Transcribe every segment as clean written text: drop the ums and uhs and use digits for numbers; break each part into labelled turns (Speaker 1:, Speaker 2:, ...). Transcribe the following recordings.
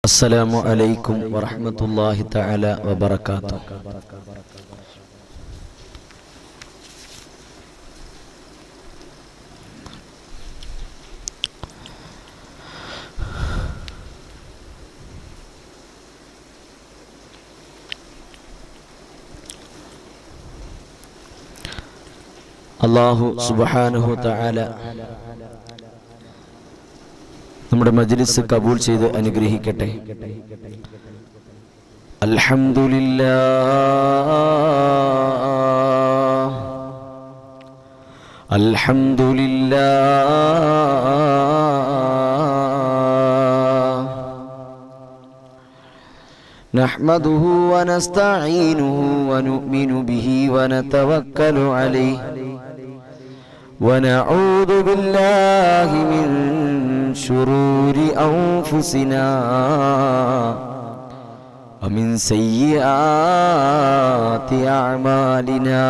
Speaker 1: അസ്സലാമു അലൈക്കും വറഹ്മത്തുള്ളാഹി തആല വബറകാതുഹു. അല്ലാഹു സുബ്ഹാനഹു തആല നമ്മുടെ മജ്ലിസ് കബൂൽ ചെയ്ത് അനുഗ്രഹിക്കട്ടെ. അൽഹംദുലില്ലാഹ് അൽഹംദുലില്ലാഹ് നഹ്മദുഹു വനസ്തഈനുഹു വനുഅ്മിനു ബിഹി വനതവക്കലു അലൈഹി ونعوذ بالله من شرور أنفسنا ومن سيئات أعمالنا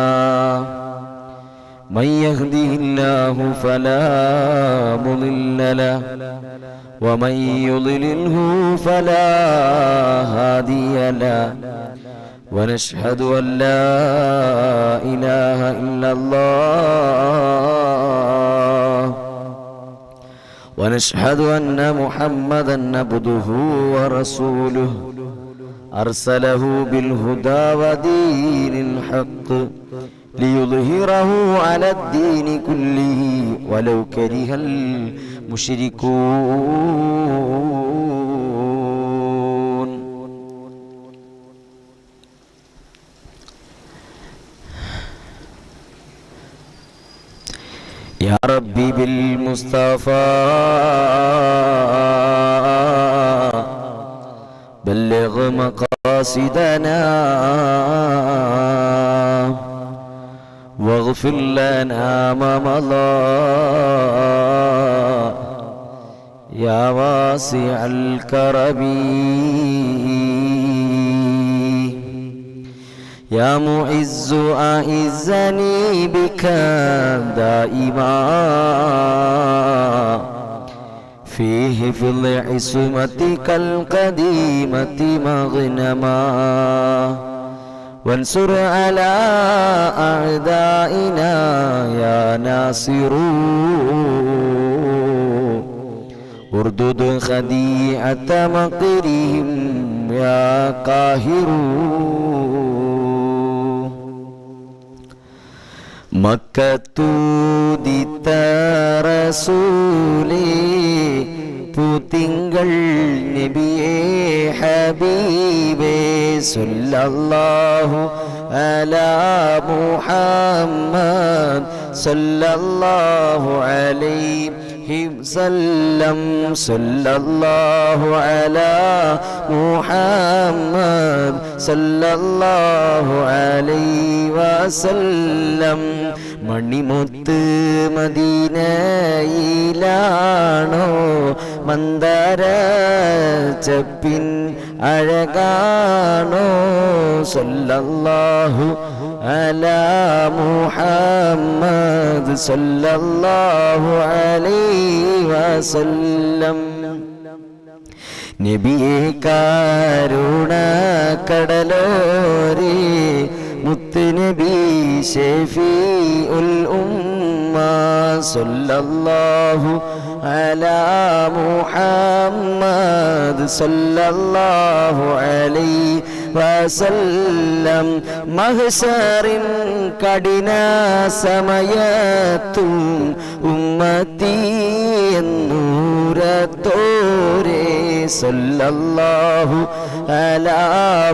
Speaker 1: من يهده الله فلا مضل له ومن يضلله فلا هادي له ونشهد أن لا إله إلا الله ونشهد أن محمدًا عبده ورسوله أرسله بالهدى ودين الحق ليظهره على الدين كله ولو كره المشركون. يا ربي بالمصطفى بلغ مقاصدنا واغفر لنا ما مضى يا واسع الكرم يا معز أعزني بك دائما في حفظ عصمتك القديمة مغنما وانصر على أعدائنا يا ناصر اردد خديعة مكرهم يا قاهر മക്കത്തൂദിത്ത റസൂലേ പൂത്തിങ്കൾ നബിയേ ഹബീബേ സല്ലല്ലാഹു അലാ മുഹമ്മദ് സല്ലല്ലാഹു അലൈഹി വസല്ലം സല്ലല്ലാഹു അലാ മുഹമ്മദ് സല്ലല്ലാഹു അലൈഹി വസല്ലം. മണിമുത്ത് മദീനയിലാണോ മന്ദാര ചപ്പിൻ അഴകാണോ സല്ലല്ലാഹു അലാ മുഹമ്മദ് സല്ലല്ലാഹു അലൈഹി വസല്ലം. നബിയേ കരുണ കടലോരേ മുത്ത് നബി ഷഫീഉൽ ഉമ്മ സല്ലല്ലാഹു അലാ മുഹമ്മദ് സല്ലല്ലാഹു അലൈഹി വസല്ലം. മഹ്ശറിൻ കഠിന സമയത്തും ഉമ്മത്തി എന്നൂരത്തോരേ സല്ലല്ലാഹു അലാ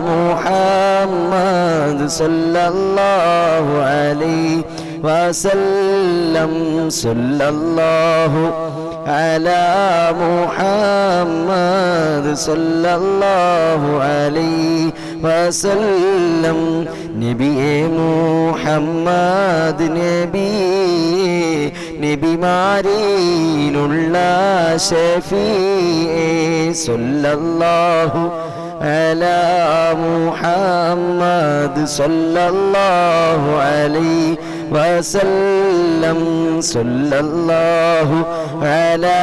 Speaker 1: മുഹമ്മദ് സല്ലല്ലാഹു അലൈഹി വസല്ലം. സല്ലല്ലാഹു അലാ മുഹമ്മദ് സല്ലല്ലാഹു അലൈഹി വസല്ലം. നബിയേ മുഹമ്മദ് നബിയേ നബിമാരിലുള്ള ഷഫീഇ സല്ലല്ലാഹു അലാ മുഹമ്മദ് സല്ലല്ലാഹു അലൈഹി വസല്ലം. സല്ലല്ലാഹു അലാ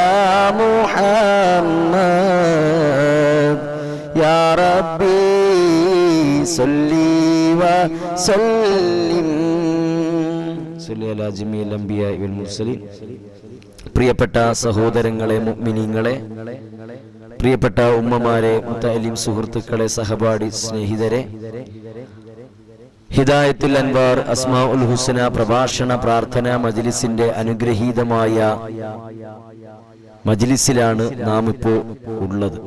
Speaker 1: മുഹമ്മദ് യാ റബ്ബി സല്ലി വസല്ലിം സല്ലി അലാ ജമീൽ അംബിയാഇ വൽ മുർസലീൻ. പ്രിയപ്പെട്ട സഹോദരങ്ങളെ, മുഅ്മിനീങ്ങളെ, പ്രിയപ്പെട്ട ഉമ്മമാരെ, മുതഅല്ലിം സുഹൃത്തുക്കളെ, സഹപാഠി സ്നേഹിതരെ, ഹിദായത്തുൽ അൻവാർ അസ്മാഉൽ ഹുസ്ന പ്രഭാഷണ പ്രാർത്ഥന മജ്ലിസിന്റെ അനുഗ്രഹീതമായ മജ്ലിസിലാണ് നാം ഇപ്പോൾ ഉള്ളത്.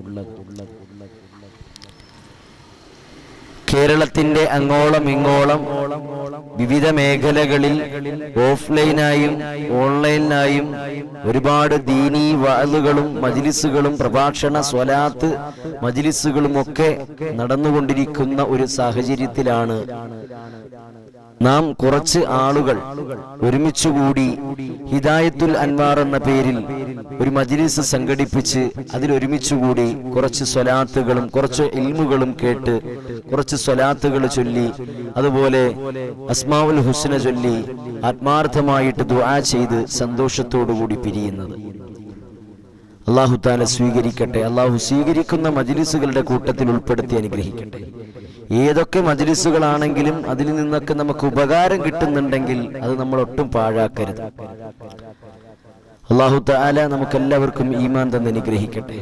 Speaker 1: കേരളത്തിന്റെ അങ്ങോളം ഇങ്ങോളം വിവിധ മേഖലകളിൽ ഓഫ്ലൈനായും ഓൺലൈനായും ഒരുപാട് ദീനീ വഅളുകളും മജ്ലിസുകളും പ്രഭാഷണ സ്വലാത്ത് മജ്ലിസുകളും ഒക്കെ നടന്നുകൊണ്ടിരിക്കുന്ന ഒരു സാഹചര്യത്തിലാണ് നാം കുറച്ച് ആളുകൾ ഒരുമിച്ചുകൂടി ഹിദായത്തുൽ അൻവാർ എന്ന പേരിൽ ഒരു മജ്ലിസ് സംഘടിപ്പിച്ച് അതിലൊരുമിച്ചുകൂടി കുറച്ച് സ്വലാത്തുകളും കുറച്ച് ഇൽമുകളും കേട്ട് കുറച്ച് സ്വലാത്തുകൾ ചൊല്ലി അതുപോലെ അസ്മാഉൽ ഹുസ്ന ചൊല്ലി ആത്മാർത്ഥമായിട്ട് ദുആ ചെയ്ത് സന്തോഷത്തോടുകൂടി പിരിയുന്നത്. അല്ലാഹു തആല സ്വീകരിക്കട്ടെ. അല്ലാഹു സ്വീകരിക്കുന്ന മജ്ലിസുകളുടെ കൂട്ടത്തിൽ ഉൾപ്പെടുത്തി അനുഗ്രഹിക്കട്ടെ. ഏതൊക്കെ മജ്ലിസുകളാണെങ്കിലും അതിൽ നിന്നൊക്കെ നമുക്ക് ഉപകാരം കിട്ടുന്നുണ്ടെങ്കിൽ അത് നമ്മൾ ഒട്ടും പാഴാക്കരുത്. അല്ലാഹു തആല നമുക്കെല്ലാവർക്കും ഈമാൻ തന്ന് അനുഗ്രഹിക്കട്ടെ.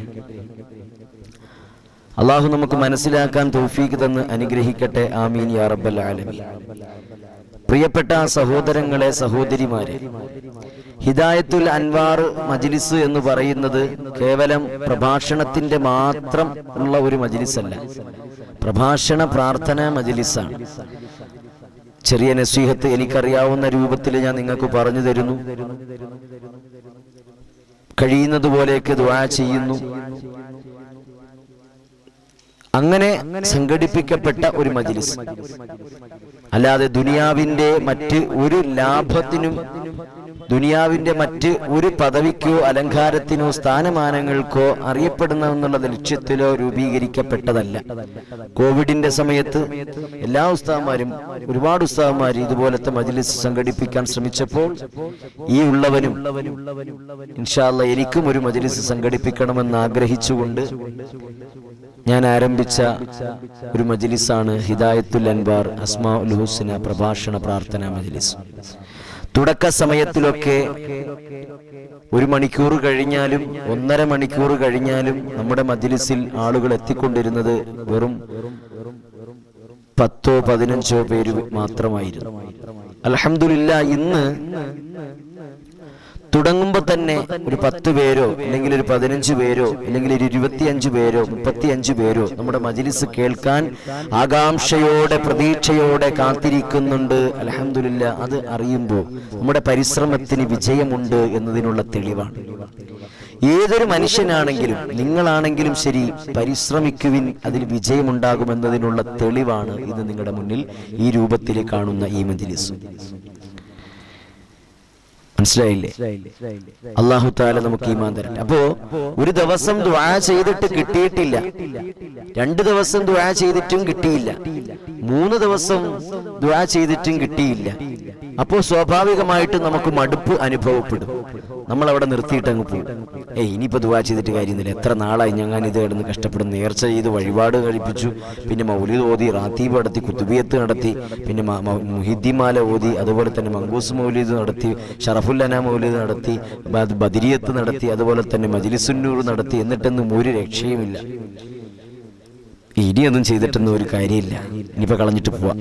Speaker 1: അല്ലാഹു നമുക്ക് മനസ്സിലാക്കാൻ തൗഫീഖ് തന്ന് അനുഗ്രഹിക്കട്ടെ. ആമീൻ യാ റബ്ബൽ ആലമീൻ. പ്രിയപ്പെട്ട സഹോദരങ്ങളെ, സഹോദരിമാരെ, ഹിദായത്തുൽ അൻവാർ മജ്ലിസ് എന്ന് പറയുന്നത് കേവലം പ്രഭാഷണത്തിന്റെ മാത്രം ഉള്ള ഒരു മജ്ലിസല്ല, പ്രഭാഷണ പ്രാർത്ഥന മജ്ലിസാണ്. ചെറിയ നസീഹത്ത് എനിക്കറിയാവുന്ന രൂപത്തിൽ ഞാൻ നിങ്ങൾക്ക് പറഞ്ഞു തരുന്നു. കഴിയുന്നതുപോലെയൊക്കെ ദുആ ചെയ്യുന്നു. അങ്ങനെ സംഘടിപ്പിക്കപ്പെട്ട ഒരു മജ്ലിസ്. അല്ലാതെ ദുനിയാവിന്റെ മറ്റ് ഒരു ലാഭത്തിനും ദുനിയാവിന്റെ മറ്റ് ഒരു പദവിക്കോ അലങ്കാരത്തിനോ സ്ഥാനമാനങ്ങൾക്കോ അറിയപ്പെടുന്നതെന്നുള്ള ലക്ഷ്യത്തിലോ രൂപീകരിക്കപ്പെട്ടതല്ല. കോവിഡിന്റെ സമയത്ത് എല്ലാ ഉസ്താദന്മാരും ഒരുപാട് ഉസ്താദന്മാർ ഇതുപോലത്തെ മജ്ലിസ് സംഘടിപ്പിക്കാൻ ശ്രമിച്ചപ്പോൾ ഈ ഉള്ളവനും ഇൻഷാ അല്ലാഹ് എനിക്കും ഒരു മജ്ലിസ് സംഘടിപ്പിക്കണമെന്ന് ആഗ്രഹിച്ചുകൊണ്ട് ഞാൻ ആരംഭിച്ച ഒരു മജ്ലിസാണ് ഹിദായത്തുൽ അൻവാർ അസ്മാഉൽ ഹുസ്ന പ്രഭാഷണ പ്രാർത്ഥന മജ്ലിസ്. തുടക്ക സമയത്തിലൊക്കെ 1 മണിക്കൂർ കഴിഞ്ഞാലും 1.5 മണിക്കൂർ കഴിഞ്ഞാലും നമ്മുടെ മജ്ലിസിൽ ആളുകൾ എത്തിക്കൊണ്ടിരുന്നത് വെറും 10-15 പേര് മാത്രമായിരുന്നു. അൽഹംദുലില്ലാഹ് ഇന്ന് തുടങ്ങുമ്പോൾ തന്നെ ഒരു 10 പേരോ അല്ലെങ്കിൽ ഒരു 15 പേരോ അല്ലെങ്കിൽ ഒരു 25 പേരോ 35 പേരോ നമ്മുടെ മജ്ലിസ് കേൾക്കാൻ ആകാംക്ഷയോടെ പ്രതീക്ഷയോടെ കാത്തിരിക്കുന്നുണ്ട്. അൽഹംദുലില്ലാഹ് അത് അറിയുമ്പോൾ നമ്മുടെ പരിശ്രമത്തിന് വിജയമുണ്ട് എന്നതിനുള്ള തെളിവാണ്. ഏതൊരു മനുഷ്യനാണെങ്കിലും നിങ്ങളാണെങ്കിലും ശരി, പരിശ്രമിക്കുവിൻ, അതിൽ വിജയമുണ്ടാകുമെന്നതിനുള്ള തെളിവാണ് ഇത് നിങ്ങളുടെ മുന്നിൽ ഈ രൂപത്തിൽ കാണുന്ന ഈ മജ്ലിസ്. മനസ്സിലായില്ലേ? അല്ലാഹു തആല നമുക്ക് ഈമാൻ തരട്ടെ. അപ്പോ ഒരു ദിവസം ദുആ ചെയ്തിട്ട് കിട്ടിയിട്ടില്ല, 2 ദിവസം ദുആ ചെയ്തിട്ടും കിട്ടിയില്ല, 3 ദിവസം ദുആ ചെയ്തിട്ടും കിട്ടിയില്ല. അപ്പോൾ സ്വാഭാവികമായിട്ട് നമുക്ക് മടുപ്പ് അനുഭവപ്പെടും. നമ്മൾ അവിടെ നിർത്തിയിട്ട് അങ്ങ് പോകും. ഇനിയിപ്പോ ദുആ ചെയ്തിട്ട് കാര്യമൊന്നുമില്ല, എത്ര നാളായി ഞാൻ ഇത് കിടന്ന് കഷ്ടപ്പെടുന്നു. നേർച്ച ചെയ്ത് വഴിപാട് കഴിപ്പിച്ചു, പിന്നെ മൗലിദ് ഓതി, റാത്തീബ് നടത്തി, കുത്തുബിയത്ത് നടത്തി, പിന്നെ മുഹിദ്ദിമാല ഓതി, അതുപോലെ തന്നെ മങ്കൂസ് മൗലിദ് നടത്തി, ഷറഫുല്ലന മൗലിദ് നടത്തി, ബദരിയത്ത് നടത്തി, അതുപോലെ തന്നെ മജ്ലിസുന്നൂർ നടത്തി. എന്നിട്ടൊന്നും ഒരു രക്ഷയുമില്ല. ഇനിയൊന്നും ചെയ്തിട്ടൊന്നും ഒരു കാര്യമില്ല, ഇനിയിപ്പോ കളഞ്ഞിട്ട് പോവാം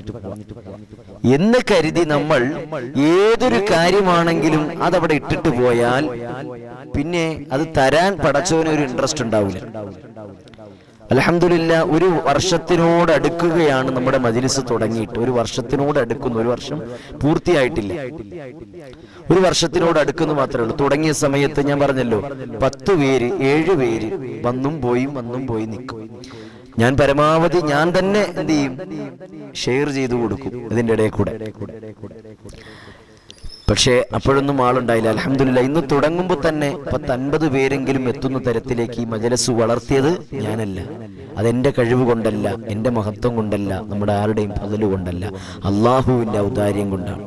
Speaker 1: എന്ന് കരുതി നമ്മൾ ഏതൊരു കാര്യമാണെങ്കിലും അതവിടെ ഇട്ടിട്ട് പോയാൽ പിന്നെ അത് തരാൻ പടച്ചവന് ഒരു ഇൻട്രസ്റ്റ് ഉണ്ടാവില്ല. അൽഹംദുലില്ലാഹ് 1 വർഷത്തിനോട് അടുക്കുകയാണ് നമ്മുടെ മജ്ലിസ് തുടങ്ങിയിട്ട്. 1 വർഷത്തിനോട് അടുക്കുന്നു. 1 വർഷം പൂർത്തിയായിട്ടില്ല, 1 വർഷത്തിനോട് അടുക്കുന്നു മാത്രമേ ഉള്ളൂ. തുടങ്ങിയ സമയത്ത് ഞാൻ പറഞ്ഞല്ലോ 10 പേര് 7 പേര് വന്നും പോയി നിൽക്കും. ഞാൻ പരമാവധി ഞാൻ തന്നെ എന്ത് ചെയ്യും, ഷെയർ ചെയ്തു കൊടുക്കും ഇതിന്റെ ഇടയിൽ കൂടെ. പക്ഷേ അപ്പോഴൊന്നും ആളുണ്ടായില്ല. അൽഹംദുലില്ലാഹ് ഇന്ന് തുടങ്ങുമ്പോൾ തന്നെ 10-50 പേരെങ്കിലും എത്തുന്ന തരത്തിലേക്ക് ഈ മജ്ലിസ് വളർത്തിയത് ഞാനല്ല. അതെന്റെ കഴിവ് കൊണ്ടല്ല, എന്റെ മഹത്വം കൊണ്ടല്ല, നമ്മുടെ ആരുടെയും ഫള് കൊണ്ടല്ല, അള്ളാഹുവിന്റെ ഔദാര്യം കൊണ്ടാണ്.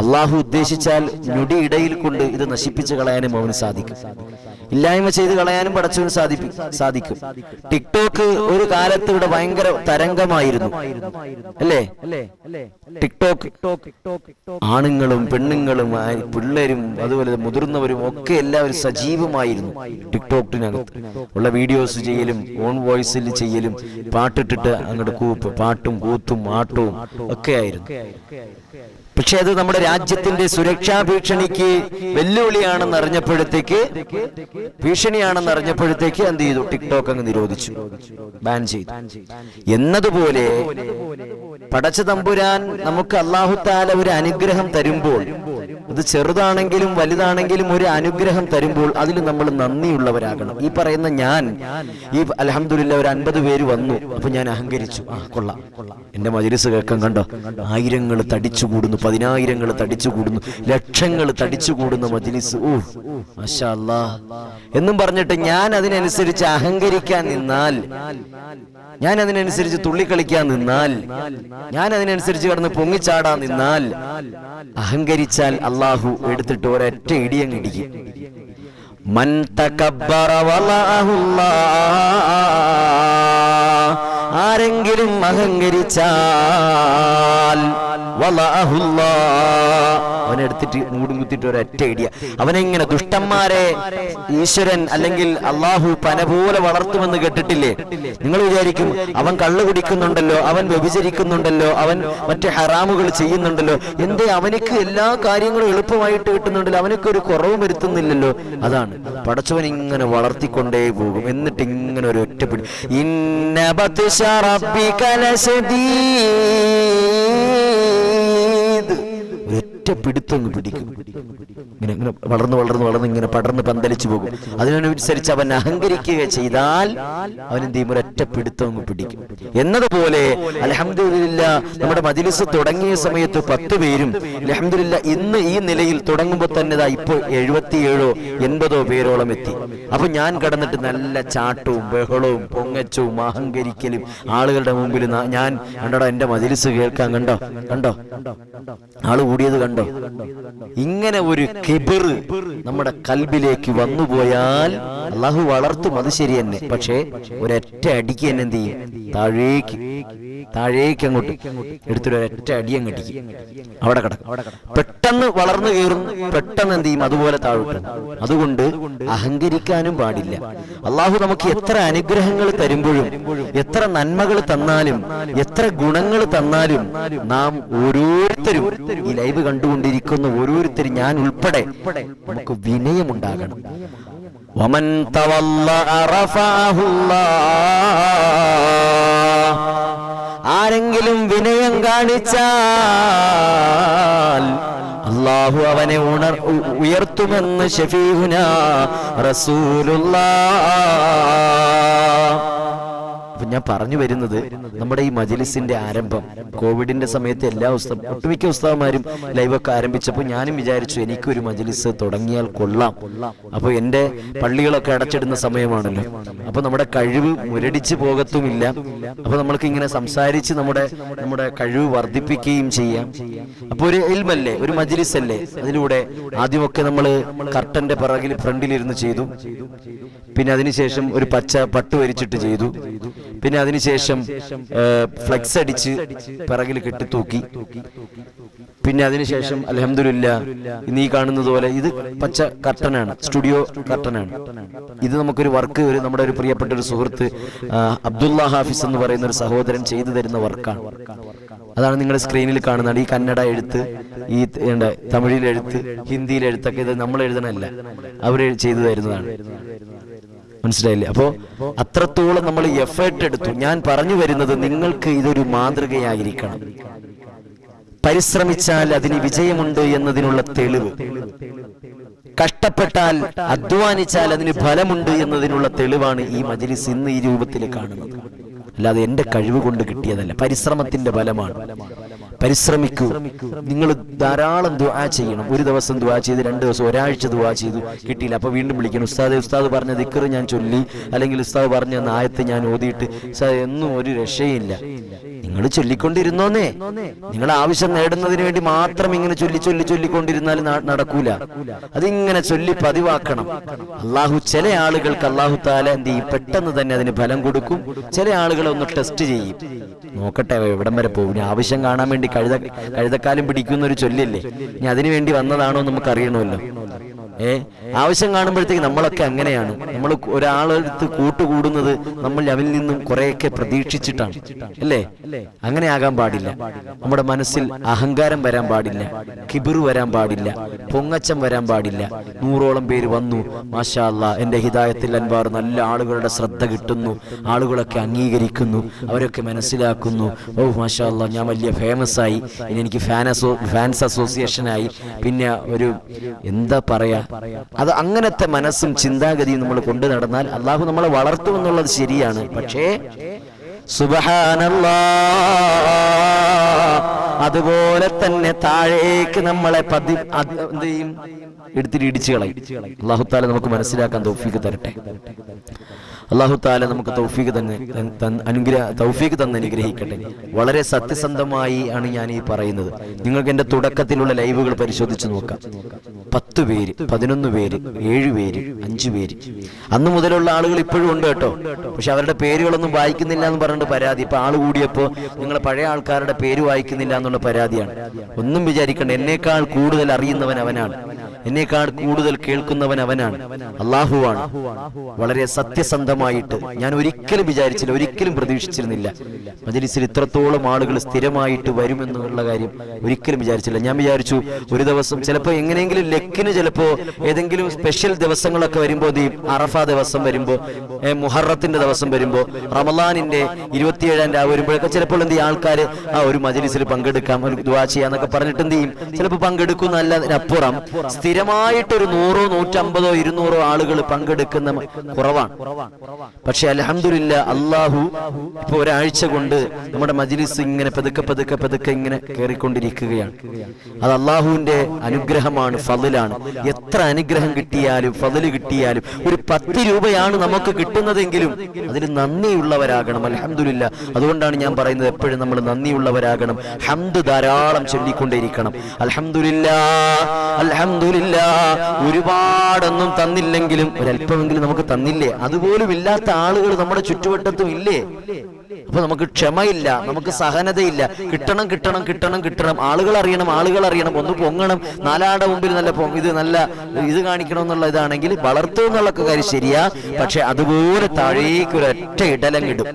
Speaker 1: അള്ളാഹു ഉദ്ദേശിച്ചാൽ ഞൊടി ഇടയിൽ കൊണ്ട് ഇത് നശിപ്പിച്ചു കളയാനും അവന് സാധിക്കും. ഇല്ലായ്മ ചെയ്ത് കളയാനും പടച്ചവന് സാധിക്കും. ടിക്ടോക്ക് ഒരു കാലത്ത് ഇവിടെ ഭയങ്കര തരംഗമായിരുന്നു അല്ലേ? ടിക്ടോക്ക് ആണുങ്ങളും പെണ്ണുങ്ങളും പിള്ളേരും അതുപോലെ മുതിർന്നവരും ഒക്കെ എല്ലാവരും സജീവമായിരുന്നു ടിക്ടോക്കിനകത്ത് ഉള്ള വീഡിയോസ് ചെയ്യലും ഓൺ വോയിസിൽ ചെയ്യലും പാട്ടിട്ടിട്ട് അങ്ങോട്ട് പാട്ടും കൂത്തും ആട്ടവും ഒക്കെ ആയിരുന്നു. പക്ഷെ അത് നമ്മുടെ രാജ്യത്തിന്റെ സുരക്ഷാ ഭീഷണിക്ക് വെല്ലുവിളിയാണെന്ന് അറിഞ്ഞപ്പോഴത്തേക്ക് എന്ത് ചെയ്തു? ടിക്ടോക്ക് അങ്ങ് നിരോധിച്ചു, ബാൻ ചെയ്തു. എന്നതുപോലെ പടച്ച തമ്പുരാൻ നമുക്ക് അല്ലാഹു തആല ഒരു അനുഗ്രഹം തരുമ്പോൾ, അത് ചെറുതാണെങ്കിലും വലുതാണെങ്കിലും ഒരു അനുഗ്രഹം തരുമ്പോൾ അതിൽ നമ്മൾ നന്ദിയുള്ളവരാകണം. ഈ പറയുന്ന ഞാൻ അൽഹംദുലില്ലാ ഒരു 50 പേര് വന്നു, അപ്പൊ ഞാൻ അഹങ്കരിച്ചു, കൊള്ളാം എന്റെ മജ്‌ലിസ് കേൾക്കാൻ കണ്ടോ, ആയിരങ്ങൾ തടിച്ചുകൂടുന്നു, 10,000 തടിച്ചുകൂടുന്നു, ലക്ഷങ്ങൾ തടിച്ചുകൂടുന്ന മജ്‌ലിസ്, മാഷാ അല്ലാഹ് എന്നും പറഞ്ഞിട്ട് ഞാൻ അതിനനുസരിച്ച് അഹങ്കരിക്കാൻ നിന്നാൽ, ഞാൻ അതിനനുസരിച്ച് തുള്ളിക്കളിക്കാൻ നിന്നാൽ, ഞാൻ അതിനനുസരിച്ച് കിടന്ന് പൊങ്ങിച്ചാടാൻ നിന്നാൽ, അഹങ്കരിച്ചാൽ അള്ളാഹു എടുത്തിട്ട് ഒരൊറ്റ ഇടിയങ്ങ് ഇടിക്കും. മൻ തകബ്ബറ വലഅഹുല്ലാഹ്, ആരെങ്കിലും അഹങ്കരിച്ചാൽ അവനെടുത്തിട്ട് മൂടും കുത്തിട്ട് ഒരൊറ്റ ഇടിയ. അവനെങ്ങനെ ദുഷ്ടന്മാരെ ഈശ്വരൻ അല്ലെങ്കിൽ അള്ളാഹു പന പോലെ വളർത്തുമെന്ന് കേട്ടിട്ടില്ലേ? നിങ്ങൾ വിചാരിക്കും അവൻ കള്ളു കുടിക്കുന്നുണ്ടല്ലോ, അവൻ വ്യഭിചരിക്കുന്നുണ്ടല്ലോ, അവൻ മറ്റു ഹറാമുകൾ ചെയ്യുന്നുണ്ടല്ലോ, എന്തേ അവനക്ക് എല്ലാ കാര്യങ്ങളും എളുപ്പമായിട്ട് കിട്ടുന്നുണ്ടല്ലോ, അവനൊക്കെ ഒരു കുറവും വരുത്തുന്നില്ലല്ലോ. അതാണ് പടച്ചവൻ ഇങ്ങനെ വളർത്തിക്കൊണ്ടേ പോകും. എന്നിട്ട് ഇങ്ങനെ ഒരു ഒറ്റപ്പിടി, ഇന്ന ബത്ശ റബ്ബിക ലശദീദ്, ഒറ്റ പിടുത്തങ്ങ് പിടിക്കും. ഇങ്ങനെ വളർന്ന് ഇങ്ങനെ പടർന്ന് പന്തലിച്ചു പോകും. അതിനനുസരിച്ച് അവൻ അഹങ്കരിക്കുക ചെയ്താൽ അവൻ എന്ത് ചെയ്യും? ഒരൊറ്റ പിടുത്തം അങ്ങ് പിടിക്കും. എന്നതുപോലെ അൽഹംദുലില്ലാ നമ്മുടെ മജ്‌ലിസ് തുടങ്ങിയ സമയത്ത് 10 പേരും അൽഹംദുലില്ലാ ഇന്ന് ഈ നിലയിൽ തുടങ്ങുമ്പോൾ തന്നെ ഇപ്പോൾ 77 80 പേരോളം എത്തി. അപ്പൊ ഞാൻ കടന്നിട്ട് നല്ല ചാട്ടവും ബഹളവും പൊങ്ങച്ചവും അഹങ്കരിക്കലും ആളുകളുടെ മുമ്പിൽ ഞാൻ കണ്ടോ, എന്റെ മജ്‌ലിസ് കേൾക്കാൻ കണ്ടോ ആള് കൂടിയത് കണ്ടോ. ഇങ്ങനെ ഒരു കിബർ നമ്മുടെ കൽബിലേക്ക് വന്നുപോയാൽ അള്ളാഹു വളർത്തും, അത് ശരി തന്നെ. പക്ഷേ ഒരൊറ്റ അടിക്ക് തന്നെ എന്ത് ചെയ്യും? താഴേക്ക് അങ്ങോട്ട് എടുത്തിട്ട് ഒരൊറ്റ അടി അങ്ങ് അടിക്കും, അവിടെ കിടക്കും. പെട്ടെന്ന് വളർന്നു കയറും, പെട്ടെന്ന് എന്ത് ചെയ്യും? അതുപോലെ താഴോട്ട്. അതുകൊണ്ട് അഹങ്കരിക്കാനും പാടില്ല. അള്ളാഹു നമുക്ക് എത്ര അനുഗ്രഹങ്ങൾ തരുമ്പോഴും, എത്ര നന്മകൾ തന്നാലും, എത്ര ഗുണങ്ങൾ തന്നാലും, നാം ഓരോരുത്തരും ഈ ലൈവ് കണ്ടുകൊണ്ടിരിക്കുന്ന ഓരോരുത്തരും, ഞാൻ ഉൾപ്പെടെ, നമുക്ക് വിനയമുണ്ടാകണം. വമൻ തവല്ലഅ റഫഅഹുല്ലാഹ്, ആരെങ്കിലും വിനയം കാണിച്ചാൽ അല്ലാഹു അവനെ ഉയർത്തുമെന്ന് ശഫീഉനാ റസൂലുള്ളാഹ്. ഞാൻ പറഞ്ഞു വരുന്നത്, നമ്മുടെ ഈ മജ്‌ലിസിന്റെ ആരംഭം കോവിഡിന്റെ സമയത്ത് ഒട്ടുമിക്ക ഉസ്താദുമാരും ലൈവൊക്കെ ആരംഭിച്ചപ്പോൾ ഞാനും വിചാരിച്ചു എനിക്കൊരു മജ്‌ലിസ് തുടങ്ങിയാൽ കൊള്ളാം. അപ്പൊ എന്റെ പള്ളികളൊക്കെ അടച്ചിടുന്ന സമയമാണല്ലോ, അപ്പൊ നമ്മുടെ കഴിവ് മുരടിച്ചു പോകത്തുമില്ല. അപ്പൊ നമ്മൾക്ക് ഇങ്ങനെ സംസാരിച്ച് നമ്മുടെ കഴിവ് വർദ്ധിപ്പിക്കുകയും ചെയ്യാം. അപ്പൊ ഒരു ഇൽമല്ലേ, ഒരു മജ്‌ലിസ് അല്ലേ. അതിലൂടെ ആദ്യമൊക്കെ നമ്മൾ കർട്ടന്റെ ഫ്രണ്ടിലിരുന്ന് ചെയ്തു, പിന്നെ അതിനുശേഷം ഒരു പച്ച പട്ട് വരിച്ചിട്ട് ചെയ്തു, പിന്നെ അതിനുശേഷം ഫ്ലെക്സ് അടിച്ച് പിറകിൽ കെട്ടിത്തൂക്കി, പിന്നെ അതിനുശേഷം അൽഹംദുലില്ലാ ഇന്ന് ഈ കാണുന്നത് പോലെ ഇത് പച്ച കർട്ടനാണ്, സ്റ്റുഡിയോ കർട്ടനാണ്. ഇത് നമുക്കൊരു വർക്ക് നമ്മുടെ ഒരു പ്രിയപ്പെട്ട ഒരു സുഹൃത്ത് അബ്ദുള്ള ഹാഫിസ് എന്ന് പറയുന്ന ഒരു സഹോദരൻ ചെയ്തു തരുന്ന വർക്കാണ്. അതാണ് നിങ്ങളുടെ സ്ക്രീനിൽ കാണുന്നത്. ഈ കന്നഡ എഴുത്ത്, ഈ തമിഴിൽ എഴുത്ത്, ഹിന്ദിയിൽ എഴുത്തൊക്കെ ഇത് നമ്മൾ എഴുതണമല്ല, അവർ ചെയ്തു തരുന്നതാണ്. മനസ്സിലായില്ലേ? അപ്പോ അത്രത്തോളം നമ്മൾ എഫേർട്ട് എടുത്തു. ഞാൻ പറഞ്ഞു വരുന്നത്, നിങ്ങൾക്ക് ഇതൊരു മാതൃകയായിരിക്കണം. പരിശ്രമിച്ചാൽ അതിന് വിജയമുണ്ട് എന്നതിനുള്ള തെളിവ്, കഷ്ടപ്പെട്ടാൽ അധ്വാനിച്ചാൽ അതിന് ഫലമുണ്ട് എന്നതിനുള്ള തെളിവാണ് ഈ മജ്‌ലിസ് ഇന്ന് ഈ രൂപത്തിൽ കാണുന്നത്. അല്ലാതെ എന്റെ കഴിവ് കൊണ്ട് കിട്ടിയതല്ല, പരിശ്രമത്തിന്റെ ഫലമാണ്. പരിശ്രമിക്കൂ. നിങ്ങൾ ധാരാളം ദുആ ചെയ്യണം. ഒരു ദിവസം ദുആ ചെയ്ത്, 2 ദിവസം, ഒരാഴ്ച ദുആ ചെയ്തു, കിട്ടിയില്ല, അപ്പൊ വീണ്ടും വിളിക്കണം. ഉസ്താദ് പറഞ്ഞ ദിക്ർ ഞാൻ ചൊല്ലി, അല്ലെങ്കിൽ ഉസ്താദ് പറഞ്ഞ ആയത്ത് ഞാൻ ഓതിയിട്ട് എന്നും ഒരു രക്ഷയില്ല. നിങ്ങൾ ചൊല്ലിക്കൊണ്ടിരുന്നോന്നേ. നിങ്ങൾ ആവശ്യം നേടുന്നതിന് വേണ്ടി മാത്രം ഇങ്ങനെ ചൊല്ലിക്കൊണ്ടിരുന്നാൽ നടക്കൂല. അതിങ്ങനെ ചൊല്ലി പതിവാക്കണം. ചില ആളുകൾക്ക് അല്ലാഹു തആല എന്ത് ചെയ്യും, പെട്ടെന്ന് തന്നെ അതിന് ഫലം കൊടുക്കും. ചില ആളുകളെ ഒന്ന് ടെസ്റ്റ് ചെയ്യും, നോക്കട്ടെ എവിടം വരെ പോകും. ആവശ്യം കാണാൻ വേണ്ടി കഴുതക്കാലം പിടിക്കുന്ന ഒരു ചൊല്ലില്ലേ, ഇനി അതിനു വേണ്ടി വന്നതാണോ നമുക്ക് അറിയണമല്ലോ. ആവശ്യം കാണുമ്പോഴത്തേക്ക് നമ്മളൊക്കെ അങ്ങനെയാണ്. നമ്മൾ ഒരാളെടുത്ത് കൂട്ടുകൂടുന്നത് നമ്മൾ അവനിൽ നിന്നും കുറെയൊക്കെ പ്രതീക്ഷിച്ചിട്ടാണ്, അല്ലേ? അങ്ങനെ ആകാൻ പാടില്ല. നമ്മുടെ മനസ്സിൽ അഹങ്കാരം വരാൻ പാടില്ല, കിബിർ വരാൻ പാടില്ല, പൊങ്ങച്ചം വരാൻ പാടില്ല. 100ഓളം പേര് വന്നു, മാഷാ അല്ലാഹ്, എന്റെ ഹിദായത്തിൽ അൻവാർ, നല്ല ആളുകളുടെ ശ്രദ്ധ കിട്ടുന്നു, ആളുകളൊക്കെ അംഗീകരിക്കുന്നു, അവരൊക്കെ മനസ്സിലാക്കുന്നു, ഓ മാഷാ അല്ലാഹ് ഞാൻ വലിയ ഫേമസ് ആയി, ഇനി എനിക്ക് ഫാൻസ് അസോസിയേഷനായി, പിന്നെ ഒരു എന്താ പറയാ, അത് അങ്ങനത്തെ മനസ്സും ചിന്താഗതിയും നമ്മൾ കൊണ്ടു നടന്നാൽ അള്ളാഹു നമ്മളെ വളർത്തുമെന്നുള്ളത് ശരിയാണ്. പക്ഷേ സുബ്ഹാനല്ലാഹ്, അതുപോലെ തന്നെ താഴേക്ക് നമ്മളെ എന്ത് ചെയ്യും, എടുത്തിട്ട് ഇടിച്ചു കളയും. അല്ലാഹു തആല നമുക്ക് മനസ്സിലാക്കാൻ തൗഫീഖ് തരട്ടെ. അല്ലാഹു തആല നമുക്ക് തൗഫീഖ് തന്ന് അനുഗ്രഹിക്കട്ടെ. വളരെ സത്യസന്ധമായി ആണ് ഞാൻ ഈ പറയുന്നത്. നിങ്ങൾക്ക് എന്റെ തുടക്കത്തിലുള്ള ലൈവുകൾ പരിശോധിച്ച് നോക്കാം. 10 പേര്, 11 പേര്, 7 പേര്, 5 പേര്, അന്ന് മുതലുള്ള ആളുകൾ ഇപ്പോഴും ഉണ്ട് കേട്ടോ. പക്ഷെ അവരുടെ പേരുകളൊന്നും വായിക്കുന്നില്ല എന്ന് പറഞ്ഞിട്ട് പരാതി. ഇപ്പൊ ആള് കൂടിയപ്പോ നിങ്ങൾ പഴയ ആൾക്കാരുടെ പേര് വായിക്കുന്നില്ല എന്നുള്ള പരാതിയാണ്. ഒന്നും വിചാരിക്കണ്ട, എന്നേക്കാൾ കൂടുതൽ അറിയുന്നവൻ അവനാണ്, എന്നേക്കാൾ കൂടുതൽ കേൾക്കുന്നവൻ അവനാണ്, അല്ലാഹുവാണ്. വളരെ സത്യസന്ധമായിട്ട് ഞാൻ ഒരിക്കലും വിചാരിച്ചില്ല, ഒരിക്കലും പ്രതീക്ഷിച്ചിരുന്നില്ല മജ്‌ലിസിൽ ഇത്രത്തോളം ആളുകൾ സ്ഥിരമായിട്ട് വരുമെന്നുള്ള കാര്യം ഒരിക്കലും വിചാരിച്ചില്ല. ഞാൻ വിചാരിച്ചു ഒരു ദിവസം ചിലപ്പോ എങ്ങനെയെങ്കിലും ലക്കിന്, ചിലപ്പോ ഏതെങ്കിലും സ്പെഷ്യൽ ദിവസങ്ങളൊക്കെ വരുമ്പോ, അറഫ ദിവസം വരുമ്പോ, മുഹറത്തിന്റെ ദിവസം വരുമ്പോ, റമളാനിന്റെ 27-ാം രാവ് വരുമ്പോഴൊക്കെ ചിലപ്പോൾ എന്ത് ചെയ്യും, ആൾക്കാര് ഒരു മജ്‌ലിസിൽ പങ്കെടുക്കാം, ഒരു ദുആ ചെയ്യാന്നൊക്കെ പറഞ്ഞിട്ട് എന്ത് ചെയ്യും, ചിലപ്പോൾ പങ്കെടുക്കും. അതിനപ്പുറം സ്ഥിരമായിട്ടൊരു 100, 150, 200 ആളുകൾ പങ്കെടുക്കുന്ന കുറവാണ്. പക്ഷെ അൽഹംദുലില്ലാഹ്, അല്ലാഹു ഇപ്പൊ ഒരാഴ്ച കൊണ്ട് നമ്മുടെ മജ്‌ലിസ് ഇങ്ങനെ പതുക്കെ ഇങ്ങനെ കയറിക്കൊണ്ടിരിക്കുകയാണ്. അത് അല്ലാഹുവിന്റെ അനുഗ്രഹമാണ്, ഫളിലാണ്. എത്ര അനുഗ്രഹം കിട്ടിയാലും ഫളിൽ കിട്ടിയാലും ഒരു 10 രൂപയാണ് നമുക്ക് കിട്ടുന്നതെങ്കിലും അതിൽ നന്ദിയുള്ളവരാകണം. അൽഹംദുലില്ലാഹ്. അതുകൊണ്ടാണ് ഞാൻ പറയുന്നത്, എപ്പോഴും നമ്മൾ നന്ദിയുള്ളവരാകണം. ഹംദ് ധാരാളം ചൊല്ലിക്കൊണ്ടേയിരിക്കണം. അൽഹംദുലില്ലാഹ്, അൽഹംദുലില്ലാഹ്. ഒരുപാടൊന്നും തന്നില്ലെങ്കിലും ഒരല്പമെങ്കിലും നമുക്ക് തന്നില്ലേ? അതുപോലും ഇല്ലാത്ത ആളുകൾ നമ്മുടെ ചുറ്റുവട്ടത്തും ഇല്ലേ? അപ്പൊ നമുക്ക് ക്ഷമയില്ല, നമുക്ക് സഹനതയില്ല. കിട്ടണം, ആളുകൾ അറിയണം, ഒന്ന് പൊങ്ങണം, നാലാളുടെ മുമ്പിൽ ഇത് കാണിക്കണം എന്നുള്ള ഇതാണെങ്കിൽ വളർത്തും എന്നുള്ള കാര്യം ശരിയാ. പക്ഷെ അതുപോലെ താഴേക്ക് ഒരൊറ്റ ഇടലങ്ങിടും.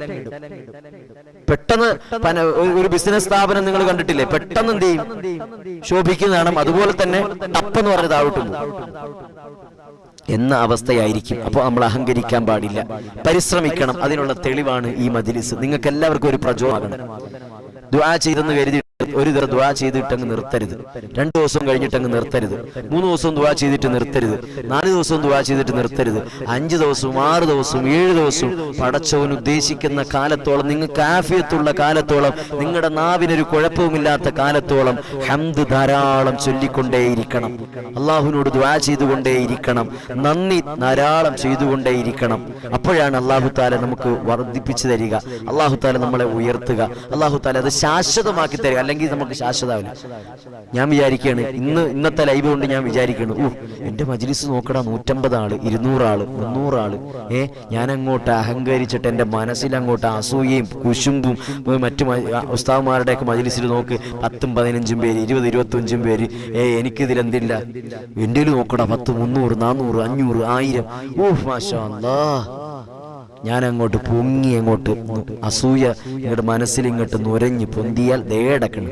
Speaker 1: പെട്ടെന്ന് ഒരു ബിസിനസ് സ്ഥാപനം നിങ്ങൾ കണ്ടിട്ടില്ലേ, പെട്ടെന്ന് എന്ത് ചെയ്യും, ശോഭിക്കുന്നതാണ്. അതുപോലെ തന്നെ ടപ്പെന്ന് പറഞ്ഞ് താഴോട്ടും എന്ന അവസ്ഥയായിരിക്കും. അപ്പോൾ നമ്മൾ അഹങ്കരിക്കാൻ പാടില്ല, പരിശ്രമിക്കണം. അതിനുള്ള തെളിവാണ് ഈ മജ്‌ലിസ്. നിങ്ങൾക്ക് എല്ലാവർക്കും ഒരു പ്രചോദനം. ദുആ ചെയ്തെന്ന് കരുതി ഒരു ദിവസം ദുആ ചെയ്തിട്ടങ്ങ് നിർത്തരുത്, 2 ദിവസം കഴിഞ്ഞിട്ടങ്ങ് നിർത്തരുത്, 3 ദിവസം ദുആ ചെയ്തിട്ട് നിർത്തരുത്, 4 ദിവസം ദുആ ചെയ്തിട്ട് നിർത്തരുത്, 5 ദിവസവും 6 ദിവസവും 7 ദിവസവും പടച്ചവൻ ഉദ്ദേശിക്കുന്ന കാലത്തോളം, നിങ്ങൾക്ക് ആഫിയത്തുള്ള കാലത്തോളം, നിങ്ങളുടെ നാവിനൊരു കുഴപ്പവുമില്ലാത്ത കാലത്തോളം ഹംദ് ധാരാളം ചൊല്ലിക്കൊണ്ടേയിരിക്കണം. അല്ലാഹുവിനോട് ദുആ ചെയ്തുകൊണ്ടേയിരിക്കണം, നന്ദി ധാരാളം ചെയ്തുകൊണ്ടേയിരിക്കണം. അപ്പോഴാണ് അല്ലാഹു തആല നമുക്ക് വർദ്ധിപ്പിച്ചു തരിക, അല്ലാഹു തആല നമ്മളെ ഉയർത്തുക, അല്ലാഹു തആല അത് ശാശ്വതമാക്കി തരിക. അല്ലെങ്കിൽ നമുക്ക് ശാശ്വതമാവില്ല. ഞാൻ വിചാരിക്കുകയാണ്, ഇന്നത്തെ ലൈവ് കൊണ്ട് ഞാൻ വിചാരിക്കുന്നു, എന്റെ മജ്‌ലിസ് നോക്കടാ, 150 ആള്, 200 ആള്, 300 ആള്. ഞാൻ അങ്ങോട്ട് അഹങ്കരിച്ചിട്ട് എന്റെ മനസ്സിൽ അങ്ങോട്ട് അസൂയയും കുശുമ്പും, മറ്റു ഉസ്താദുമാരുടെ ഒക്കെ മജ്‌ലിസിൽ നോക്ക് 10, 15 പേര്, 20, 25 പേര്. എനിക്കിതിലെന്തില്ല, എന്റെ നോക്കടാ 10, 300, 400, 500, 1000. മാഷാ അല്ലാഹ്. ഞാൻ അങ്ങോട്ട് പൊങ്ങി, അങ്ങോട്ട് അസൂയ ഇങ്ങോട്ട് മനസ്സിൽ ഇങ്ങോട്ട് നുരഞ്ഞ് പൊന്തിയാൽ ദേടക്കണം,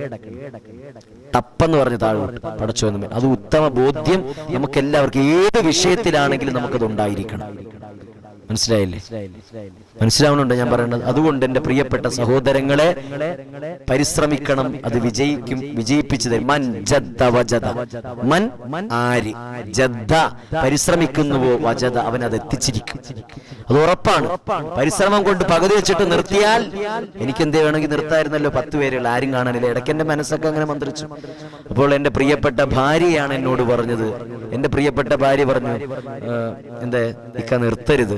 Speaker 1: ടപ്പെന്ന് പറഞ്ഞ് താഴോട്ട് പടച്ചോന്ന്. അത് ഉത്തമ ബോധ്യം നമുക്ക് എല്ലാവർക്കും, ഏത് വിഷയത്തിലാണെങ്കിലും നമുക്കത് ഉണ്ടായിരിക്കണം. മനസ്സിലായില്ലേ? മനസ്സിലാവുന്നുണ്ടോ ഞാൻ പറയുന്നത്? അതുകൊണ്ട് എന്റെ പ്രിയപ്പെട്ട സഹോദരങ്ങളെ, പരിശ്രമിക്കണം, അത് വിജയിപ്പിച്ചു തരും. മൻ ജദ്ദ വജദ, മൻ ആര് ജദ്ദ പരിശ്രമിക്കുന്നുവോ വജദ അവൻ അത് എത്തിച്ചിരിക്കും. അത് ഉറപ്പാണ്. പരിശ്രമം കൊണ്ട് പകുതി വെച്ചിട്ട് നിർത്തിയാൽ, എനിക്ക് എന്തേ വേണമെങ്കിൽ നിർത്തായിരുന്നല്ലോ, 10 പേരുള്ള ആരും കാണാനില്ല. ഇടയ്ക്ക് എന്റെ മനസ്സൊക്കെ അങ്ങനെ മന്ത്രിച്ചു. അപ്പോൾ എന്റെ പ്രിയപ്പെട്ട ഭാര്യയാണ് എന്നോട് പറഞ്ഞത്, എന്റെ പ്രിയപ്പെട്ട ഭാര്യ പറഞ്ഞു, എന്താ ഇക്ക നിർത്തരുത്,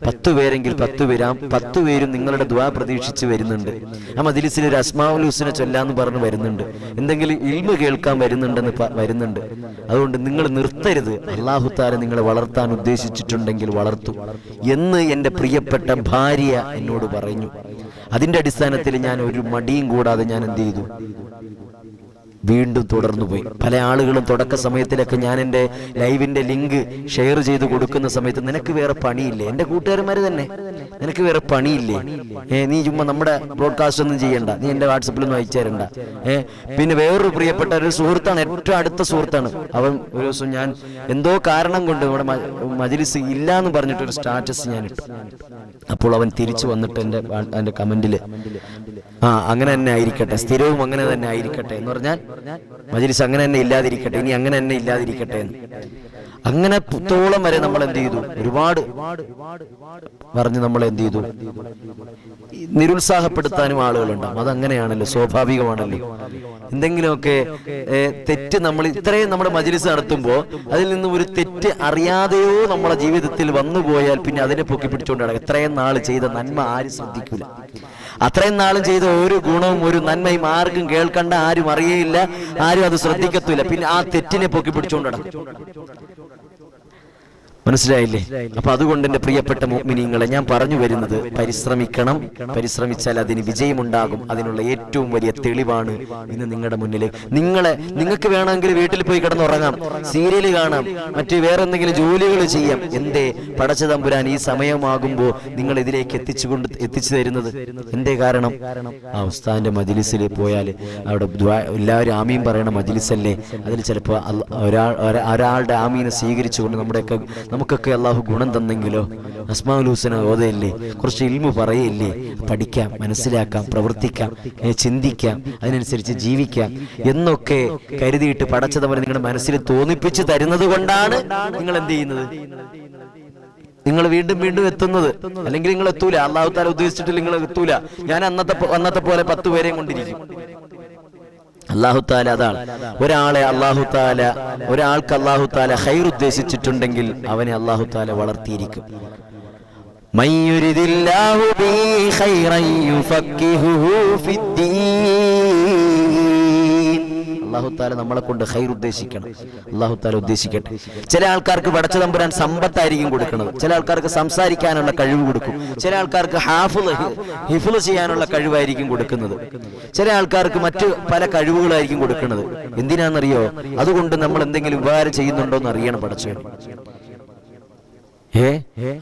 Speaker 1: 10 പേരെങ്കിൽ 10 പേര്, ആ 10 പേരും നിങ്ങളുടെ ദുആ പ്രതീക്ഷിച്ച് വരുന്നുണ്ട്. ആ മജ്‌ലിസിൽ ഒരു അസ്മാഉൽ ഹുസ്ന ചൊല്ലാന്ന് പറഞ്ഞ് വരുന്നുണ്ട്, എന്തെങ്കിലും ഇൽമു കേൾക്കാൻ വരുന്നുണ്ട്. അതുകൊണ്ട് നിങ്ങൾ നിർത്തരുത്. അല്ലാഹു തആല നിങ്ങളെ വളർത്താൻ ഉദ്ദേശിച്ചിട്ടുണ്ടെങ്കിൽ വളർത്തു എന്ന് എന്റെ പ്രിയപ്പെട്ട ഭാര്യ എന്നോട് പറഞ്ഞു. അതിന്റെ അടിസ്ഥാനത്തിൽ ഞാൻ ഒരു മടിയും കൂടാതെ ഞാൻ എന്ത് ചെയ്തു, വീണ്ടും തുടർന്നു പോയി. പല ആളുകളും തുടക്ക സമയത്തിലൊക്കെ ഞാൻ എൻ്റെ ലൈവിന്റെ ലിങ്ക് ഷെയർ ചെയ്ത് കൊടുക്കുന്ന സമയത്ത്, നിനക്ക് വേറെ പണിയില്ലേ, എൻ്റെ കൂട്ടുകാരന്മാര് തന്നെ, നിനക്ക് വേറെ പണിയില്ലേ, നീ ചുമ്മാ നമ്മുടെ ബ്രോഡ്കാസ്റ്റ് ഒന്നും ചെയ്യണ്ട, നീ എൻ്റെ വാട്സപ്പിലൊന്നും അയച്ചു തരണ്ട. പിന്നെ വേറൊരു പ്രിയപ്പെട്ട ഒരു സുഹൃത്താണ്, ഏറ്റവും അടുത്ത സുഹൃത്താണ് അവൻ. ഒരു ദിവസം ഞാൻ എന്തോ കാരണം കൊണ്ട് നമ്മുടെ മജ്‌ലിസ് ഇല്ല എന്ന് പറഞ്ഞിട്ടൊരു സ്റ്റാറ്റസ് ഞാൻ ഇട്ടു. അപ്പോൾ അവൻ തിരിച്ചു വന്നിട്ട് എൻ്റെ കമന്റില്, അങ്ങനെ തന്നെ ആയിരിക്കട്ടെ, സ്ഥിരവും അങ്ങനെ തന്നെ ആയിരിക്കട്ടെ എന്ന് പറഞ്ഞാൽ മജ്‌ലിസ് അങ്ങനെ തന്നെ ഇല്ലാതിരിക്കട്ടെ, ഇനി അങ്ങനെ തന്നെ ഇല്ലാതിരിക്കട്ടെ എന്ന്. അങ്ങനെ പുത്തോളം വരെ നമ്മൾ എന്ത് ചെയ്തു, ഒരുപാട് പറഞ്ഞ് നമ്മൾ എന്ത് ചെയ്തു, നിരുത്സാഹപ്പെടുത്താനും ആളുകളുണ്ടാവും. അതങ്ങനെയാണല്ലോ, സ്വാഭാവികമാണല്ലോ. എന്തെങ്കിലുമൊക്കെ തെറ്റ് നമ്മൾ ഇത്രയും നമ്മുടെ മജ്‌ലിസ് നടത്തുമ്പോൾ അതിൽ നിന്ന് ഒരു തെറ്റ് അറിയാതെയോ നമ്മളെ ജീവിതത്തിൽ വന്നുപോയാൽ പിന്നെ അതിനെ പൊക്കി പിടിച്ചുകൊണ്ട് നടക്കും. ഇത്രയും നാൾ ചെയ്ത നന്മ ആരും ശ്രദ്ധിക്കൂല. അത്രയും നാളും ചെയ്ത ഒരു ഗുണവും ഒരു നന്മയും ആർക്കും കേൾക്കണ്ട, ആരും അറിയയില്ല, ആരും അത് ശ്രദ്ധിക്കത്തില്ല. പിന്നെ ആ തെറ്റിനെ പൊക്കി പിടിച്ചുകൊണ്ട് നടക്കും. മനസ്സിലായില്ലേ? അപ്പൊ അതുകൊണ്ട് എന്റെ പ്രിയപ്പെട്ട മുഅ്മിനീങ്ങളെ, ഞാൻ പറഞ്ഞു വരുന്നത്, പരിശ്രമിക്കണം. പരിശ്രമിച്ചാൽ അതിന് വിജയമുണ്ടാകും. അതിനുള്ള ഏറ്റവും വലിയ തെളിവാണ് ഇന്ന് നിങ്ങളുടെ മുന്നിലേക്ക്. നിങ്ങൾക്ക് വേണമെങ്കിൽ വീട്ടിൽ പോയി കിടന്നുറങ്ങാം, സീരിയൽ കാണാം, മറ്റു വേറെ എന്തെങ്കിലും ജോലികൾ ചെയ്യാം. എന്തേ പടച്ച തമ്പുരാൻ ഈ സമയമാകുമ്പോൾ നിങ്ങൾ ഇതിലേക്ക് എത്തിച്ചു തരുന്നത്? എന്തേ കാരണം? ആ ഉസ്താദിന്റെ മജ്‌ലിസിൽ പോയാൽ അവിടെ എല്ലാവരും ആമീൻ പറയണ മജ്‌ലിസല്ലേ, അതിൽ ചിലപ്പോൾ ഒരാളുടെ ആമീനെ സ്വീകരിച്ചുകൊണ്ട് നമുക്കൊക്കെ അള്ളാഹു ഗുണം തന്നെങ്കിലോ, അസ്മാഉൽ ഹുസ്ന ഓതയില്ലേ, കുറച്ച് ഇൽമു പറയില്ലേ, പഠിക്കാം, മനസ്സിലാക്കാം, പ്രവർത്തിക്കാം, ചിന്തിക്കാം, അതിനനുസരിച്ച് ജീവിക്കാം എന്നൊക്കെ കരുതിയിട്ട് പടച്ചതവരെ നിങ്ങളുടെ മനസ്സിൽ തോന്നിപ്പിച്ച് തരുന്നത് കൊണ്ടാണ് നിങ്ങൾ എന്ത് ചെയ്യുന്നത്, നിങ്ങൾ വീണ്ടും വീണ്ടും എത്തുന്നത്. അല്ലെങ്കിൽ നിങ്ങൾ എത്തൂല, അള്ളാഹു തആല ഉദ്ദേശിച്ചിട്ട് നിങ്ങൾ എത്തൂല. ഞാൻ അന്നത്തെ പോലെ 10 പേരെയും കൊണ്ടിരിക്കും. അല്ലാഹു തആല അതാണ്, ഒരാൾക്ക് അല്ലാഹു തആല ഖൈർ ഉദ്ദേശിച്ചിട്ടുണ്ടെങ്കിൽ അവനെ അല്ലാഹു തആല വളർത്തിയിരിക്കും. മയ്യുരിദില്ലാഹു ബിഹി ഖൈറൻ യുഫഖിഹുഹു ഫിദ്ദീൻ. അല്ലാഹു തആല നമ്മളെ കൊണ്ട് ഖൈർ ഉദ്ദേശിക്കണം. അല്ലാഹു തആല ഉദ്ദേശിക്കട്ടെ. ചില ആൾക്കാർക്ക് പടച്ച തമ്പുരാൻ സമ്പത്തായിരിക്കും കൊടുക്കുന്നത്, ചില ആൾക്കാർക്ക് സംസാരിക്കാനുള്ള കഴിവ് കൊടുക്കും, ചില ആൾക്കാർക്ക് ഹിഫ്ള് ചെയ്യാനുള്ള കഴിവായിരിക്കും കൊടുക്കുന്നത്, ചില ആൾക്കാർക്ക് മറ്റു പല കഴിവുകളായിരിക്കും കൊടുക്കുന്നത്. എന്തിനാണെന്നറിയോ? അതുകൊണ്ട് നമ്മൾ എന്തെങ്കിലും ഉപകാരം ചെയ്യുന്നുണ്ടോ എന്ന് അറിയണം പടച്ചവൻ.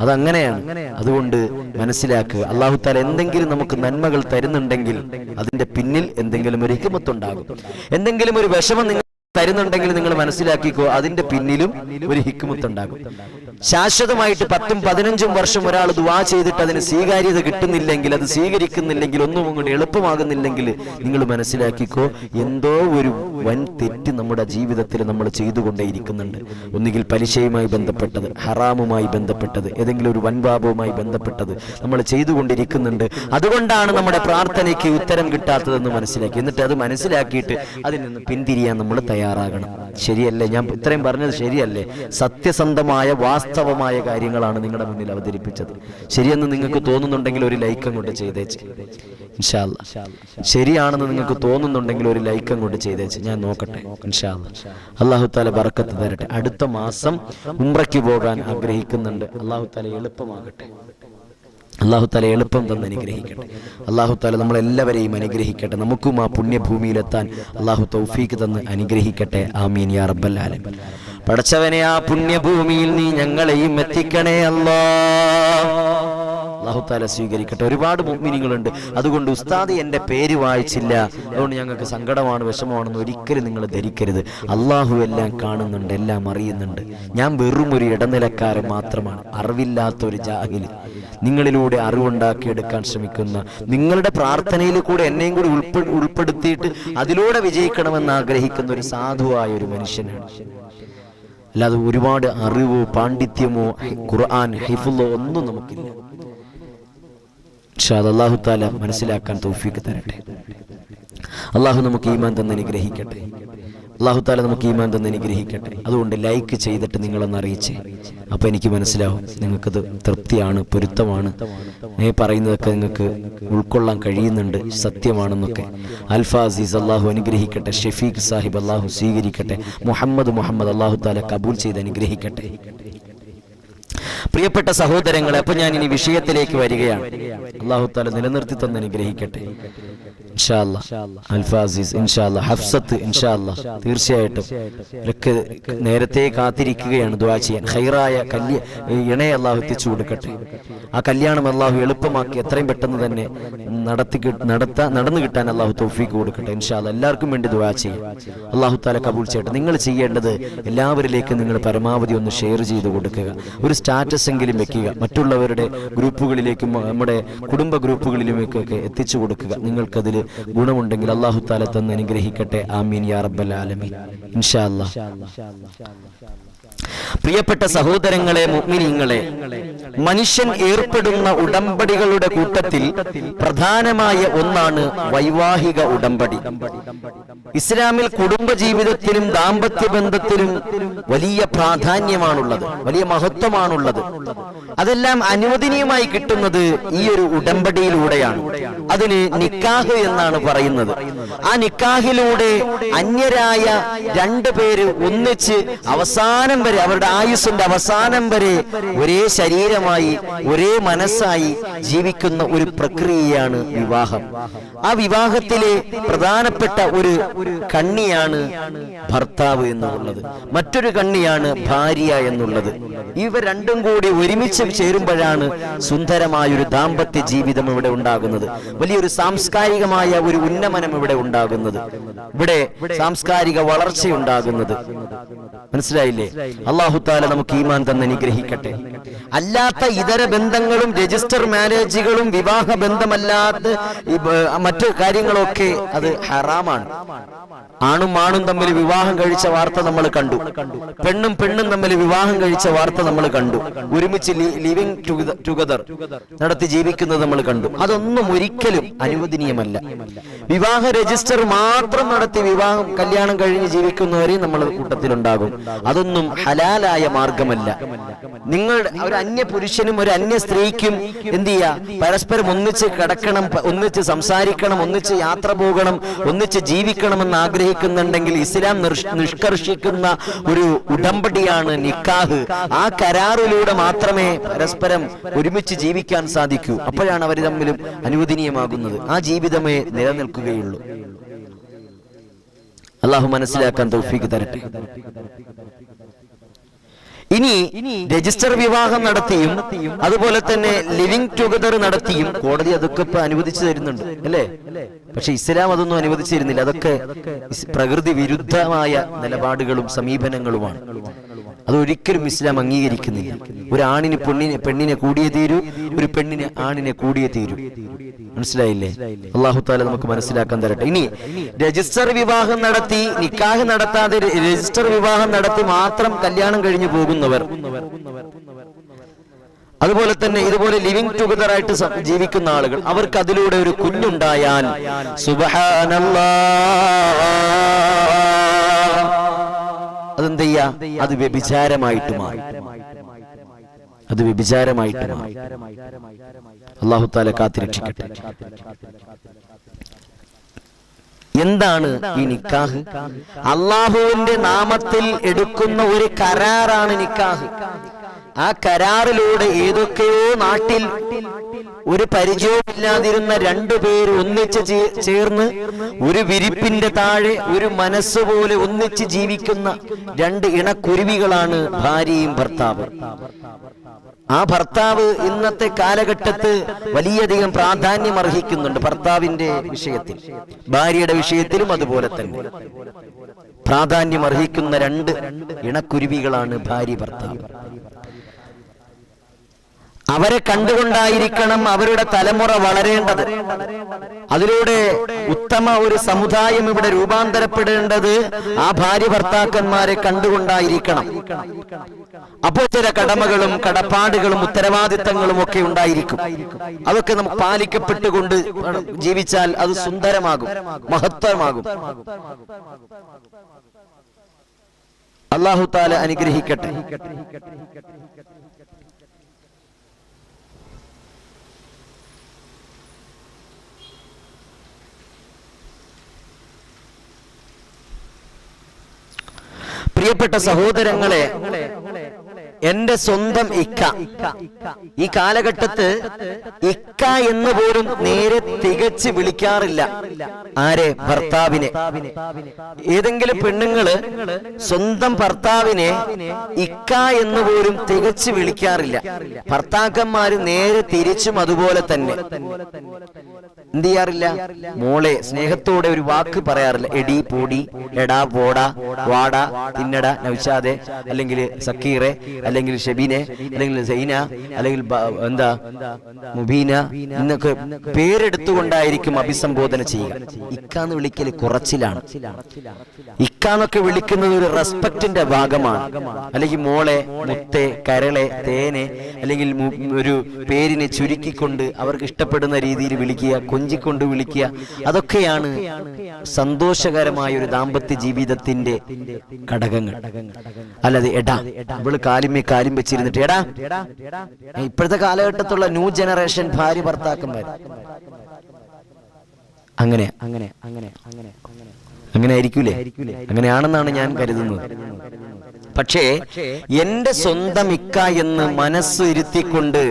Speaker 1: അതങ്ങനെയാണ്. അതുകൊണ്ട് മനസ്സിലാക്കുക, അല്ലാഹു തആല എന്തെങ്കിലും നമുക്ക് നന്മകൾ തരുന്നുണ്ടെങ്കിൽ അതിന്റെ പിന്നിൽ എന്തെങ്കിലും ഒരു ഹിക്മത്തുണ്ടാകും. എന്തെങ്കിലും ഒരു വിഷമം നിങ്ങൾ തരുന്നുണ്ടെങ്കിൽ നിങ്ങൾ മനസ്സിലാക്കിക്കോ, അതിന്റെ പിന്നിലും ഒരു ഹിക്മത്ത് ഉണ്ടാകും. ശാശ്വതമായിട്ട് 10ഉം 15ഉം വർഷം ഒരാൾ ദുആ ചെയ്തിട്ട് അതിന് സ്വീകാര്യത കിട്ടുന്നില്ലെങ്കിൽ, അത് സ്വീകരിക്കുന്നില്ലെങ്കിൽ, ഒന്നും അങ്ങോട്ട് എളുപ്പമാകുന്നില്ലെങ്കിൽ നിങ്ങൾ മനസ്സിലാക്കിക്കോ, എന്തോ ഒരു വൻ തെറ്റ് നമ്മുടെ ജീവിതത്തിൽ നമ്മൾ ചെയ്തുകൊണ്ടേയിരിക്കുന്നുണ്ട്. ഒന്നുകിൽ പലിശയുമായി ബന്ധപ്പെട്ടത്, ഹറാമുമായി ബന്ധപ്പെട്ടത്, ഏതെങ്കിലും ഒരു വൻപാപവുമായി ബന്ധപ്പെട്ടത് നമ്മൾ ചെയ്തുകൊണ്ടിരിക്കുന്നുണ്ട്. അതുകൊണ്ടാണ് നമ്മുടെ പ്രാർത്ഥനയ്ക്ക് ഉത്തരം കിട്ടാത്തതെന്ന് മനസ്സിലാക്കി. എന്നിട്ട് അത് മനസ്സിലാക്കിയിട്ട് അതിൽ നിന്ന് പിന്തിരിയാൻ നമ്മൾ തയ്യാറാകണം. ശരിയല്ലേ? ഞാൻ ഇത്രയും പറഞ്ഞത് ശരിയല്ലേ? സത്യസന്ധമായ വാസ്തവമായ കാര്യങ്ങളാണ് നിങ്ങളുടെ മുന്നിൽ അവതരിപ്പിച്ചത്. ശരിയെന്ന് നിങ്ങൾക്ക് തോന്നുന്നുണ്ടെങ്കിൽ ഒരു ലൈക്ക് അങ്ങോട്ട് ചെയ്തേച്ച്. ഇൻഷാ അല്ലാഹ് ശരിയാണെന്ന് നിങ്ങൾക്ക് തോന്നുന്നുണ്ടെങ്കിൽ ഒരു ലൈക്ക് അങ്ങോട്ട് ചെയ്തേച്ച്, ഞാൻ നോക്കട്ടെ. ഇൻഷാ അല്ലാഹ് അല്ലാഹു തആല ബറക്കത്ത് തരട്ടെ. അടുത്ത മാസം ഉംറയ്ക്ക് പോകാൻ ആഗ്രഹിക്കുന്നുണ്ട്. അല്ലാഹു തആല എളുപ്പമാകട്ടെ. അല്ലാഹു തആല എളുപ്പം തന്ന് അനുഗ്രഹിക്കട്ടെ. അല്ലാഹു തആല നമ്മളെല്ലാവരെയും അനുഗ്രഹിക്കട്ടെ. നമുക്കും ആ പുണ്യഭൂമിയിലെത്താൻ അല്ലാഹു തൗഫീഖ് തന്ന് അനുഗ്രഹിക്കട്ടെ. ആമീൻ യാ റബ്ബൽ ആലമീൻ. പടച്ചവനെ, ആ പുണ്യഭൂമിയിൽ നീ ഞങ്ങളെയും എത്തിക്കണേ അല്ലാഹ്. അല്ലാഹു തആല സ്വീകരിക്കട്ടെ. ഒരുപാട് മുഅ്മിനീങ്ങളുണ്ട്. അതുകൊണ്ട് ഉസ്താദ് എൻ്റെ പേര് വായിച്ചില്ല, അതുകൊണ്ട് ഞങ്ങൾക്ക് സങ്കടമാണ്, വിഷമമാണെന്ന് ഒരിക്കലും നിങ്ങൾ ധരിക്കരുത്. അല്ലാഹു എല്ലാം കാണുന്നുണ്ട്, എല്ലാം അറിയുന്നുണ്ട്. ഞാൻ വെറും ഒരു ഇടനിലക്കാരൻ മാത്രമാണ്, അറിവില്ലാത്ത ഒരു ജാഹിൽ. നിങ്ങളിലൂടെ അറിവുണ്ടാക്കിയെടുക്കാൻ ശ്രമിക്കുന്ന, നിങ്ങളുടെ പ്രാർത്ഥനയിൽ കൂടെ എന്നെയും കൂടി ഉൾപ്പെടുത്തിയിട്ട് അതിലൂടെ വിജയിക്കണമെന്ന് ആഗ്രഹിക്കുന്ന ഒരു സാധുവായ ഒരു മനുഷ്യനാണ്. അല്ലാതെ ഒരുപാട് അറിവോ പാണ്ഡിത്യമോ ഖുർആൻ ഹിഫ്ളോ ഒന്നും നമുക്കില്ല. ഇൻഷാ അല്ലാഹ് അല്ലാഹു തആല മനസ്സിലാക്കാൻ തൗഫീഖ് തരട്ടെ. അല്ലാഹു നമുക്ക് ഈമാൻ തന്ന് അനുഗ്രഹിക്കട്ടെ. അല്ലാഹു തആല നമുക്ക് ഈമാൻ തന്ന് അനുഗ്രഹിക്കട്ടെ. അതുകൊണ്ട് ലൈക്ക് ചെയ്തിട്ട് നിങ്ങളൊന്ന് അറിയിച്ചേ. അപ്പോൾ എനിക്ക് മനസ്സിലാവും നിങ്ങൾക്കത് തൃപ്തിയാണ്, പൊരുത്തമാണ്, പറയുന്നതൊക്കെ നിങ്ങൾക്ക് ഉൾക്കൊള്ളാൻ കഴിയുന്നുണ്ട്, സത്യമാണെന്നൊക്കെ. അൽഫ അസീസ് അല്ലാഹു അനുഗ്രഹിക്കട്ടെ. ഷഫീഖ് സാഹിബ് അല്ലാഹു സ്വീകരിക്കട്ടെ. മുഹമ്മദ് അല്ലാഹു തആല കബൂൽ ചെയ്ത് അനുഗ്രഹിക്കട്ടെ. പ്രിയപ്പെട്ട സഹോദരങ്ങളെ, അപ്പൊ ഞാൻ ഇനി വിഷയത്തിലേക്ക് വരികയാണ്. അല്ലാഹു തആല നിലനിർത്തി തന്ന് അനുഗ്രഹിക്കട്ടെ. ഇൻഷാ അല്ലാഹ് അൽഫ അസീസ്, ഇൻഷാ അല്ലാഹ് ഹഫ്സത്ത്, ഇൻഷാ അല്ലാഹ് തീർച്ചയായിട്ടും ഇവരൊക്കെ നേരത്തെ കാത്തിരിക്കുകയാണ് ദുആ ചെയ്യാൻ. ഖൈറായ ഇണയെ അല്ലാഹു എത്തിച്ചു കൊടുക്കട്ടെ. ആ കല്യാണം അല്ലാഹു എളുപ്പമാക്കി എത്രയും പെട്ടെന്ന് തന്നെ നടന്നു കിട്ടാൻ അല്ലാഹു തൗഫീഖ് കൊടുക്കട്ടെ. ഇൻഷാ അല്ലാഹ് എല്ലാവർക്കും വേണ്ടി ദുആ ചെയ്യും. അല്ലാഹു തആല കബൂൽ ചെയ്യട്ടെ. നിങ്ങൾ ചെയ്യേണ്ടത് എല്ലാവരിലേക്കും നിങ്ങൾ പരമാവധി ഒന്ന് ഷെയർ ചെയ്ത് കൊടുക്കുക. ഒരു സ്റ്റാറ്റസ് എങ്കിലും വെക്കുക. മറ്റുള്ളവരുടെ ഗ്രൂപ്പുകളിലേക്കും നമ്മുടെ കുടുംബ ഗ്രൂപ്പുകളിലുമൊക്കെ എത്തിച്ചു കൊടുക്കുക. നിങ്ങൾക്കതിൽ ഗുണമുണ്ടെങ്കിൽ അല്ലാഹു തആല തന്ന് അനുഗ്രഹിക്കട്ടെ. ആമീൻ യാ റബ്ബൽ ആലമീൻ. ഇൻഷാ അല്ലാഹ്. പ്രിയപ്പെട്ട സഹോദരങ്ങളെ, മുഅ്മിനീങ്ങളെ, മനുഷ്യൻ ഏർപ്പെടുന്ന ഉടമ്പടികളുടെ കൂട്ടത്തിൽ പ്രധാനമായ ഒന്നാണ് വൈവാഹിക ഉടമ്പടി. ഇസ്ലാമിൽ കുടുംബജീവിതത്തിലും ദാമ്പത്യ ബന്ധത്തിലും വലിയ പ്രാധാന്യമാണുള്ളത്, വലിയ മഹത്വമാണുള്ളത്. അതെല്ലാം അനുവദനീയമായി കിട്ടുന്നത് ഈ ഒരു ഉടമ്പടിയിലൂടെയാണ്. അതിന് നിക്കാഹ് എന്നാണ് പറയുന്നത്. ആ നിക്കാഹിലൂടെ അന്യരായ രണ്ടു പേര് ഒന്നിച്ച് അവസാനം വരെ, അവരുടെ ആയുസ്സിന്റെ അവസാനം വരെ ഒരേ ശരീരമായി ഒരേ മനസ്സായി ജീവിക്കുന്ന ഒരു പ്രക്രിയയാണ് വിവാഹം. ആ വിവാഹത്തിലെ പ്രധാനപ്പെട്ട ഒരു കണ്ണിയാണ് ഭർത്താവ് എന്നുള്ളത്, മറ്റൊരു കണ്ണിയാണ് ഭാര്യ എന്നുള്ളത്. ഇവ രണ്ടും കൂടി ഒരുമിച്ച് ചേരുമ്പോഴാണ് സുന്ദരമായൊരു ദാമ്പത്യ ജീവിതം ഇവിടെ ഉണ്ടാകുന്നത്. വലിയൊരു സാംസ്കാരികമായ ഒരു ഉന്നമനം ഇവിടെ ഉണ്ടാകുന്നത്, ഇവിടെ സാംസ്കാരിക വളർച്ചയുണ്ടാകുന്നത്. മനസ്സിലായില്ലേ? അല്ലാഹു തആല നമുക്ക് ഈമാൻ തന്ന് അനുഗ്രഹിക്കട്ടെ. അല്ലാത്ത ഇതര ബന്ധങ്ങളും രജിസ്റ്റർ മാരേജുകളും വിവാഹ ബന്ധമല്ലാത്ത മറ്റു കാര്യങ്ങളൊക്കെ അത് ഹറാമാണ്. ആണും ആണും തമ്മിൽ വിവാഹം കഴിച്ച വാർത്ത നമ്മൾ കണ്ടു. പെണ്ണും പെണ്ണും തമ്മിൽ വിവാഹം കഴിച്ച വാർത്ത നമ്മൾ കണ്ടു. ഒരുമിച്ച് ലിവിംഗ് ടുഗദർ നടത്തി ജീവിക്കുന്നത് നമ്മൾ കണ്ടു. അതൊന്നും ഒരിക്കലും അനുവദനീയമല്ല. വിവാഹ രജിസ്റ്റർ മാത്രം നടത്തി കല്യാണം കഴിഞ്ഞ് ജീവിക്കുന്നവരെയും നമ്മൾ കൂട്ടത്തിലുണ്ടാകും. അതൊന്നും ഹലാലായ മാർഗമല്ല. നിങ്ങൾ ഒരു അന്യ പുരുഷനും ഒരു അന്യ സ്ത്രീക്കും എന്ത് ചെയ്യാ, പരസ്പരം ഒന്നിച്ച് കിടക്കണം, ഒന്നിച്ച് സംസാരിക്കണം, ഒന്നിച്ച് യാത്ര പോകണം, ഒന്നിച്ച് ജീവിക്കണമെന്ന് ആഗ്രഹിക്കുന്നുണ്ടെങ്കിൽ ഇസ്ലാം നിഷ്കർഷിക്കുന്ന ഒരു ഉടമ്പടിയാണ് നിക്കാഹ്. ആ കരാറിലൂടെ മാത്രമേ പരസ്പരം ഒരുമിച്ച് ജീവിക്കാൻ സാധിക്കൂ. അപ്പോഴാണ് അവർ തമ്മിലും അനുവദനീയമാകുന്നത്. ആ ജീവിതമേ നിലനിൽക്കുകയുള്ളൂ. അല്ലാഹു മനസ്സിലാക്കാൻ തൗഫീഖ് തരട്ടെ. ഇനി രജിസ്റ്റർ വിവാഹം നടത്തിയും അതുപോലെ തന്നെ ലിവിംഗ് ടുഗദർ നടത്തിയും കോടതി അതൊക്കെ ഇപ്പൊ അനുവദിച്ചു തരുന്നുണ്ട്, അല്ലേ? പക്ഷെ ഇസ്ലാം അതൊന്നും അനുവദിച്ചു തരുന്നില്ല. അതൊക്കെ പ്രകൃതി വിരുദ്ധമായ നിലപാടുകളും സമീപനങ്ങളുമാണ്. അതൊരിക്കലും ഇസ്ലാം അംഗീകരിക്കുന്നില്ല. ഒരു ആണിന് പെണ്ണിനെ കൂടിയേ തീരൂ, ഒരു പെണ്ണിന് ആണിനെ കൂടിയേ തീരൂ. മനസ്സിലായില്ലേ? അല്ലാഹു തആല നമുക്ക് മനസ്സിലാക്കാൻ തരട്ടെ. ഇനി രജിസ്റ്റർ വിവാഹം നടത്തി, നിക്കാഹ് നടത്താതെ രജിസ്റ്റർ വിവാഹം നടത്തി മാത്രം കല്യാണം കഴിഞ്ഞു പോകുന്നവർ, അതുപോലെ തന്നെ ഇതുപോലെ ലിവിംഗ് ടുഗദർ ആയിട്ട് ജീവിക്കുന്ന ആളുകൾ, അവർക്ക് അതിലൂടെ ഒരു കുഞ്ഞുണ്ടായാൽ സുബ്ഹാനല്ലാഹ്, അതെന്ത് ചെയ്യാ? അത് വ്യഭിചാരമായിട്ട് മാറി. അത് വ്യഭിചാരമായിട്ട് മാറി. അല്ലാഹു തആല കാത്തിരക്ഷിക്കട്ടെ. എന്താണ് ഈ നിക്കാഹ്? അല്ലാഹുവിന്റെ നാമത്തിൽ എടുക്കുന്ന ഒരു കരാറാണ് നിക്കാഹ്. ആ കരാറിലൂടെ ഏതൊക്കെയോ നാട്ടിൽ ഒരു പരിചയമില്ലാതിരുന്ന രണ്ടുപേർ ഒന്നിച്ച് ചേർന്ന് ഒരു വിരിപ്പിന്റെ താഴെ ഒരു മനസ്സുപോലെ ഒന്നിച്ച് ജീവിക്കുന്ന രണ്ട് ഇണക്കുരുവികളാണ് ഭാര്യയും ഭർത്താവും. ആ ഭർത്താവ് ഇന്നത്തെ കാലഘട്ടത്ത് വലിയധികം പ്രാധാന്യം അർഹിക്കുന്നുണ്ട്. ഭർത്താവിന്റെ വിഷയത്തിൽ, ഭാര്യയുടെ വിഷയത്തിലും അതുപോലെ തന്നെ പ്രാധാന്യം അർഹിക്കുന്ന രണ്ട് ഇണക്കുരുവികളാണ് ഭാര്യ ഭർത്താവ്. അവരെ കണ്ടുകൊണ്ടായിരിക്കണം അവരുടെ തലമുറ വളരേണ്ടത്. അതിലൂടെ ഉത്തമ ഒരു സമുദായം ഇവിടെ രൂപാന്തരപ്പെടേണ്ടത് ആ ഭാര്യ ഭർത്താക്കന്മാരെ കണ്ടുകൊണ്ടായിരിക്കണം. അപ്പോൾ ചില കടമകളും കടപ്പാടുകളും ഉത്തരവാദിത്തങ്ങളും ഒക്കെ ഉണ്ടായിരിക്കും. അതൊക്കെ നമുക്ക് പാലിക്കപ്പെട്ടുകൊണ്ട് ജീവിച്ചാൽ അത് സുന്ദരമാകും, മഹത്വമാകും. അല്ലാഹു തആല അനുഗ്രഹിക്കട്ടെ. പ്രിയപ്പെട്ട സഹോദരങ്ങളെ, എന്റെ സ്വന്തം ഇക്ക, ഈ കാലഘട്ടത്ത് ഇക്ക എന്ന് പോലും നേരെ തികച്ച് വിളിക്കാറില്ല. ആരെ? ഭർത്താവിനെ. ഏതെങ്കിലും പെണ്ണുങ്ങള് സ്വന്തം ഭർത്താവിനെ ഇക്ക എന്ന് പോലും തികച്ച് വിളിക്കാറില്ല. ഭർത്താക്കന്മാര് നേരെ തിരിച്ചും അതുപോലെ തന്നെ എന്ത് ചെയ്യാറില്ല? മോളെ സ്നേഹത്തോടെ ഒരു വാക്ക് പറയാറില്ല. എടി, പോടി, എടാ, പോടാ, വാടാ, തിന്നട, നൗഷാദെ, അല്ലെങ്കിൽ സക്കീറെ, അല്ലെങ്കിൽ ഷബീനെ, അല്ലെങ്കിൽ സൈന, അല്ലെങ്കിൽ എന്താ മുബീന എന്നൊക്കെ പേരെടുത്തുകൊണ്ടായിരിക്കും അഭിസംബോധന ചെയ്യുക. ഇക്കാന്ന് വിളിക്കൽ കുറച്ചിലാണ്. ഇക്കാന്നൊക്കെ വിളിക്കുന്നത് ഒരു റെസ്പെക്റ്റിന്റെ ഭാഗമാണ്. അല്ലെങ്കിൽ മോളെ, മുത്തെ, കരളെ, തേനെ, അല്ലെങ്കിൽ ഒരു പേരിനെ ചുരുക്കിക്കൊണ്ട് അവർക്ക് ഇഷ്ടപ്പെടുന്ന രീതിയിൽ വിളിക്കുക, കൊഞ്ചിക്കൊണ്ട് വിളിക്കുക. അതൊക്കെയാണ് സന്തോഷകരമായ ഒരു ദാമ്പത്യ ജീവിതത്തിന്റെ ഘടകങ്ങൾ. അല്ലാതെ എടാ, ഇവള് കാലും വെച്ചിരുന്നിട്ട് എടാ. ഇപ്പോഴത്തെ കാലഘട്ടത്തുള്ള ന്യൂ ജനറേഷൻ ഭാര്യ ഭർത്താക്കന്മാർ അങ്ങനെ ആയിരിക്കൂലേ? അങ്ങനെയാണെന്നാണ് ഞാൻ കരുതുന്നത്. പക്ഷേ എന്റെ സ്വന്തം ഇക്ക എന്ന് മനസ്സ് ഇരുത്തിക്കൊണ്ട്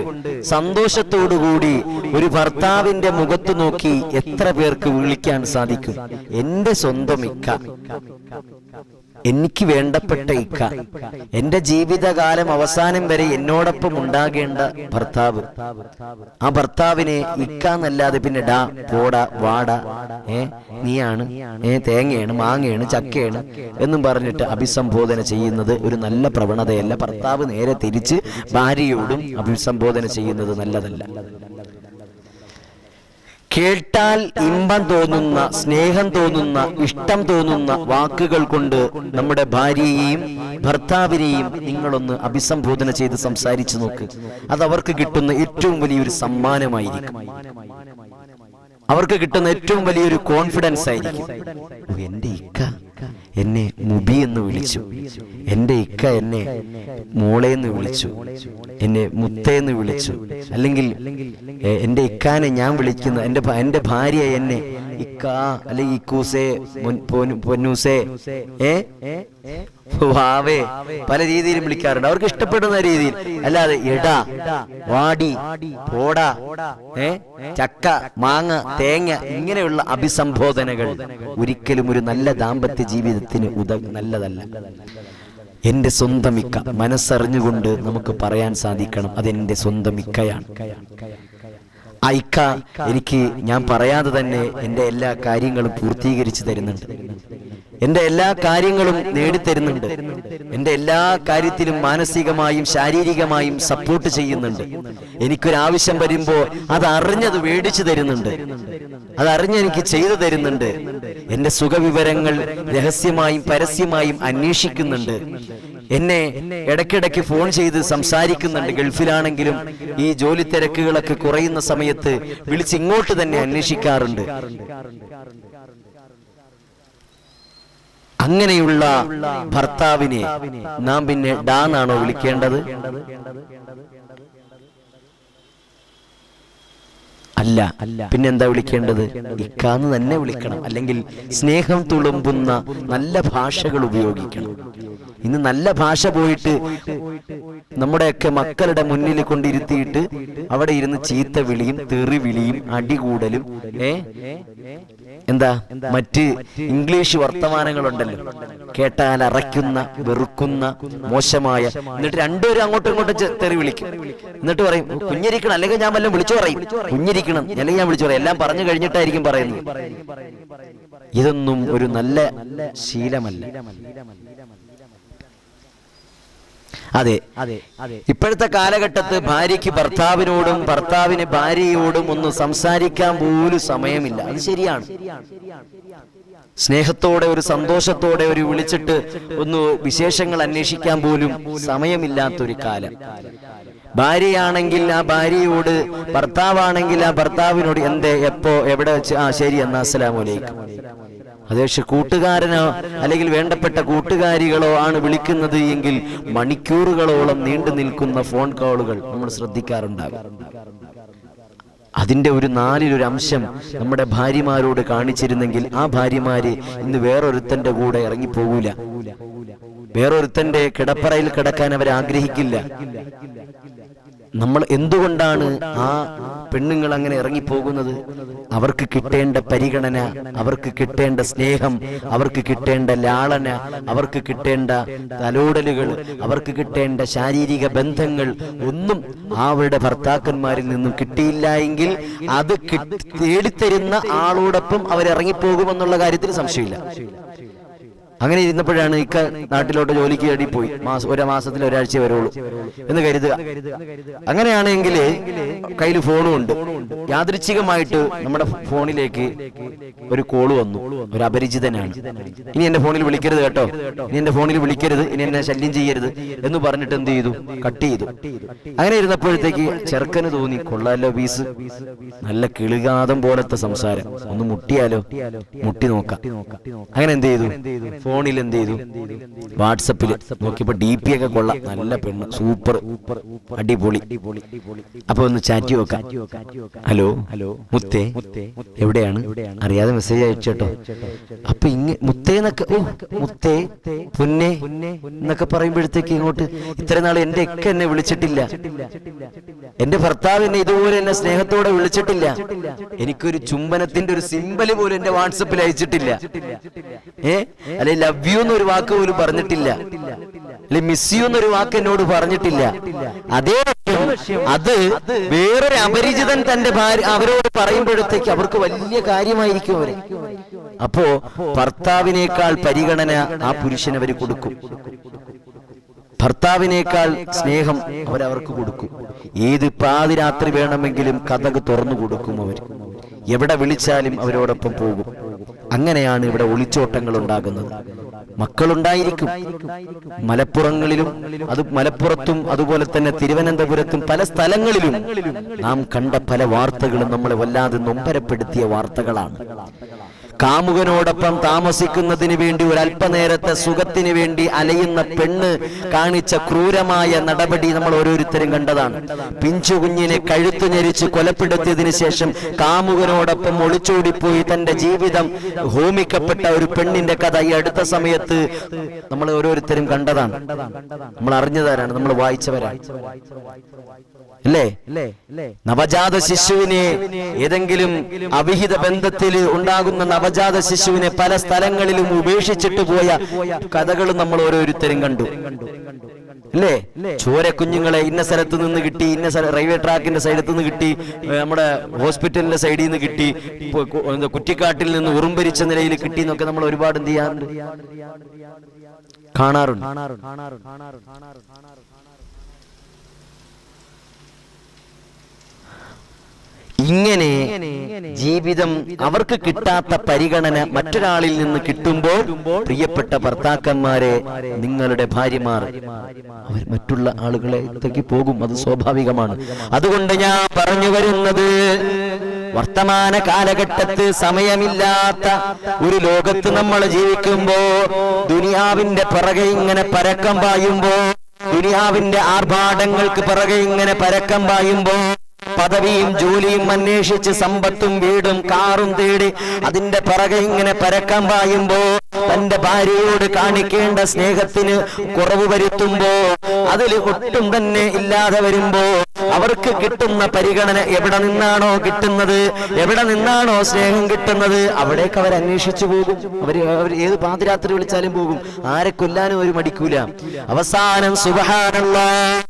Speaker 1: സന്തോഷത്തോടുകൂടി ഒരു ഭർത്താവിന്റെ മുഖത്ത് നോക്കി എത്ര പേർക്ക് വിളിക്കാൻ സാധിക്കും? എന്റെ സ്വന്തം ഇക്ക, എനിക്ക് വേണ്ടപ്പെട്ട ഇക്ക, എന്റെ ജീവിതകാലം അവസാനം വരെ എന്നോടൊപ്പം ഉണ്ടാകേണ്ട ഭർത്താവ്. ആ ഭർത്താവിനെ ഇക്ക എന്നല്ലാതെ പിന്നെ ഡാ, പോടാ, വാടാ, നീയാണ്, തേങ്ങയാണ്, മാങ്ങയാണ്, ചക്കയാണ് എന്നും പറഞ്ഞിട്ട് അഭിസംബോധന ചെയ്യുന്നത് ഒരു നല്ല പ്രവണതയല്ല. ഭർത്താവ് നേരെ തിരിച്ച് ഭാര്യയോടും അഭിസംബോധന ചെയ്യുന്നത് നല്ലതല്ല. കേട്ടാൽ ഇമ്പം തോന്നുന്ന, സ്നേഹം തോന്നുന്ന, ഇഷ്ടം തോന്നുന്ന വാക്കുകൾ കൊണ്ട് നമ്മുടെ ഭാര്യയെയും ഭർത്താവിനെയും നിങ്ങളൊന്ന് അഭിസംബോധന ചെയ്ത് സംസാരിച്ചു നോക്ക്. അത് അവർക്ക് കിട്ടുന്ന ഏറ്റവും വലിയൊരു സമ്മാനമായിരിക്കും. അവർക്ക് കിട്ടുന്ന ഏറ്റവും വലിയൊരു കോൺഫിഡൻസ് ആയിരിക്കും. എന്റെ ഇക്ക എന്നെ മുബി എന്ന് വിളിച്ചു, എന്റെ ഇക്ക എന്നെ മോളേന്ന് വിളിച്ചു, എന്നെ മുത്തേന്ന് വിളിച്ചു, അല്ലെങ്കിൽ എന്റെ ഇക്കാനെ ഞാൻ വിളിക്കുന്ന എന്റെ ഭാര്യ എന്നെ ഇക്ക, അല്ലെങ്കിൽ ഇക്കൂസേ, പൊന്നൂസേ, വാവേ, പല രീതിയിലും വിളിക്കാറുണ്ട്. അവർക്ക് ഇഷ്ടപ്പെടുന്ന രീതിയിൽ. അല്ലാതെ എടാ, വാടി, പോടാ, ചക്ക, മാങ്ങ, തേങ്ങ, ഇങ്ങനെയുള്ള അഭിസംബോധനകൾ ഒരിക്കലും ഒരു നല്ല ദാമ്പത്യ ജീവിതത്തിന് നല്ലതല്ല. എന്റെ സ്വന്തം ഇക്ക, മനസ്സറിഞ്ഞുകൊണ്ട് നമുക്ക് പറയാൻ സാധിക്കണം, അതെന്റെ സ്വന്തം ഇക്കയാണ്. ആ ഇക്ക എനിക്ക് ഞാൻ പറയാതെ തന്നെ എന്റെ എല്ലാ കാര്യങ്ങളും പൂർത്തീകരിച്ചു തരുന്നുണ്ട്, എന്റെ എല്ലാ കാര്യങ്ങളും നേടിത്തരുന്നുണ്ട്, എന്റെ എല്ലാ കാര്യത്തിലും മാനസികമായും ശാരീരികമായും സപ്പോർട്ട് ചെയ്യുന്നുണ്ട്. എനിക്കൊരാവശ്യം വരുമ്പോ അത് അറിഞ്ഞത് മേടിച്ചു തരുന്നുണ്ട്, അതറിഞ്ഞ് എനിക്ക് ചെയ്തു തരുന്നുണ്ട്. എന്റെ സുഖവിവരങ്ങൾ രഹസ്യമായും പരസ്യമായും അന്വേഷിക്കുന്നുണ്ട്. എന്നെ ഇടയ്ക്കിടയ്ക്ക് ഫോൺ ചെയ്ത് സംസാരിക്കുന്നുണ്ട്. ഗൾഫിലാണെങ്കിലും ഈ ജോലി തിരക്കുകളൊക്കെ കുറയുന്ന സമയത്ത് വിളിച്ച് ഇങ്ങോട്ട് തന്നെ അന്വേഷിക്കാറുണ്ട്. അങ്ങനെയുള്ള ഭർത്താവിനെ നാം പിന്നെ ഡാന്നാണോ വിളിക്കേണ്ടത്? അല്ല. പിന്നെന്താ വിളിക്കേണ്ടത്? ഇക്കാന്ന് തന്നെ വിളിക്കണം. അല്ലെങ്കിൽ സ്നേഹം തുളുമ്പുന്ന നല്ല ഭാഷകൾ ഉപയോഗിക്കണം. ഇന്ന് നല്ല ഭാഷ പോയിട്ട് നമ്മുടെയൊക്കെ മക്കളുടെ മുന്നിൽ കൊണ്ടിരുത്തിയിട്ട് അവിടെ ഇരുന്ന് ചീത്ത വിളിയും തെറി വിളിയും അടികൂടലും എന്താ മറ്റ് ഇംഗ്ലീഷ് വർത്തമാനങ്ങളുണ്ടല്ലോ, കേട്ടാൽ അറയ്ക്കുന്ന വെറുക്കുന്ന മോശമായ. എന്നിട്ട് രണ്ടുപേരും അങ്ങോട്ടും ഇങ്ങോട്ടും തെറി വിളിക്കും. എന്നിട്ട് പറയും കുഞ്ഞിരിക്കണം, അല്ലെങ്കിൽ ഞാൻ വല്ലതും വിളിച്ചു പറയും, കുഞ്ഞിരിക്കണം അല്ലെങ്കിൽ ഞാൻ വിളിച്ചു പറയും. എല്ലാം പറഞ്ഞു കഴിഞ്ഞിട്ടായിരിക്കും പറയുന്നത്. ഇതൊന്നും ഒരു നല്ല ശീലമല്ല. അതെ, ഇപ്പോഴത്തെ കാലഘട്ടത്ത് ഭാര്യയ്ക്ക് ഭർത്താവിനോടും ഭർത്താവിന് ഭാര്യയോടും ഒന്ന് സംസാരിക്കാൻ പോലും സമയമില്ല. അത് ശരിയാണ്. സ്നേഹത്തോടെ ഒരു സന്തോഷത്തോടെ ഒരു വിളിച്ചിട്ട് ഒന്ന് വിശേഷങ്ങൾ അന്വേഷിക്കാൻ പോലും സമയമില്ലാത്തൊരു കാലം. ഭാര്യയാണെങ്കിൽ ആ ഭാര്യയോട്, ഭർത്താവാണെങ്കിൽ ആ ഭർത്താവിനോട് എന്തേ, എപ്പോ, എവിടെ വെച്ച്, ശരി എന്നാ അസ്സലാമു അലൈക്കും. അത് പക്ഷെ കൂട്ടുകാരനോ അല്ലെങ്കിൽ വേണ്ടപ്പെട്ട കൂട്ടുകാരികളോ ആണ് വിളിക്കുന്നത് എങ്കിൽ മണിക്കൂറുകളോളം നീണ്ടു നിൽക്കുന്ന ഫോൺ കോളുകൾ നമ്മൾ ശ്രദ്ധിക്കാറുണ്ടാകും. അതിന്റെ ഒരു 4-1 അംശം നമ്മുടെ ഭാര്യമാരോട് കാണിച്ചിരുന്നെങ്കിൽ ആ ഭാര്യമാര് ഇന്ന് വേറൊരുത്തന്റെ കൂടെ ഇറങ്ങിപ്പോകൂല, വേറൊരുത്തന്റെ കിടപ്പറയിൽ കിടക്കാൻ അവർ ആഗ്രഹിക്കില്ല. നമ്മൾ എന്തുകൊണ്ടാണ് ആ പെണ്ണുങ്ങൾ അങ്ങനെ ഇറങ്ങിപ്പോകുന്നത്? അവർക്ക് കിട്ടേണ്ട പരിഗണന, അവർക്ക് കിട്ടേണ്ട സ്നേഹം, അവർക്ക് കിട്ടേണ്ട ലാളന, അവർക്ക് കിട്ടേണ്ട തലോടലുകൾ, അവർക്ക് കിട്ടേണ്ട ശാരീരിക ബന്ധങ്ങൾ ഒന്നും അവരുടെ ഭർത്താക്കന്മാരിൽ നിന്നും കിട്ടിയില്ല എങ്കിൽ അത് തേടിത്തരുന്ന ആളോടൊപ്പം അവരിറങ്ങിപ്പോകുമെന്നുള്ള കാര്യത്തിൽ സംശയമില്ല. അങ്ങനെ ഇരുന്നപ്പോഴാണ് ഇക്ക നാട്ടിലോട്ട് ജോലിക്ക് വേണ്ടി പോയി. ഒരു മാസത്തിൽ ഒരാഴ്ച വരുള്ളൂ എന്ന് കരുതുക. അങ്ങനെയാണെങ്കിൽ കയ്യിൽ ഫോണും ഉണ്ട്. യാദൃച്ഛികമായിട്ട് നമ്മുടെ ഫോണിലേക്ക് ഒരു കോള് വന്നു. ഒരു അപരിചിതനാണ്. ഇനി എന്റെ ഫോണിൽ വിളിക്കരുത് കേട്ടോ, ഇനി എന്റെ ഫോണിൽ വിളിക്കരുത്, ഇനി എന്നെ ശല്യം ചെയ്യരുത് എന്ന് പറഞ്ഞിട്ട് എന്ത് ചെയ്തു? കട്ട് ചെയ്തു. അങ്ങനെ ഇരുന്നപ്പോഴത്തേക്ക് ചെറുക്കന് തോന്നി, കൊള്ളാലോ പീസ്, നല്ല കിളുകാതം പോലത്തെ സംസാരം, ഒന്ന് മുട്ടിയാലോ, മുട്ടി നോക്കാം. അങ്ങനെ എന്ത് ചെയ്തു? ഫോണിൽ എന്ത് ചെയ്തു? വാട്സപ്പിൽ നോക്കിയപ്പോ DP ഒക്കെ കൊള്ളാം, നല്ല പെണ്ണ്, സൂപ്പർ, അടിപൊളി. അപ്പൊ ഒന്ന് ചാറ്റ് നോക്കാം. ഹലോ മുത്തേ, എവിടെയാണ്? അറിയാതെ മെസ്സേജ് അയച്ചോട്ടോ. അപ്പൊ മുത്തേന്നൊക്കെ, മുത്തേ, പൊന്നെ എന്നൊക്കെ പറയുമ്പോഴത്തേക്ക് ഇങ്ങോട്ട് ഇത്ര നാൾ എന്റെ ഒക്കെ എന്നെ വിളിച്ചിട്ടില്ല, എന്റെ ഭർത്താവ് എന്നെ ഇതുപോലെ എന്നെ സ്നേഹത്തോടെ വിളിച്ചിട്ടില്ല, എനിക്കൊരു ചുംബനത്തിന്റെ ഒരു സിമ്പല് പോലും എന്റെ വാട്സപ്പിൽ അയച്ചിട്ടില്ല, അല്ലെ ലവ് യു എന്നൊരു വാക്ക് പോലും പറഞ്ഞിട്ടില്ല, അല്ലെ മിസ് യു എന്നൊരു വാക്ക് എന്നോട് പറഞ്ഞിട്ടില്ല. അതേ അത് വേറൊരു അപരിചിതൻ തന്റെ ഭാര്യ അവരോട് പറയുമ്പോഴത്തേക്ക് അവർക്ക് വലിയ കാര്യമായിരിക്കും അവരെ. അപ്പോ ഭർത്താവിനേക്കാൾ പരിഗണന ആ പുരുഷൻ അവര് കൊടുക്കും, ഭർത്താവിനേക്കാൾ സ്നേഹം അവരവർക്ക് കൊടുക്കും. ഏത് പാതിരാത്രി വേണമെങ്കിലും കതക് തുറന്നു കൊടുക്കും അവർ. എവിടെ വിളിച്ചാലും അവരോടൊപ്പം പോകും. അങ്ങനെയാണ് ഇവിടെ ഒളിച്ചോട്ടങ്ങൾ ഉണ്ടാകുന്നത്. മക്കളുണ്ടായിരിക്കും മലപ്പുറങ്ങളിലും, അത് മലപ്പുറത്തും അതുപോലെ തന്നെ തിരുവനന്തപുരത്തും പല സ്ഥലങ്ങളിലും നാം കണ്ട പല വാർത്തകളും നമ്മളെ വല്ലാതെ നൊമ്പരപ്പെടുത്തിയ വാർത്തകളാണ്. കാമുകനോടൊപ്പം താമസിക്കുന്നതിന് വേണ്ടി ഒരല്പനേരത്തെ സുഖത്തിന് വേണ്ടി അലയുന്ന പെണ്ണ് കാണിച്ച ക്രൂരമായ നടപടി നമ്മൾ ഓരോരുത്തരും കണ്ടതാണ്. പിഞ്ചു കുഞ്ഞിനെ കഴുത്തു ഞെരിച്ച് കൊലപ്പെടുത്തിയതിനു ശേഷം കാമുകനോടൊപ്പം ഒളിച്ചോടിപ്പോയി തന്റെ ജീവിതം ഹോമിക്കപ്പെട്ട ഒരു പെണ്ണിന്റെ കഥ ഈ അടുത്ത സമയത്ത് നമ്മൾ ഓരോരുത്തരും കണ്ടതാണ്. നമ്മൾ അറിഞ്ഞതാരാണ്, നമ്മൾ വായിച്ചവരാണ് അല്ലേ? നവജാത ശിശുവിനെ, ഏതെങ്കിലും അവിഹിത ബന്ധത്തിൽ ഉണ്ടാകുന്ന നവജാത ശിശുവിനെ പല സ്ഥലങ്ങളിലും ഉപേക്ഷിച്ചിട്ട് പോയ കഥകൾ നമ്മൾ ഓരോരുത്തരും കണ്ടു അല്ലേ? ചോര കുഞ്ഞുങ്ങളെ ഇന്ന സ്ഥലത്ത് നിന്ന് കിട്ടി, ഇന്ന റെയിൽവേ ട്രാക്കിന്റെ സൈഡിൽ നിന്ന് കിട്ടി, നമ്മുടെ ഹോസ്പിറ്റലിന്റെ സൈഡിൽ നിന്ന് കിട്ടി, കുറ്റിക്കാട്ടിൽ നിന്ന് ഉറുമ്പരിച്ച നിലയിൽ കിട്ടി എന്നൊക്കെ നമ്മൾ ഒരുപാട് എന്ത് ചെയ്യാറുണ്ട്, കാണാറുണ്ട്. ഇങ്ങനെ ജീവിതം അവർക്ക് കിട്ടാത്ത പരിഗണന മറ്റൊരാളിൽ നിന്ന് കിട്ടുമ്പോൾ പ്രിയപ്പെട്ട ഭർത്താക്കന്മാരെ, നിങ്ങളുടെ ഭാര്യമാർ അവർ മറ്റുള്ള ആളുകളേക്ക് പോകും. അത് സ്വാഭാവികമാണ്. അതുകൊണ്ട് ഞാൻ പറഞ്ഞു വരുന്നത്, വർത്തമാന കാലഘട്ടത്ത് സമയമില്ലാത്ത ഒരു ലോകത്ത് നമ്മൾ ജീവിക്കുമ്പോ, ദുനിയാവിന്റെ പിറകെ ഇങ്ങനെ പരക്കം പായുമ്പോ, ദുനിയാവിന്റെ ആർഭാടങ്ങൾക്ക് പിറകെ ഇങ്ങനെ പരക്കം പായുമ്പോ, പദവിയും ജോലിയും അന്വേഷിച്ച് സമ്പത്തും വീടും കാറും തേടി അതിന്റെ പിറകെ ഇങ്ങനെ പരക്കം പായുമ്പോ, തന്റെ ഭാര്യയോട് കാണിക്കേണ്ട സ്നേഹത്തിന് കുറവ് വരുത്തുമ്പോ, അതിൽ ഒട്ടും തന്നെ ഇല്ലാതെ വരുമ്പോ അവർക്ക് കിട്ടുന്ന പരിഗണന എവിടെ നിന്നാണോ കിട്ടുന്നത്, എവിടെ നിന്നാണോ സ്നേഹം കിട്ടുന്നത്, അവിടേക്ക് അവർ അന്വേഷിച്ചു പോകും. അവർ ഏത് പാതിരാത്രി വിളിച്ചാലും പോകും. ആരെ കൊല്ലാനും ഒരു മടിക്കൂല. അവസാനം സുബ്ഹാനല്ലാഹ്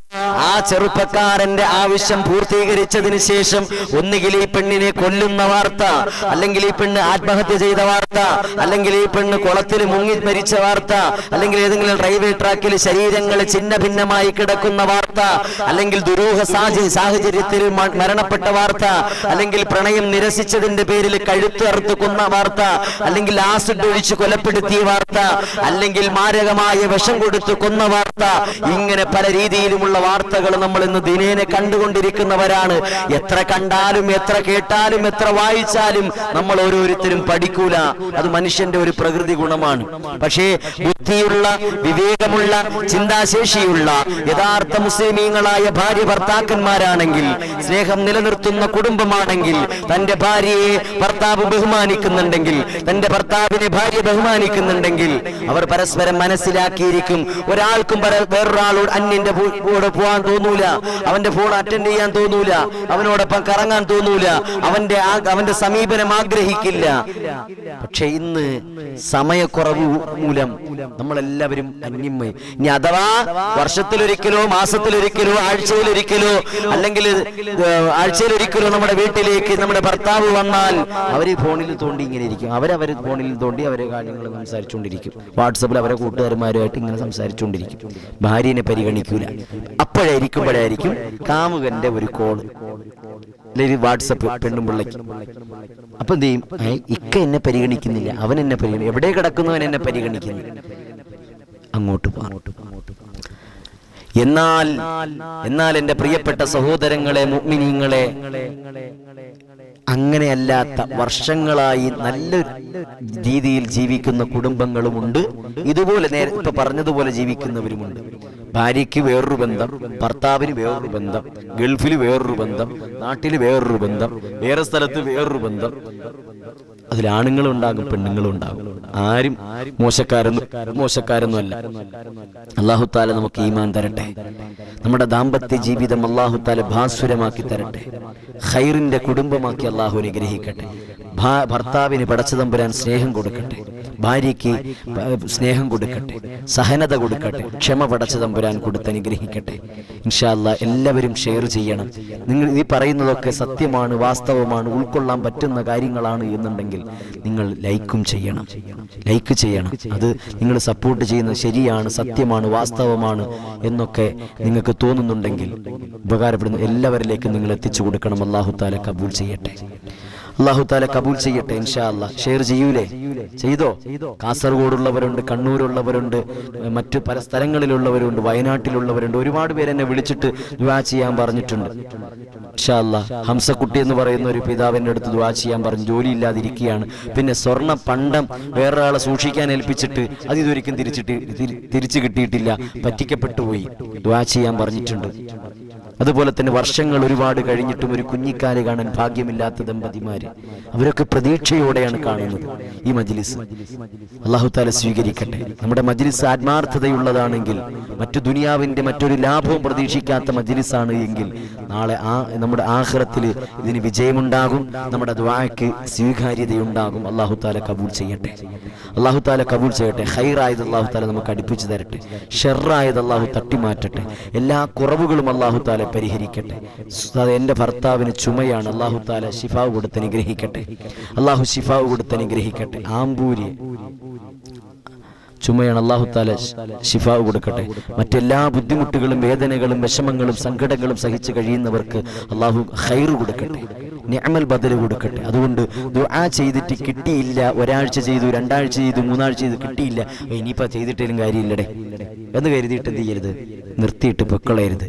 Speaker 1: ആ ചെറുപ്പക്കാരന്റെ ആവശ്യം പൂർത്തീകരിച്ചതിന് ശേഷം ഒന്നുകിൽ ഈ പെണ്ണിനെ കൊല്ലുന്ന വാർത്ത, അല്ലെങ്കിൽ ഈ പെണ്ണ് ആത്മഹത്യ ചെയ്ത വാർത്ത, അല്ലെങ്കിൽ ഈ പെണ്ണ് കുളത്തിൽ മുങ്ങി മരിച്ച വാർത്ത, അല്ലെങ്കിൽ ഏതെങ്കിലും റെയിൽവേ ട്രാക്കിൽ ശരീരങ്ങൾ ഛിന്ന ഭിന്നമായി കിടക്കുന്ന വാർത്ത, അല്ലെങ്കിൽ ദുരൂഹ സാഹചര്യത്തിൽ മരണപ്പെട്ട വാർത്ത, അല്ലെങ്കിൽ പ്രണയം നിരസിച്ചതിന്റെ പേരിൽ കഴുത്ത് അറുത്ത് കൊന്ന വാർത്ത, അല്ലെങ്കിൽ ആസിഡ് ഒഴിച്ച് കൊലപ്പെടുത്തിയ വാർത്ത, അല്ലെങ്കിൽ മാരകമായ വിഷം കൊടുത്ത് കൊന്ന വാർത്ത, ഇങ്ങനെ പല രീതിയിലുമുള്ള വാർത്തകൾ നമ്മൾ ഇന്ന് ദിനേനെ കണ്ടുകൊണ്ടിരിക്കുന്നവരാണ്. എത്ര കണ്ടാലും എത്ര കേട്ടാലും എത്ര വായിച്ചാലും നമ്മൾ ഓരോരുത്തരും പഠിക്കൂല. അത് മനുഷ്യന്റെ ഒരു പ്രകൃതി ഗുണമാണ്. പക്ഷേ ബുദ്ധിയുള്ള, വിവേകമുള്ള, ചിന്താശേഷിയുള്ള യഥാർത്ഥ മുസ്ലിമീങ്ങളായ ഭാര്യ ഭർത്താക്കന്മാരാണെങ്കിൽ, സ്നേഹം നിലനിർത്തുന്ന കുടുംബമാണെങ്കിൽ, തന്റെ ഭാര്യയെ ഭർത്താവ് ബഹുമാനിക്കുന്നുണ്ടെങ്കിൽ, തന്റെ ഭർത്താവിനെ ഭാര്യ ബഹുമാനിക്കുന്നുണ്ടെങ്കിൽ, അവർ പരസ്പരം മനസ്സിലാക്കിയിരിക്കും. ഒരാൾക്കും വേറൊരാളോട് അന്യന്റെ കൂടെ പോവാൻ തോന്നൂല, അവന്റെ ഫോൺ അറ്റൻഡ് ചെയ്യാൻ തോന്നൂല, അവനോടൊപ്പം കറങ്ങാൻ തോന്നൂല, അവന്റെ സമീപനം ആഗ്രഹിക്കില്ല. പക്ഷെ ഇന്ന് സമയക്കുറവ് മൂലം നമ്മളെല്ലാവരും അന്യമായി. ഇനി അഥവാ വർഷത്തിലൊരിക്കലോ മാസത്തിലൊരിക്കലോ ആഴ്ചയിലൊരിക്കലോ അല്ലെങ്കിൽ ആഴ്ചയിലൊരിക്കലോ നമ്മുടെ വീട്ടിലേക്ക് നമ്മുടെ ഭർത്താവ് വന്നാൽ അവര് ഫോണിൽ തോണ്ടി ഇങ്ങനെ ഇരിക്കും. അവരവര് ഫോണിൽ തോണ്ടി അവരെ കാര്യങ്ങൾ സംസാരിച്ചുകൊണ്ടിരിക്കും. വാട്സപ്പിൽ അവരെ കൂട്ടുകാരന്മാരുമായിട്ട് ഇങ്ങനെ സംസാരിച്ചുകൊണ്ടിരിക്കും. ഭാര്യനെ പരിഗണിക്കൂല. അപ്പോഴായിരിക്കും കാമുകന്റെ ഒരു കോള്, അല്ലെങ്കിൽ വാട്സപ്പ് പെണ്ണും പിള്ളയ്ക്ക്. അപ്പൊ എന്ത് ചെയ്യും? ഇക്ക എന്നെ പരിഗണിക്കുന്നില്ല, അവൻ എന്നെ പരിഗണി, എവിടെ കിടക്കുന്നവൻ എന്നെ പരിഗണിക്കുന്നില്ല, അങ്ങോട്ട് എന്നാൽ എന്റെ പ്രിയപ്പെട്ട സഹോദരങ്ങളെ, മുഅ്മിനീങ്ങളെ, അങ്ങനെയല്ലാത്ത വർഷങ്ങളായി നല്ല രീതിയിൽ ജീവിക്കുന്ന കുടുംബങ്ങളുമുണ്ട്. ഇതുപോലെ നേരത്തെ പറഞ്ഞതുപോലെ ജീവിക്കുന്നവരുമുണ്ട്. ഭാര്യയ്ക്ക് വേറൊരു ബന്ധം, ഭർത്താവിന് വേറൊരു ബന്ധം, ഗൾഫിൽ വേറൊരു ബന്ധം, നാട്ടിൽ വേറൊരു ബന്ധം, വേറെ സ്ഥലത്ത് വേറൊരു ബന്ധം. അതിൽ ആണുങ്ങളും ഉണ്ടാകും, പെണ്ണുങ്ങളും ഉണ്ടാകും. ആരും മോശക്കാരൊന്നും അല്ല. അല്ലാഹു തആല നമുക്ക് ഈമാൻ തരട്ടെ. നമ്മുടെ ദാമ്പത്യ ജീവിതം അല്ലാഹു തആല ഭാസുരമാക്കി തരട്ടെ. ഖൈറിന്റെ കുടുംബമാക്കി അല്ലാഹു അനുഗ്രഹിക്കട്ടെ. ഭർത്താവിന് പടച്ചതമ്പുരാൻ സ്നേഹം കൊടുക്കട്ടെ, ഭാര്യയ്ക്ക് സ്നേഹം കൊടുക്കട്ടെ, സഹനത കൊടുക്കട്ടെ, ക്ഷമ പടച്ചതമ്പുരാൻ കൊടുത്ത് അനുഗ്രഹിക്കട്ടെ. ഇൻഷാ അല്ലാഹ് എല്ലാവരും ഷെയർ ചെയ്യണം. നിങ്ങൾ ഈ പറയുന്നതൊക്കെ സത്യമാണ്, വാസ്തവമാണ്, ഉൾക്കൊള്ളാൻ പറ്റുന്ന കാര്യങ്ങളാണ് എന്നുണ്ടെങ്കിൽ നിങ്ങൾ ലൈക്ക് ചെയ്യണം. അത് നിങ്ങൾ സപ്പോർട്ട് ചെയ്യുന്നത് ശരിയാണ്, സത്യമാണ്, വാസ്തവമാണ് എന്നൊക്കെ നിങ്ങൾക്ക് തോന്നുന്നുണ്ടെങ്കിൽ ഉപകാരപ്പെടുന്ന എല്ലാവരിലേക്കും നിങ്ങൾ എത്തിച്ചു കൊടുക്കണം. അല്ലാഹു തആല കബൂൽ ചെയ്യട്ടെ. അല്ലാഹു തആല കബൂൽ ചെയ്യട്ടെ. ഇൻഷാ അല്ലാഹ് ഷെയർ ചെയ്യൂലേ? ചെയ്തോ? കാസർഗോഡുള്ളവരുണ്ട്, കണ്ണൂരുള്ളവരുണ്ട്, മറ്റു പല സ്ഥലങ്ങളിലുള്ളവരുണ്ട്, വയനാട്ടിലുള്ളവരുണ്ട്. ഒരുപാട് പേര് എന്നെ വിളിച്ചിട്ട് ദുആ ചെയ്യാൻ പറഞ്ഞിട്ടുണ്ട്. ഇൻഷാ അല്ലാഹ് ഹംസക്കുട്ടി എന്ന് പറയുന്ന ഒരു പിതാവിന്റെ അടുത്ത് ദുആ ചെയ്യാൻ പറഞ്ഞു. ജോലി ഇല്ലാതിരിക്കുകയാണ്. പിന്നെ സ്വർണ്ണ പണ്ടം വേറൊരാളെ സൂക്ഷിക്കാൻ ഏൽപ്പിച്ചിട്ട് അത് ഇതൊരിക്കലും തിരിച്ചു കിട്ടിയിട്ടില്ല, പറ്റിക്കപ്പെട്ടു പോയി. ദുആ ചെയ്യാൻ പറഞ്ഞിട്ടുണ്ട്. അതുപോലെ തന്നെ വർഷങ്ങൾ ഒരുപാട് കഴിഞ്ഞിട്ടും ഒരു കുഞ്ഞിക്കാല് കാണാൻ ഭാഗ്യമില്ലാത്ത ദമ്പതിമാര്, അവരൊക്കെ പ്രതീക്ഷയോടെയാണ് കാണുന്നത് ഈ മജ്ലിസ്. അല്ലാഹു തആല സ്വീകരിക്കട്ടെ. നമ്മുടെ മജ്ലിസ് ആത്മാർത്ഥതയുള്ളതാണെങ്കിൽ, മറ്റു ദുനിയാവിന്റെ മറ്റൊരു ലാഭവും പ്രതീക്ഷിക്കാത്ത മജ്ലിസാണ് എങ്കിൽ നാളെ നമ്മുടെ ആഖിറത്തിൽ ഇതിന് വിജയമുണ്ടാകും, നമ്മുടെ ദുആക്ക് സ്വീകാര്യതയുണ്ടാകും. അല്ലാഹു തആല കബൂൽ ചെയ്യട്ടെ. അല്ലാഹു തആല കബൂൽ ചെയ്യട്ടെ. ഖൈറായത് അല്ലാഹു തആല നമുക്ക് അടുപ്പിച്ചു തരട്ടെ. ഷർറായത് അല്ലാഹു തട്ടിമാറ്റട്ടെ. എല്ലാ കുറവുകളും അല്ലാഹു തആല പരിഹരിക്കട്ടെ. എന്റെ ഭർത്താവിന് ചുമയാണ്, അല്ലാഹു തആല ശിഫാവ് കൊടുത്ത് അനുഗ്രഹിക്കട്ടെ. അല്ലാഹു ശിഫാവ് കൊടുത്ത് അനുഗ്രഹിക്കട്ടെ. ആമ്പൂരി ചുമയാണ്, അല്ലാഹു തആല ശിഫാവ് കൊടുക്കട്ടെ. മറ്റെല്ലാ ബുദ്ധിമുട്ടുകളും വേദനകളും വിഷമങ്ങളും സങ്കടങ്ങളും സഹിച്ചു കഴിയുന്നവർക്ക് അല്ലാഹു ഖൈർ കൊടുക്കട്ടെ, നിഅമൽ ബദൽ കൊടുക്കട്ടെ. അതുകൊണ്ട് ദുആ ചെയ്തിട്ട് കിട്ടിയില്ല, ഒരാഴ്ച ചെയ്തു, രണ്ടാഴ്ച ചെയ്തു, മൂന്നാഴ്ച ചെയ്തു, കിട്ടിയില്ല, ഇനിയിപ്പോ ചെയ്തിട്ടേലും കാര്യമില്ലടേ എന്ന് കരുതിയിട്ട് എന്ത് ചെയ്യരുത്? നിർത്തിയിട്ട് പൊക്കളയരുത്.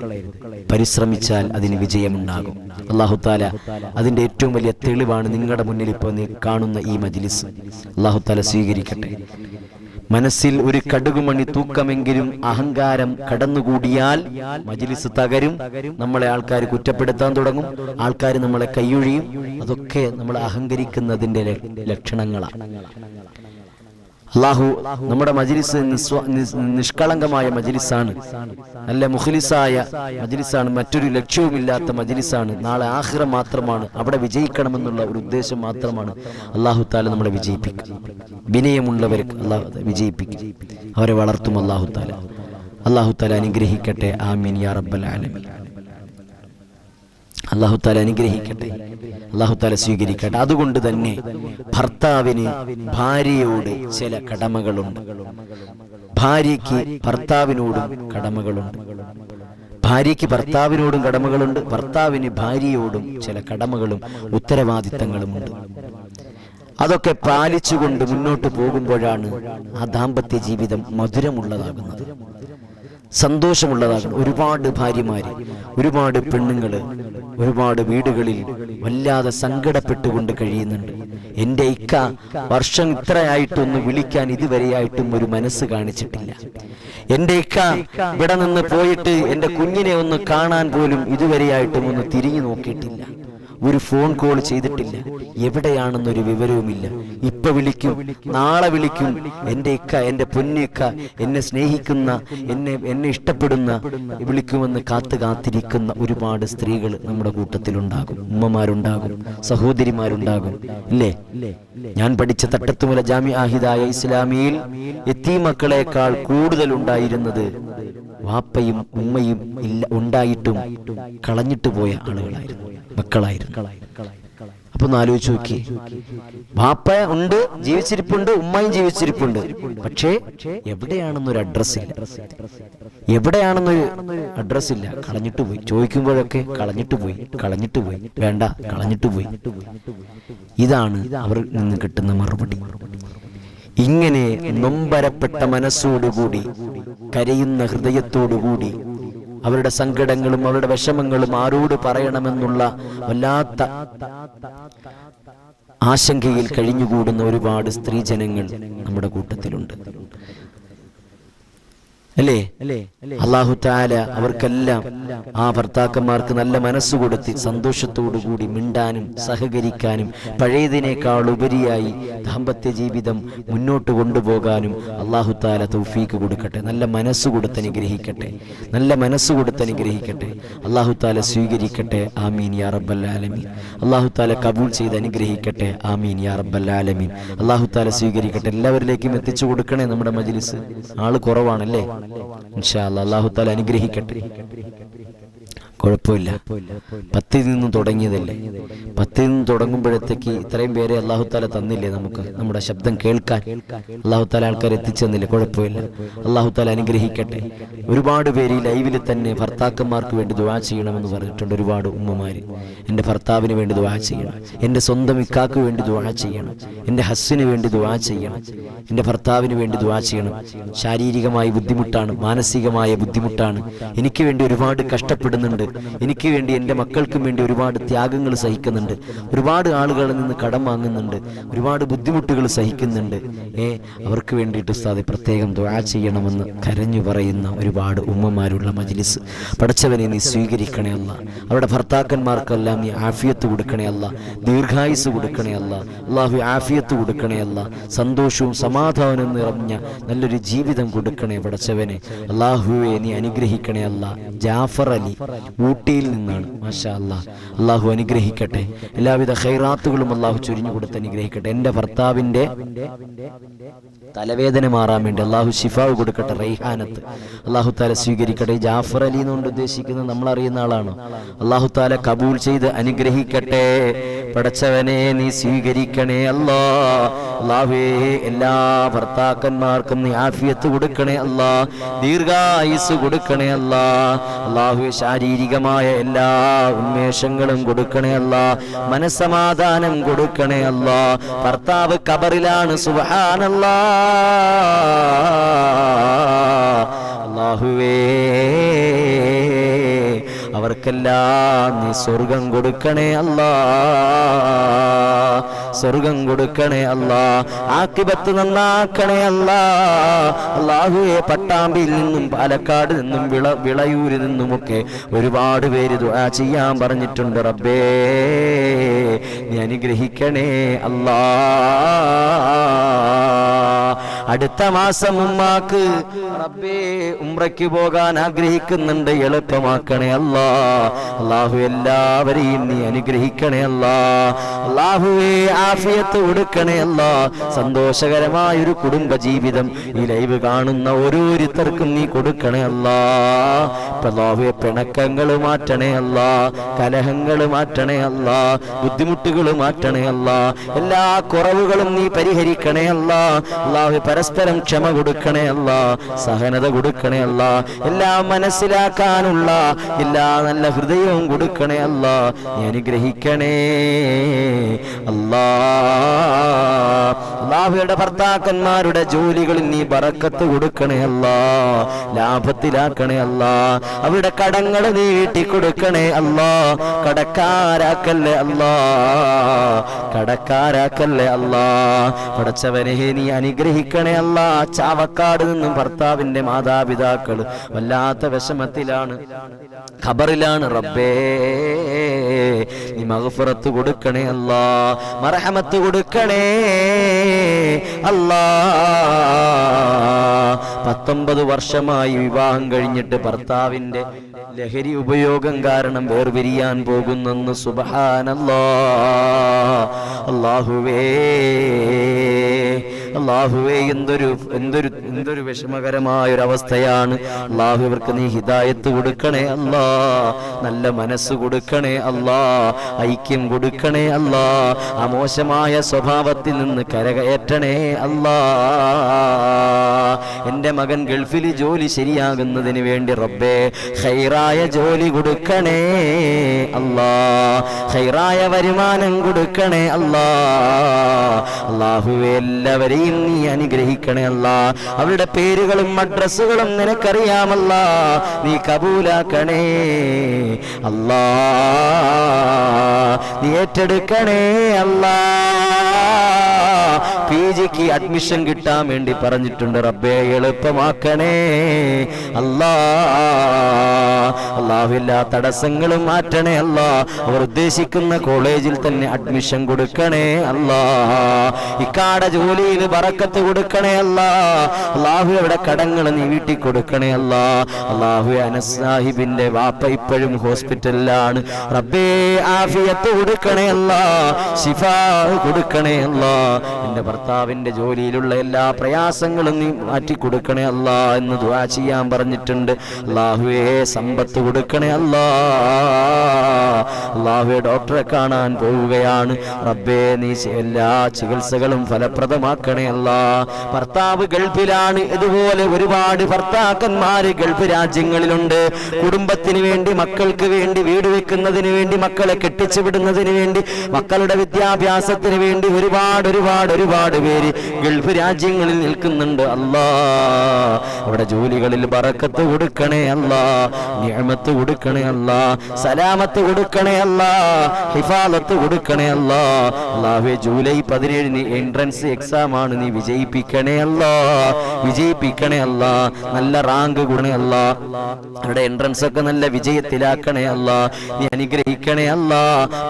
Speaker 1: പരിശ്രമിച്ചാൽ അതിന് വിജയമുണ്ടാകും. അല്ലാഹു തആല അതിന്റെ ഏറ്റവും വലിയ തെളിവാണ് നിങ്ങളുടെ മുന്നിൽ ഇപ്പോൾ കാണുന്ന ഈ മജ്ലിസ്. അല്ലാഹു തആല സ്വീകരിക്കട്ടെ. മനസ്സിൽ ഒരു കടുകുമണി തൂക്കമെങ്കിലും അഹങ്കാരം കടന്നുകൂടിയാൽ മജ്ലിസ് തകരും. നമ്മളെ ആൾക്കാർ കുറ്റപ്പെടുത്താൻ തുടങ്ങും, ആൾക്കാർ നമ്മളെ കൈയൊഴിയും. അതൊക്കെ നമ്മൾ അഹങ്കരിക്കുന്നതിന്റെ ലക്ഷണങ്ങളാണ്. അല്ലാഹു നമ്മുടെ മജ്ലിസ് നിഷ്കളങ്കമായ മജ്ലിസാണ്, നല്ല മുഖ്ലിസായ മജ്ലിസാണ്, മറ്റൊരു ലക്ഷ്യവുമില്ലാത്ത മജ്ലിസാണ്, നാളെ ആഖിറ മാത്രമാണ്, അവിടെ വിജയിക്കണമെന്നുള്ള ഒരു ഉദ്ദേശം മാത്രമാണ്. അല്ലാഹു തആല നമ്മളെ വിജയിപ്പിക്കും. വിനയമുള്ളവർക്ക് അല്ലാഹു വിജയിപ്പിക്കും, അവരെ വളർത്തും അല്ലാഹു തആല. അല്ലാഹു തആല അനുഗ്രഹിക്കട്ടെ. ആമീൻ യാ റബ്ബൽ ആലമീൻ. അല്ലാഹു തആല അനുഗ്രഹിക്കട്ടെ, അല്ലാഹു തആല സ്വീകരിക്കട്ടെ. അതുകൊണ്ട് തന്നെ ഭർത്താവിന് ഭാര്യയോട് ചില കടമകളുണ്ട്, ഭാര്യയ്ക്ക് ഭർത്താവിനോടും കടമകളുണ്ട്, ഭാര്യയ്ക്ക് ഭർത്താവിനോടും കടമകളുണ്ട്, ഭർത്താവിന് ഭാര്യയോടും ചില കടമകളും ഉത്തരവാദിത്തങ്ങളുമുണ്ട്. അതൊക്കെ പാലിച്ചുകൊണ്ട് മുന്നോട്ട് പോകുമ്പോഴാണ് ആ ദാമ്പത്യ ജീവിതം മധുരമുള്ളതാകുന്നത്, സന്തോഷമുള്ളതാകുന്നത്. ഒരുപാട് ഭാര്യമാര്, ഒരുപാട് പെണ്ണുങ്ങള് ഒരുപാട് വീടുകളിൽ വല്ലാതെ സങ്കടപ്പെട്ടുകൊണ്ട് കഴിയുന്നുണ്ട്. എൻ്റെ ഇക്ക വർഷം ഇത്രയായിട്ടൊന്ന് വിളിക്കാൻ ഇതുവരെയായിട്ടും ഒരു മനസ്സ് കാണിച്ചിട്ടില്ല. എൻ്റെ ഇക്ക ഇവിടെ നിന്ന് പോയിട്ട് എൻ്റെ കുഞ്ഞിനെ ഒന്ന് കാണാൻ പോലും ഇതുവരെയായിട്ടും ഒന്ന് തിരിഞ്ഞു നോക്കിയിട്ടില്ല, ഒരു ഫോൺ കോൾ ചെയ്തിട്ടില്ല, എവിടെയാണെന്നൊരു വിവരവുമില്ല. ഇപ്പൊ വിളിക്കും, നാളെ വിളിക്കും. എൻ്റെ ഇക്ക, എൻ്റെ പൊന്നിക്ക, എന്നെ സ്നേഹിക്കുന്ന, എന്നെ ഇഷ്ടപ്പെടുന്ന, വിളിക്കുമെന്ന് കാത്തിരിക്കുന്ന ഒരുപാട് സ്ത്രീകൾ നമ്മുടെ കൂട്ടത്തിലുണ്ടാകും, ഉമ്മമാരുണ്ടാകും, സഹോദരിമാരുണ്ടാകും, ഇല്ലേ? ഞാൻ പഠിച്ച തട്ടത്തുമല ജാമിഅ ഹിദായ ഇസ്ലാമിയിൽ യതീം മക്കളെക്കാൾ കൂടുതൽ ഉണ്ടായിരുന്നത് വാപ്പയും ഉമ്മയും ഇല്ല ഉണ്ടായിട്ടും കളഞ്ഞിട്ട് പോയ ആളുകളായിരുന്നു, മക്കളായിരുന്നു. അപ്പൊ ഒന്ന് ആലോചിച്ച് നോക്കി, വാപ്പ ഉണ്ട്, ജീവിച്ചിരിപ്പുണ്ട്, ഉമ്മയും ജീവിച്ചിരിപ്പുണ്ട്, പക്ഷേ എവിടെയാണെന്നൊരു അഡ്രസ്സില്ല, എവിടെയാണെന്നൊരു അഡ്രസ്സില്ല. കളഞ്ഞിട്ട് പോയി. ചോദിക്കുമ്പോഴൊക്കെ കളഞ്ഞിട്ട് പോയി, വേണ്ട, കളഞ്ഞിട്ട് പോയി. ഇതാണ് അവരിൽ നിന്ന് കിട്ടുന്ന മറുപടി. ഇങ്ങനെ നൊമ്പരപ്പെട്ട മനസ്സോടുകൂടി, കരയുന്ന ഹൃദയത്തോടുകൂടി, അവരുടെ സങ്കടങ്ങളും അവരുടെ വിഷമങ്ങളും ആരോട് പറയണമെന്നുള്ള വല്ലാത്ത ആശങ്കയിൽ കഴിഞ്ഞുകൂടുന്ന ഒരുപാട് സ്ത്രീജനങ്ങൾ നമ്മുടെ കൂട്ടത്തിലുണ്ട്, അല്ലേ? അല്ലാഹു തആല അവർക്കെല്ലാം ആ ഭർത്താക്കന്മാർക്ക് നല്ല മനസ്സ് കൊടുത്ത് സന്തോഷത്തോടുകൂടി മിണ്ടാനും സഹകരിക്കാനും പഴയതിനേക്കാൾ ഉപരിയായി ദാമ്പത്യ ജീവിതം മുന്നോട്ട് കൊണ്ടുപോകാനും അല്ലാഹു തആല തൗഫീക്ക് കൊടുക്കട്ടെ. നല്ല മനസ്സ് കൊടുത്ത് അനുഗ്രഹിക്കട്ടെ, നല്ല മനസ്സ് കൊടുത്ത് അനുഗ്രഹിക്കട്ടെ. അല്ലാഹു തആല സ്വീകരിക്കട്ടെ. ആമീൻ യാ റബ്ബൽ ആലമീൻ. അല്ലാഹു തആല കബൂൽ ചെയ്ത് അനുഗ്രഹിക്കട്ടെ. ആമീൻ യാ റബ്ബൽ ആലമീൻ. അല്ലാഹു തആല സ്വീകരിക്കട്ടെ. എല്ലാവരിലേക്കും എത്തിച്ചു കൊടുക്കണേ. നമ്മുടെ മജ്ലിസ് ആള് കുറവാണല്ലേ? ഇൻഷാ അല്ലാഹ് അല്ലാഹു തആല അനുഗ്രഹിക്കട്ടെ. കുഴപ്പമില്ല, 10 നിന്ന് തുടങ്ങിയതല്ലേ, 10 നിന്ന് തുടങ്ങുമ്പോഴത്തേക്ക് ഇത്രയും പേരെ അല്ലാഹു തആല തന്നില്ലേ നമുക്ക്, നമ്മുടെ ശബ്ദം കേൾക്കാൻ അല്ലാഹു തആല ആൾക്കാർ എത്തിച്ചെന്നില്ലേ? കുഴപ്പമില്ല, അല്ലാഹു തആല അനുഗ്രഹിക്കട്ടെ. ഒരുപാട് പേര് ഈ ലൈവിൽ തന്നെ ഭർത്താക്കന്മാർക്ക് വേണ്ടി ദുആ ചെയ്യണമെന്ന് പറഞ്ഞിട്ടുണ്ട്. ഒരുപാട് ഉമ്മമാര് എൻ്റെ ഭർത്താവിന് വേണ്ടി ദുആ ചെയ്യണം, എൻ്റെ സ്വന്തം ഇക്കാക്ക് വേണ്ടി ദുആ ചെയ്യണം, എൻ്റെ ഹസ്സിന് വേണ്ടി ദുആ ചെയ്യണം, എൻ്റെ ഭർത്താവിന് വേണ്ടി ദുആ ചെയ്യണം. ശാരീരികമായ ബുദ്ധിമുട്ടാണ്, മാനസികമായ ബുദ്ധിമുട്ടാണ്, എനിക്ക് വേണ്ടി ഒരുപാട് കഷ്ടപ്പെടുന്നുണ്ട്, എനിക്ക് വേണ്ടി എൻ്റെ മക്കൾക്കും വേണ്ടി ഒരുപാട് ത്യാഗങ്ങൾ സഹിക്കുന്നുണ്ട്, ഒരുപാട് ആളുകളിൽ നിന്ന് കടം വാങ്ങുന്നുണ്ട്, ഒരുപാട് ബുദ്ധിമുട്ടുകൾ സഹിക്കുന്നുണ്ട്. അവർക്ക് വേണ്ടിയിട്ട് ഉസ്താദെ പ്രത്യേകം ദുആ ചെയ്യണമെന്ന് കരഞ്ഞു പറയുന്ന ഒരുപാട് ഉമ്മമാരുള്ള മജ്ലിസ് പടച്ചവനെ നീ സ്വീകരിക്കണേ അല്ല. അവരുടെ ഭർത്താക്കന്മാർക്കെല്ലാം നീ ആഫിയത്ത് കൊടുക്കണേ അല്ല, ദീർഘായുസ് കൊടുക്കണേ അല്ല. അല്ലാഹു ആഫിയത്ത് കൊടുക്കണേ അല്ല, സന്തോഷവും സമാധാനവും നിറഞ്ഞ നല്ലൊരു ജീവിതം കൊടുക്കണേ പടച്ചവനെ. അല്ലാഹുവേ നീ അനുഗ്രഹിക്കണേ അല്ല. ജാഫർ അലി ഊട്ടിയിൽ നിന്നാണ്, മാഷാ അല്ലാഹ്. അല്ലാഹു അനുഗ്രഹിക്കട്ടെ, എല്ലാവിധ ഖൈറാത്തുകളും അല്ലാഹു ചൊരിഞ്ഞു കൊടുത്ത് അനുഗ്രഹിക്കട്ടെ. എൻ്റെ ഭർത്താവിൻ്റെ തലവേദന മാറാൻ വേണ്ടി അല്ലാഹു ശിഫാവ് കൊടുക്കട്ടെ, റൈഹാനത്ത് അല്ലാഹു തആല സ്വീകരിക്കട്ടെ. ജാഫർ അലി എന്നുകൊണ്ട് ഉദ്ദേശിക്കുന്നത് നമ്മൾ അറിയുന്ന ആളാണോ? അല്ലാഹു തആല കബൂൽ ചെയ്ത് അനുഗ്രഹിക്കട്ടെ. പടച്ചവനെ നീ സ്വീകരിക്കണേ അല്ലാ. അല്ലാഹുവേ എല്ലാ ഭർത്താക്കന്മാർക്കും നീ ആഫിയത്ത് കൊടുക്കണേ അല്ലാ, ദീർഘായുസ് കൊടുക്കണേ അല്ലാ. അല്ലാഹുവേ ശാരീരികമായ എല്ലാ ഉന്മേഷങ്ങളും കൊടുക്കണേ അല്ലാ, മനസ്സമാധാനം കൊടുക്കണേ അല്ലാ. ഭർത്താവ് ഖബറിലാണ്, സുബ്ഹാനല്ലാഹ്. അല്ലാഹുവേ അവർക്കെല്ലാം നീ സ്വർഗം കൊടുക്കണേ അല്ലാ, സ്വർഗം കൊടുക്കണേ അല്ലാ. ആഖിബത്ത് നന്നാക്കണേ അല്ലാ. അല്ലാഹുവേ പട്ടാമ്പിയിൽ നിന്നും പാലക്കാട് നിന്നും വിളയൂരിൽ നിന്നുമൊക്കെ ഒരുപാട് പേര് ദുആ ചെയ്യാൻ പറഞ്ഞിട്ടുണ്ട്. റബ്ബേ നീ അനുഗ്രഹിക്കണേ അല്ലാ. അടുത്ത മാസം ഉമ്മാക്ക് റബ്ബേ ഉംറയ്ക്ക് പോകാൻ ആഗ്രഹിക്കുന്നുണ്ട്, എളുപ്പമാക്കണേ അല്ലാ. അല്ലാഹു എല്ലാവരെയും നീ അനുഗ്രഹിക്കണേ അല്ലാ. അല്ലാഹുവേ ആഫിയത്ത് കൊടുക്കണേ അല്ലാ. സന്തോഷകരമായൊരു കുടുംബ ജീവിതം ഈ ലൈവ് കാണുന്ന ഓരോരുത്തർക്കും നീ കൊടുക്കണേ അല്ലാ. അല്ലാഹുവേ പിണക്കങ്ങൾ മാറ്റണേ അല്ലാ, കലഹങ്ങൾ മാറ്റണേ അല്ലാ, ബുദ്ധിമുട്ടുകൾ മാറ്റണേ അല്ലാ, എല്ലാ കുറവുകളും നീ പരിഹരിക്കണേ അല്ലാ. അല്ലാഹുവേ പരസ്പരം ക്ഷമ കൊടുക്കണേ അല്ലാ, സഹനത കൊടുക്കണേ അല്ലാ, എല്ലാം മനസ്സിലാക്കാനുള്ള എല്ലാ നല്ല ഹൃദയവും കൊടുക്കണേ അല്ലാ. നീ അനുഗ്രഹിക്കണേ അല്ലാ. അല്ലാഹുവിന്റെ ഭർത്താക്കന്മാരുടെ ജോലികളിൽ നീ ബറക്കത്ത് കൊടുക്കണേ അല്ലാ, ലാഭത്തിലാക്കണേ അല്ലാ. അവരുടെ കടങ്ങൾ നീ വീട്ടിക്കൊടുക്കണേ അല്ലാ. കടക്കാരാക്കല്ലേ അല്ലാ, കടക്കാരാക്കല്ലേ അല്ലാ. പടച്ചവനെ നീ അനുഗ്രഹിക്കണേ അല്ലാ. ചാവക്കാട് നിന്നും ഭർത്താവിന്റെ മാതാപിതാക്കൾ വല്ലാത്ത വിഷമത്തിലാണ്, ഖബറിലാണ്. റബ്ബേ നീ മഗ്ഫിറത്ത് കൊടുക്കണേ അല്ലാ, മർഹമത്ത് കൊടുക്കണേ അല്ലാ. 19 വർഷമായി വിവാഹം കഴിഞ്ഞിട്ട് ഭർത്താവിന്റെ ലഹരി ഉപയോഗം കാരണം വേർപിരിയാൻ പോകുന്നെന്ന്. സുബ്ഹാനല്ലാഹ്. അല്ലാഹുവേ അല്ലാഹുവേ എന്തൊരു വിഷമകരമായൊരവസ്ഥയാണ്. അല്ലാഹു ഇവർക്ക് നീ ഹിദായത്ത് കൊടുക്കണേ അല്ലാ, നല്ല മനസ്സ് കൊടുക്കണേ അല്ലാ, ഐക്യം കൊടുക്കണേ അല്ലാ, ആ മോശമായ സ്വഭാവത്തിൽ നിന്ന് കരകയറ്റണേ അല്ലാ. എന്റെ മകൻ ഗൾഫിൽ ജോലി ശരിയാകുന്നതിന് വേണ്ടി റബ്ബേ ഖൈറായ ജോലി കൊടുക്കണേ അല്ലാ, ഖൈറായ വരുമാനം കൊടുക്കണേ അല്ലാ. അല്ലാഹുവേ എല്ലാവരെയും നീ അനുഗ്രഹിക്കണേ അല്ലാ. അവരുടെ പേരുകളും അഡ്രസ്സുകളും നിനക്കറിയാമല്ലാ, നീ കബൂലാക്കണേ അല്ലാ, നീ ഏറ്റെടുക്കണേ അല്ലാ. PGക്ക് അഡ്മിഷൻ കിട്ടാൻ വേണ്ടി പറഞ്ഞിട്ടുണ്ട് റബ്ബേ, എളുപ്പമാക്കണേ അല്ലാ. അല്ലാഹു എല്ലാ തടസ്സങ്ങളും മാറ്റണേ അല്ലാ. അവർ ഉദ്ദേശിക്കുന്ന കോളേജിൽ തന്നെ അഡ്മിഷൻ കൊടുക്കണേ അല്ലാ. ഇക്കാട ജോലിയിൽ ബറക്കത്ത് കൊടുക്കണേ അല്ലാ. അല്ലാഹു അവിടെ കടങ്ങൾ നീ വീട്ടിൽ കൊടുക്കണേ അല്ലാ. അല്ലാഹു അനസ് സാഹിബിന്റെ വാപ്പ ഇപ്പോഴും ഹോസ്പിറ്റലിലാണ്. റബ്ബേ ആഫിയത്ത് കൊടുക്കണേ അല്ലാ, ശിഫാ കൊടുക്കണേ അല്ലാ. എന്റെ ഭർത്താവിന്റെ ജോലിയിലുള്ള എല്ലാ പ്രയാസങ്ങളും നീ മാറ്റി കൊടുക്കണേ അല്ലാ എന്ന് ദുആ ചെയ്യാൻ പറഞ്ഞിട്ടുണ്ട്. അല്ലാഹുവേ സമ്പത്ത് കൊടുക്കണേ അല്ലാ. അല്ലാഹുവേ ഡോക്ടറെ കാണാൻ പോവുകയാണ് റബ്ബേ, നീ എല്ലാ ചികിത്സകളും ഫലപ്രദമാക്കണേ അല്ലാ. ഭർത്താവ് ഗൾഫിലാണ്, ഇതുപോലെ ഒരുപാട് ഭർത്താക്കന്മാര് ഗൾഫ് രാജ്യങ്ങളിലുണ്ട്. കുടുംബത്തിന് വേണ്ടി, മക്കൾക്ക് വേണ്ടി, വീട് വെക്കുന്നതിന് വേണ്ടി, മക്കളെ കെട്ടിച്ചു വിടുന്നതിന് വേണ്ടി, മക്കളുടെ വിദ്യാഭ്യാസത്തിന് വേണ്ടി ഒരുപാട് പേര് ഗൾഫ് രാജ്യങ്ങളിൽ നിൽക്കുന്നുണ്ട്. അല്ലാ അവിടെ ജോലികളിൽ ബറക്കത്ത് കൊടുക്കണേ അല്ലാ, നിഅമത്ത് കൊടുക്കണേ അല്ലാ, സലാമത്ത് കൊടുക്കണേ അല്ലാ, ഹിഫാലത്ത് കൊടുക്കണേ അല്ലാ. അല്ലാഹുവേ ജൂലൈ 17 എൻട്രൻസ് എക്സാം ആണ്, നീ വിജയിപ്പിക്കണേ അല്ലാ, വിജയിപ്പിക്കണേ അല്ലാ. നല്ല റാങ്ക് കൊടുക്കണേ അല്ലാ, അവിടെ എൻട്രൻസ് ഒക്കെ നല്ല വിജയത്തിലാക്കണേ അല്ലാ. നീ അനുഗ്രഹിക്കണേ അല്ലാ.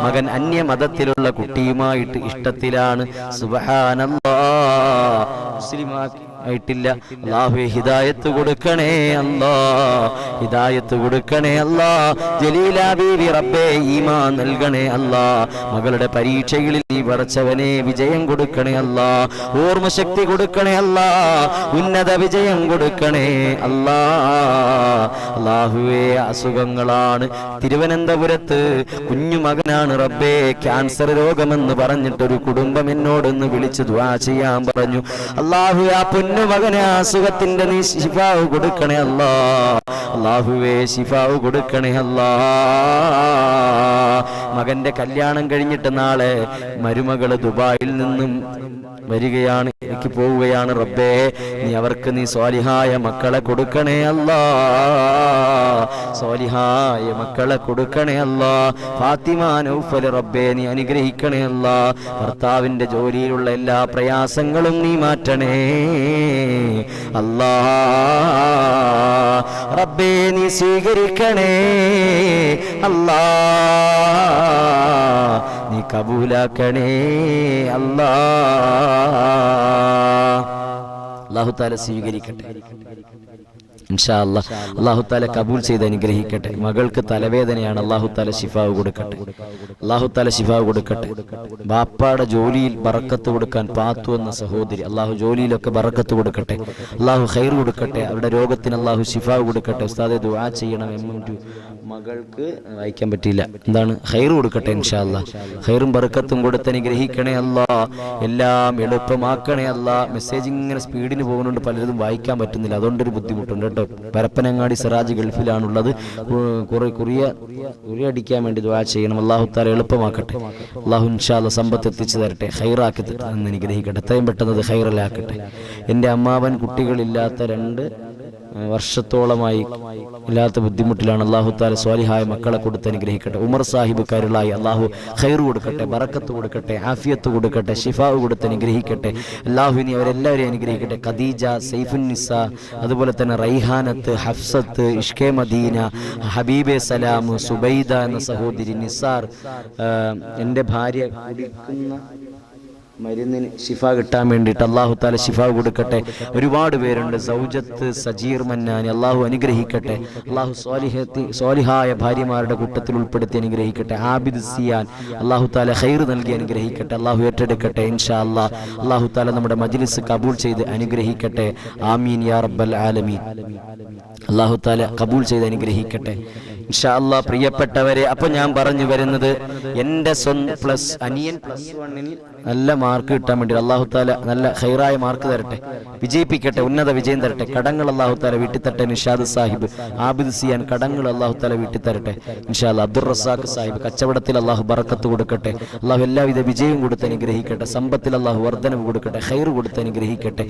Speaker 1: മകൻ അന്യമതത്തിലുള്ള കുട്ടിയുമായിട്ട് ഇഷ്ടത്തിലാണ്. സുബ്ഹാനല്ലാഹ്, മുസ്ലിമായിട്ടില്ല. അല്ലാഹുവേ ഹിദായത്ത് കൊടുക്കണേ അല്ലാ, ഹിദായത്ത് കൊടുക്കണേ അല്ലാ. ജലീല ബീവി റബ്ബേ ഈമാൻ നൽകണേ അല്ലാ. മകളുടെ പരീക്ഷകളിൽ നീ പടച്ചവനെ വിജയം കൊടുക്കണേ അല്ലാ, ഓർമ്മശക്തി കൊടുക്കണേ അല്ലാ, ഉന്നത വിജയം കൊടുക്കണേ അല്ലാ. അല്ലാഹുവേ അസുഖങ്ങളാണ്. തിരുവനന്തപുരത്ത് കുഞ്ഞു മകനാണ് റബ്ബേ, ക്യാൻസർ രോഗമെന്ന് പറഞ്ഞിട്ടൊരു കുടുംബം എന്നോടൊന്ന് വിളിച്ച് ദുആ ചെയ്യാൻ പറഞ്ഞു. അല്ലാഹു ആ പൊന്നു മകനെ അസുഖത്തിന്റെ നീ ശിഫാവ് കൊടുക്കണേ അല്ലാ. അല്ലാഹുവേ ശിഫാവ് കൊടുക്കണേ അല്ലാ. മകന്റെ കല്യാണം കഴിഞ്ഞിട്ട് നാളെ മരുമകള് ദുബായിൽ നിന്നും വരികയാണ്, എനിക്ക് പോവുകയാണ് റബ്ബേ. നീ അവർക്ക് നീ സ്വാലിഹായ മക്കളെ കൊടുക്കണേ അല്ലാ, സ്വാലിഹായ മക്കളെ കൊടുക്കണേ അല്ലാ. ഫാത്തിമ നൗഫൽ റബ്ബേ നീ അനുഗ്രഹിക്കണേ അല്ലാ. ഭർത്താവിന്റെ ജോലിയിലുള്ള എല്ലാ പ്രയാസങ്ങളും നീ മാറ്റണേ അല്ലാ. റബ്ബേ നീ സ്വീകരിക്കണേ അല്ലാ, നീ കബൂലാക്കണേ അല്ലാ. അല്ലാഹു തആല സ്വീകരിക്കട്ടെ. ഇൻഷാ അല്ലാഹ് അല്ലാഹു തആല കബൂൽ ചെയ്ത് അനുഗ്രഹിക്കട്ടെ. മകൾക്ക് തലവേദനയാണ്, അല്ലാഹു തആല ശിഫാവ് കൊടുക്കട്ടെ. അല്ലാഹു തആല ശിഫാവ് കൊടുക്കട്ടെ. ബാപ്പാടെ ജോലിയിൽ ബറക്കത്ത് കൊടുക്കാൻ പാത്തു എന്ന സഹോദരി, അല്ലാഹു ജോലിയിലൊക്കെ ബറക്കത്ത് കൊടുക്കട്ടെ, അല്ലാഹു ഖൈർ കൊടുക്കട്ടെ. അവരുടെ രോഗത്തിന് അല്ലാഹു ശിഫാവ് കൊടുക്കട്ടെ. ഉസ്താദെ ദുആ ചെയ്യണം. മകൾക്ക് വായിക്കാൻ പറ്റിയില്ല, എന്താണ് ഖൈർ കൊടുക്കട്ടെ. ഇൻഷാ അല്ലാഹ് ഖൈറും ബറക്കത്തും കൊടുത്ത് അനുഗ്രഹിക്കണേ അല്ലാഹ്. എല്ലാം എളുപ്പമാക്കണേ അല്ലാഹ്. മെസ്സേജ് ഇങ്ങനെ സ്പീഡിന് പോകുന്നുണ്ട്, പലരും വായിക്കാൻ പറ്റുന്നില്ല, അതുകൊണ്ടൊരു ബുദ്ധിമുട്ടുണ്ട് കേട്ടോ. പരപ്പനങ്ങാടി സിറാജ് ഗൾഫിലാണുള്ളത്. കുറിയ അടിക്കാൻ വേണ്ടി ദുആ ചെയ്യണം. അല്ലാഹു തആല എളുപ്പമാക്കട്ടെ. അല്ലാഹു ഇൻഷാ അല്ലാഹ് സമ്പത്ത് എത്തിച്ചു തരട്ടെ, ഖൈറാക്കി എന്ന് അനുഗ്രഹിക്കട്ടെ. എത്രയും പെട്ടെന്ന് ഖൈറിലാക്കട്ടെ. എൻ്റെ അമ്മാവൻ കുട്ടികളില്ലാത്ത 2 വർഷത്തോളമായി ഇല്ലാത്ത ബുദ്ധിമുട്ടിലാണ്. അല്ലാഹു തആല സ്വാലിഹായ മക്കളെ കൊടുത്ത് അനുഗ്രഹിക്കട്ടെ. ഉമർ സാഹിബ് കരുളായി, അല്ലാഹു ഖൈർ കൊടുക്കട്ടെ, ബറക്കത്ത് കൊടുക്കട്ടെ, ആഫിയത്ത് കൊടുക്കട്ടെ, ശിഫാവ് കൊടുത്ത് അനുഗ്രഹിക്കട്ടെ. അല്ലാഹു ഇനി അവരെല്ലാവരെയും അനുഗ്രഹിക്കട്ടെ. ഖദീജ, സൈഫുൻ നിസ, അതുപോലെ തന്നെ റൈഹാനത്ത്, ഹഫ്സത്ത്, ഇഷ്കെ മദീന, ഹബീബെ സലാം, സുബൈദ എന്ന സഹോദരി, നിസാർ, എൻ്റെ ഭാര്യ കുടിക്കുന്ന മരുന്നിന് ശിഫ കിട്ടാൻ വേണ്ടിയിട്ട് അല്ലാഹു തആല ശിഫ കൊടുക്കട്ടെ. ഒരുപാട് പേരുണ്ട്. സൗജത്ത്, സജീർ മന്നാനി, അല്ലാഹു അനുഗ്രഹിക്കട്ടെ. അല്ലാഹു സ്വാലിഹായ ഭാര്യമാരുടെ കൂട്ടത്തിൽ ഉൾപ്പെടുത്തി അനുഗ്രഹിക്കട്ടെ. ആബിദ് സിയാൻ, അല്ലാഹു തആല ഖൈർ നൽകി അനുഗ്രഹിക്കട്ടെ. അല്ലാഹു ഏറ്റെടുക്കട്ടെ ഇൻഷാ അല്ലാഹ്. അല്ലാഹു തആല നമ്മുടെ മജ്ലിസ് കബൂൽ ചെയ്ത് അനുഗ്രഹിക്കട്ടെ. ആമീൻ യാ റബ്ബൽ ആലമീൻ. അല്ലാഹു തആല കബൂൽ ചെയ്ത് അനുഗ്രഹിക്കട്ടെ ഇൻഷാ അല്ലാഹ്. പ്രിയപ്പെട്ടവരെ, അപ്പോൾ ഞാൻ പറഞ്ഞു വരുന്നത്, എൻ്റെ അനിയൻ +1 നല്ല മാർക്ക് കിട്ടാൻ വേണ്ടി അല്ലാഹു തആല നല്ല ഖൈറായ മാർക്ക് തരട്ടെ, വിജയിപ്പിക്കട്ടെ, ഉന്നത വിജയം തരട്ടെ. കടങ്ങൾ അല്ലാഹു തആല വീട്ടി തരട്ടെ. നിഷാദ് സാഹിബ്, ആബിദ് സിയാൻ, കടങ്ങൾ അല്ലാഹു തആല വീട്ടി തരട്ടെ ഇൻഷാ അല്ലാഹ്. അബ്ദുർ റസാഖ് സാഹിബ്, കച്ചവടത്തിൽ അല്ലാഹു ബറക്കത്ത് കൊടുക്കട്ടെ. അല്ലാഹു എല്ലാവിധ വിജയവും കൊടുത്ത് അനുഗ്രഹിക്കട്ടെ. സമ്പത്തിൽ അല്ലാഹു വർധനവ് കൊടുക്കട്ടെ, ഖൈർ കൊടുത്ത് അനുഗ്രഹിക്കട്ടെ.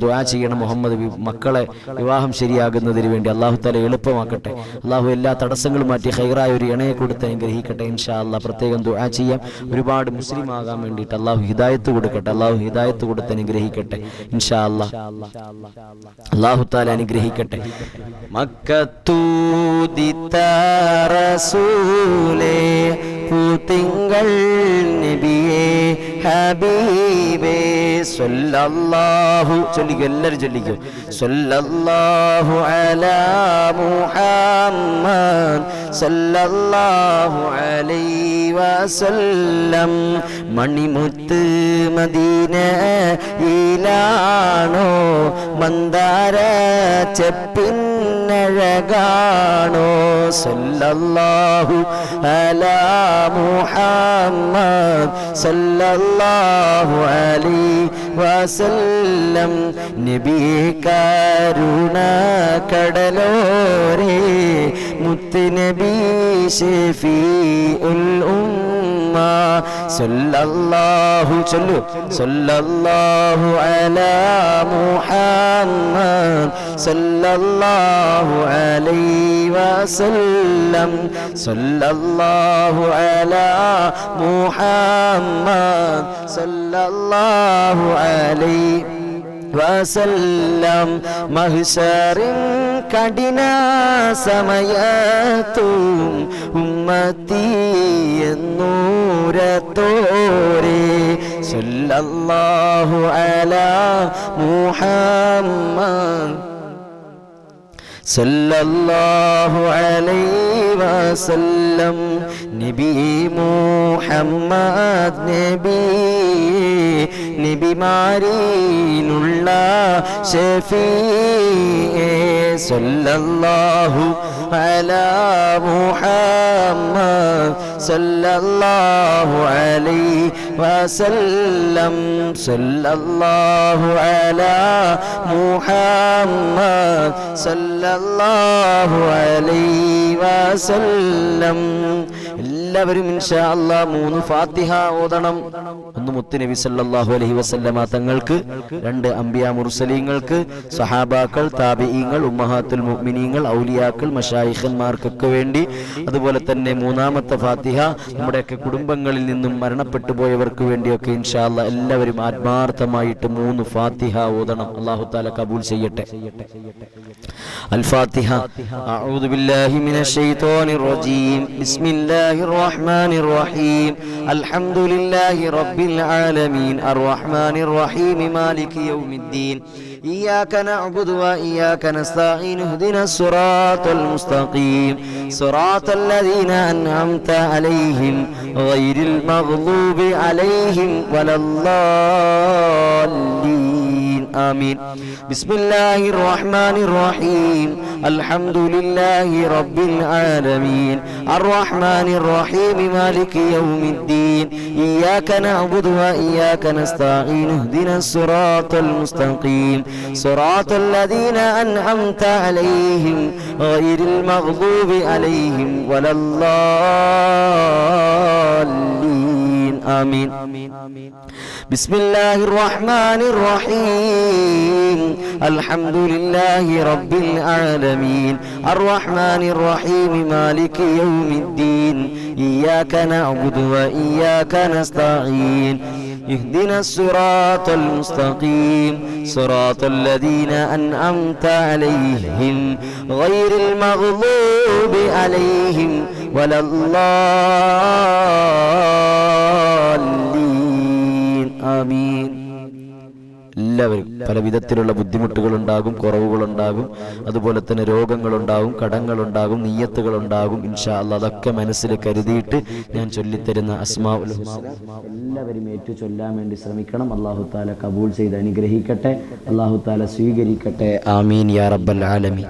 Speaker 1: ദുആ ചെയ്യണം. മുഹമ്മദ് മക്കളെ വിവാഹം ശരിയാകുന്നതിന് വേണ്ടി അല്ലാഹു തആല എളുപ്പമാക്കട്ടെ. അല്ലാഹു എല്ലാ തടസ്സങ്ങളും മാറ്റി ഖൈറായ ഒരു ഇണയെ കൊടുത്ത് അനുഗ്രഹിക്കട്ടെ ഇൻഷാ അല്ലാഹ്. പ്രത്യേകം ദുആ ചെയ്യാം. ഒരുപാട് മുസ്ലിം ആകാൻ വേണ്ടിയിട്ട് അല്ലാഹു ഹിദായത്ത് കൊടുക്കട്ടെ. അല്ലാഹു ഹിദായത്ത് കൊടുത്ത് അനുഗ്രഹിക്കട്ടെ ഇൻഷാ അല്ലാഹ്. അല്ലാഹു തആല അനുഗ്രഹിക്കട്ടെ. മക്കത്തൂദിത റസൂലേ, പൂത്തിങ്കൾ നബിയേ ഹബീബേ, സല്ലല്ലാഹു ചൊല്ലിക്കോ, എല്ലാവരും ചൊല്ലിക്കോ. സല്ലല്ലാഹു അലാ മുഹമ്മദ് സല്ലല്ലാഹു അലൈഹി വസല്ലം. മണിമുത്ത് മദീനയിലാണോ, മന്ദാര ചെപ്പിന്നഴകാണോ. സല്ലല്ലാഹു അലാ മുഹമ്മദ് സല്ലല്ലാഹു അലൈഹി വസല്ലം. നബിയേ കരുണ കടലോരേ, മുത്ത് നബി ശഫീഉൽ ഉമ്മ. സല്ലല്ലാഹു ചൊല്ലു. സല്ലല്ലാഹു അലാ മുഹമ്മദ് സല്ലല്ലാഹു അലൈഹി വസല്ലം. സല്ലല്ലാഹു അലാ മുഹമ്മദ് സല്ലല്ലാഹു അലൈഹി വസല്ലം. മഹ്ശറിൻ കഠിന സമയത്തും ഉമ്മത്തി എന്നൂരത്തോരേ. സല്ലല്ലാഹു അലാ മുഹമ്മദ് സല്ലല്ലാഹു അലൈഹി വസല്ലം. നബി മുഹമ്മദ് നബിമാരിലുള്ള ശഫീഇ. സല്ലല്ലാഹു അലാ മുഹമ്മദ് സല്ലല്ലാഹു അലൈഹി വസല്ലം. സല്ലല്ലാഹു അലാ മുഹമ്മദ് സല്ലല്ലാഹു അലൈഹി വസല്ലം. എല്ലാവരും ഇൻഷാ അല്ലാഹ് 3 ഫാത്തിഹ ഓതണം. ഒന്ന് മുത്ത് നബി സല്ലല്ലാഹു അലൈഹി വസല്ലമ തങ്ങൾക്ക്, 2 അംബിയാ മുർസലീങ്ങൾക്ക്, സഹാബാക്കൾ, താബിഈങ്ങൾ, ഉമ്മഹാത്തുൽ മുഅ്മിനീങ്ങൾ, ഔലിയാക്കൾ, മശായിഖന്മാർക്കൊക്കെ വേണ്ടി. അതുപോലെ തന്നെ 3ാമത്തെ ഫാത്തിഹ നമ്മുടെയൊക്കെ കുടുംബങ്ങളിൽ നിന്നും മരണപ്പെട്ടു പോയവർക്ക് വേണ്ടിയൊക്കെ ഇൻഷാ അല്ലാഹ് എല്ലാവരും ആത്മാർത്ഥമായിട്ട് 3 ഫാത്തിഹ ഓതണം. അല്ലാഹു തആല കബൂൽ ചെയ്യട്ടെ. അൽ ഫാത്തിഹ. അഊദു ബില്ലാഹി മിനശ് ശൈത്വാനിർ റജീം. ബിസ്മില്ലാഹിർ الرحمن الرحيم الحمد لله رب العالمين الرحمن الرحيم مالك يوم الدين إياك نعبد وإياك نستعين اهدنا الصراط المستقيم صراط الذين أنعمت عليهم غير المغضوب عليهم ولا الضالين آمين بسم الله الرحمن الرحيم الحمد لله رب العالمين الرحمن الرحيم مالك يوم الدين إياك نعبد وإياك نستعين اهدنا الصراط المستقيم صراط الذين أنعمت عليهم غير المغضوب عليهم ولا الضالين آمين بسم الله الرحمن الرحيم الحمد لله رب العالمين الرحمن الرحيم مالك يوم الدين إياك نعبد وإياك نستعين اهدنا الصراط المستقيم صراط الذين أنعمت عليهم غير المغضوب عليهم ولا الضالين آمين എല്ലാവരും പല വിധത്തിലുള്ള ബുദ്ധിമുട്ടുകളുണ്ടാകും, കുറവുകളുണ്ടാകും, അതുപോലെ തന്നെ രോഗങ്ങളുണ്ടാകും, കടങ്ങളുണ്ടാകും, നിയ്യത്തുകളുണ്ടാകും. ഇൻഷാ അല്ലാഹ് അതൊക്കെ മനസ്സിൽ കരുതിയിട്ട് ഞാൻ ചൊല്ലിത്തരുന്ന അസ്മാഉൽ ഹുസ്ന എല്ലാവരും ഏറ്റു ചൊല്ലാൻ വേണ്ടി ശ്രമിക്കണം. അല്ലാഹു തആല കബൂൽ ചെയ്ത് അനുഗ്രഹിക്കട്ടെ, അല്ലാഹു തആല സ്വീകരിക്കട്ടെ. ആമീൻ യാ റബ്ബൽ ആലമീൻ.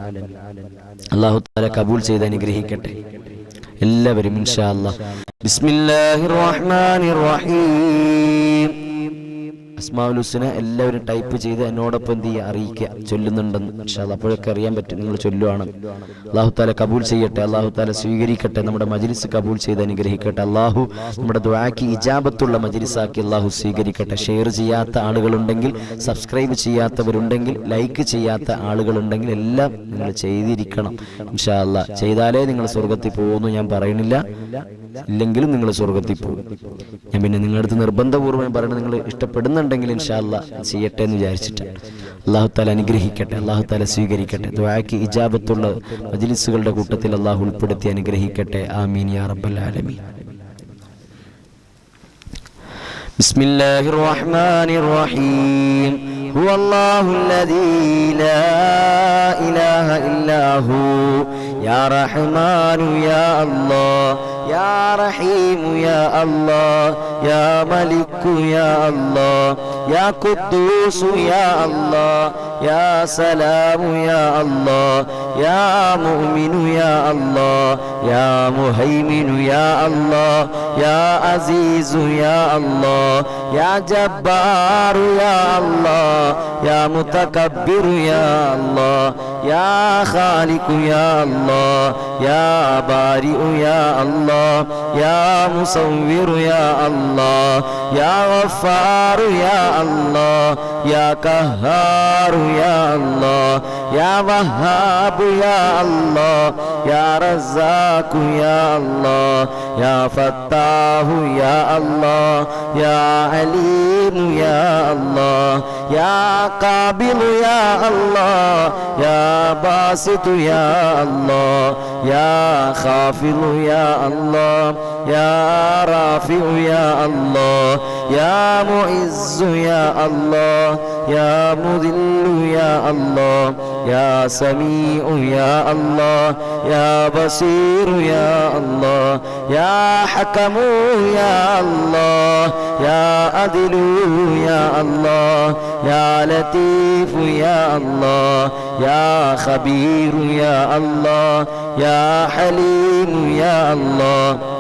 Speaker 1: അല്ലാഹു തആല കബൂൽ ചെയ്ത് അനുഗ്രഹിക്കട്ടെ എല്ലാവരും ഇൻഷാ അല്ലാഹ്. ബിസ്മില്ലാഹിർ റഹ്മാനിർ റഹീം. അസ്മാഉൽ ഹുസ്ന എല്ലാവരും ടൈപ്പ് ചെയ്ത് എന്നോടൊപ്പം എന്ത് ചെയ്യുക, അറിയിക്കുക ചൊല്ലുന്നുണ്ടെന്ന്. ഇൻഷാ അല്ലാഹ് അപ്പോഴൊക്കെ അറിയാൻ പറ്റും നിങ്ങൾ ചൊല്ലുവാണ്. അല്ലാഹു തആല കബൂൽ ചെയ്യട്ടെ, അല്ലാഹു തആല സ്വീകരിക്കട്ടെ, നമ്മുടെ മജ്ലിസ് കബൂൽ ചെയ്ത് അനുഗ്രഹിക്കട്ടെ. അല്ലാഹു നമ്മുടെ ദുആക്ക് ഇജാബത്തുള്ള മജ്ലിസാക്കി അല്ലാഹു സ്വീകരിക്കട്ടെ. ഷെയർ ചെയ്യാത്ത ആളുകളുണ്ടെങ്കിൽ, സബ്സ്ക്രൈബ് ചെയ്യാത്തവരുണ്ടെങ്കിൽ, ലൈക്ക് ചെയ്യാത്ത ആളുകളുണ്ടെങ്കിൽ എല്ലാം നിങ്ങൾ ചെയ്തിരിക്കണം ഇൻഷാ അല്ലാഹ്. ചെയ്താലേ നിങ്ങൾ സ്വർഗ്ഗത്തിൽ പോകുമെന്ന് ഞാൻ പറയുന്നില്ല, ഇല്ലെങ്കിലും നിങ്ങൾ സ്വർഗ്ഗത്തിൽ പോകും. ഞാൻ പിന്നെ നിങ്ങളുടെ അടുത്ത് നിർബന്ധപൂർവ്വം പറയുന്നത് നിങ്ങൾ ഇഷ്ടപ്പെടുന്നുണ്ടെങ്കിൽ ഇൻഷാ അല്ലാഹ് ചെയ്യട്ടെ എന്ന് വിചാരിച്ചിട്ടാണ്. അല്ലാഹു തആല അനുഗ്രഹിക്കട്ടെ, അല്ലാഹു തആല സ്വീകരിക്കട്ടെ. ദുആക്ക് ഇജാബത്തുള്ള മജ്ലിസുകളുടെ കൂട്ടത്തിൽ അല്ലാഹു ഉൾപ്പെടുത്തി അനുഗ്രഹിക്കട്ടെ. ആമീൻ യാ റബ്ബൽ ആലമീൻ. ബിസ്മില്ലാഹിർ റഹ്മാനിർ റഹീം. ഹുവല്ലാഹു അല്ലദീ ലാ ഇലാഹ ഇല്ലാഹു യാ റഹ്മാനു യാ അല്ലാഹ് യാ റഹീമു യാ അല്ലാഹ് യാ മലിക്കു യാ അല്ലാഹ് യാ ഖുദ്ദൂസു യാ അല്ലാഹ് യാ സലാമു യാ അല്ലാഹ് യാ മുഅ്മിനു യാ അല്ലാഹ് യാ മുഹൈമിനു യാ അല്ലാഹ് യാ അസീസു യാ അല്ലാഹ് യാ ജബ്ബാറു യാ അല്ലാഹ് യാ മുതകബ്ബിറു യാ അല്ലാഹ് യാ ഖാലിഖു യാ അല്ലാഹ് യാ ബാരിഉ യാ അല്ലാഹ് യാ മുസവ്വിറു യാ അല്ലാഹ് യാ ഗഫാറു യാ അല്ലാഹ് യാ ഖഹാറു യാ അല്ലാഹ് യാ വഹാബു യാ അല്ലാഹ് യാ റസാഖു യാ അല്ലാഹ് യാ ഫത്താഹു യാ അല്ലാഹ് യാ അലീമു യാ അല്ലാഹ് യാ ഖാബിലു യാ അല്ലാഹ് യാ ബാസിതു യാ അല്ലാഹ് യാ ഖാഫിലു യാ അല്ലാഹ് യാ റാഫിഉ യാ അല്ലാഹ് യാ മുഇസ്സു യാ അല്ലാഹ് യാ മുദില്ലു യാ അല്ലാഹ് യാ സമീഉ യാ അല്ലാഹ് യാ ബസീറു യാ അല്ലാഹ് യാ ഹകമു യാ അല്ലാഹ് യാ അദിലു യാ അല്ലാഹ് യാ ലതീഫു യാ അല്ലാഹ് യാ ഖബീറു യാ അല്ലാഹ് യാ ഹലീമു യാ അല്ലാഹ്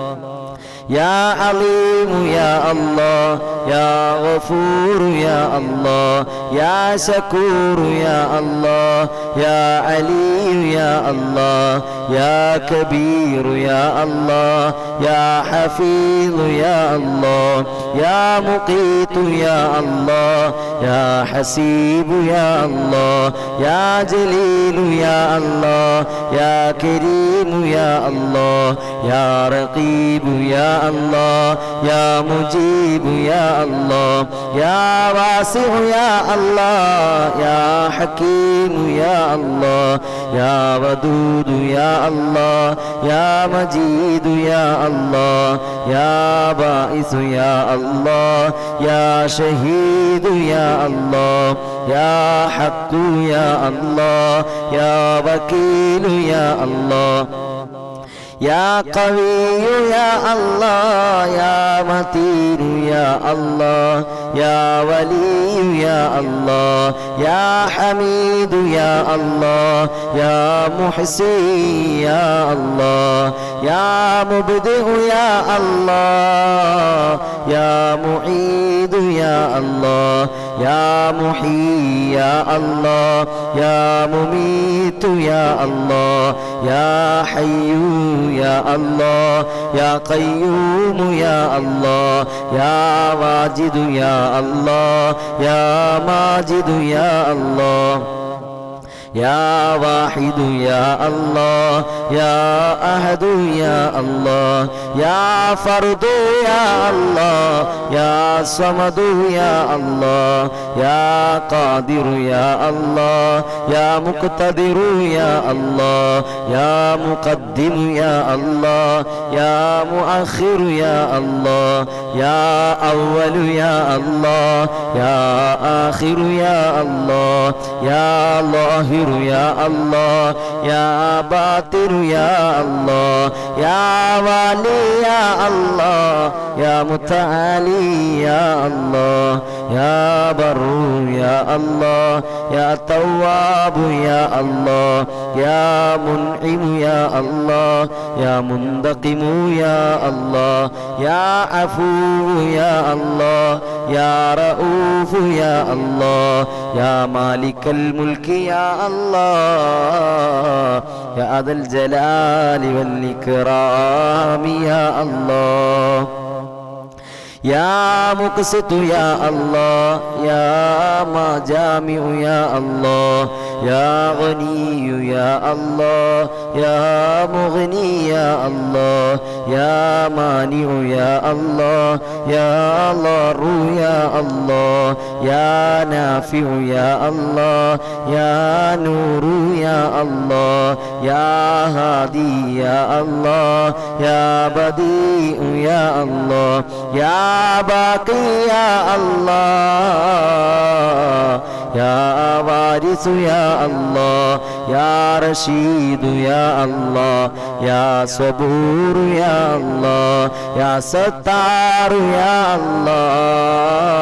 Speaker 1: യാ അലീമു യാ അല്ലാഹ് യാ ഗഫൂറു യാ അല്ലാഹ് യാ ശകൂറു യാ അല്ലാഹ് യാ അലിയു യാ അല്ലാഹ് യാ കബീറു യാ അല്ലാഹ് യാ ഹഫീദു യാ അല്ലാഹ് യാ മുഖീതു യാ അല്ലാഹ് യാ ഹസീബു യാ അല്ലാഹ് യാ ജലീലു യാ അല്ലാഹ് യാ കരീമു യാ അല്ലാഹ് യാ റഖീബു യാ അല്ലാഹ് യാ മുജീബു യാ അല്ലാഹ് യാ വാസിഉ യാ അല്ലാഹ് യാ ഹകീമു യാ അല്ലാഹ് യാ വദൂദു യാ അല്ലാഹ് യാ മജീദു യാ അല്ലാഹ് യാ ബാഇസു യാ അല്ലാഹ് യാ ഷഹീദു യാ അല്ലാഹ് യാ ഹഖ്ഖു യാ അല്ലാഹ് യാ വകീലു യാ അല്ലാഹ് يا قوي يا الله يا متين يا الله يا ولي يا الله يا حميد يا الله يا محسن يا الله يا مبدئ يا الله يا معيد يا الله يا محيي يا الله يا مميت يا الله يا حي يا الله يا قيوم يا الله يا واجد يا الله يا ماجد يا الله يا واحد يا الله يا أحد يا الله يا فرد يا الله يا صمد يا الله يا قادر يا الله يا مقتدر يا الله يا مقدم يا الله يا مؤخر يا الله يا أول يا الله يا آخر يا الله يا ظاهر يا الله يا باطن يا الله يا والي يا الله يا متعالي يا الله يا بر يا الله يا تواب يا الله يا منعم يا الله يا منتقم يا الله يا عفو يا الله يا رؤوف يا الله يا مالك الملك يا الله يا ذا الجلال والإكرام يا الله يا مقسط يا الله يا مجامع يا الله يا غني يا الله يا مغني يا الله يا مانع يا الله يا ضار يا الله يا نافع يا الله يا نور يا الله يا هادي يا الله يا بديع يا الله يا باقي يا الله يا وارث يا الله يا رشيد يا الله يا صبور يا الله يا ستار يا الله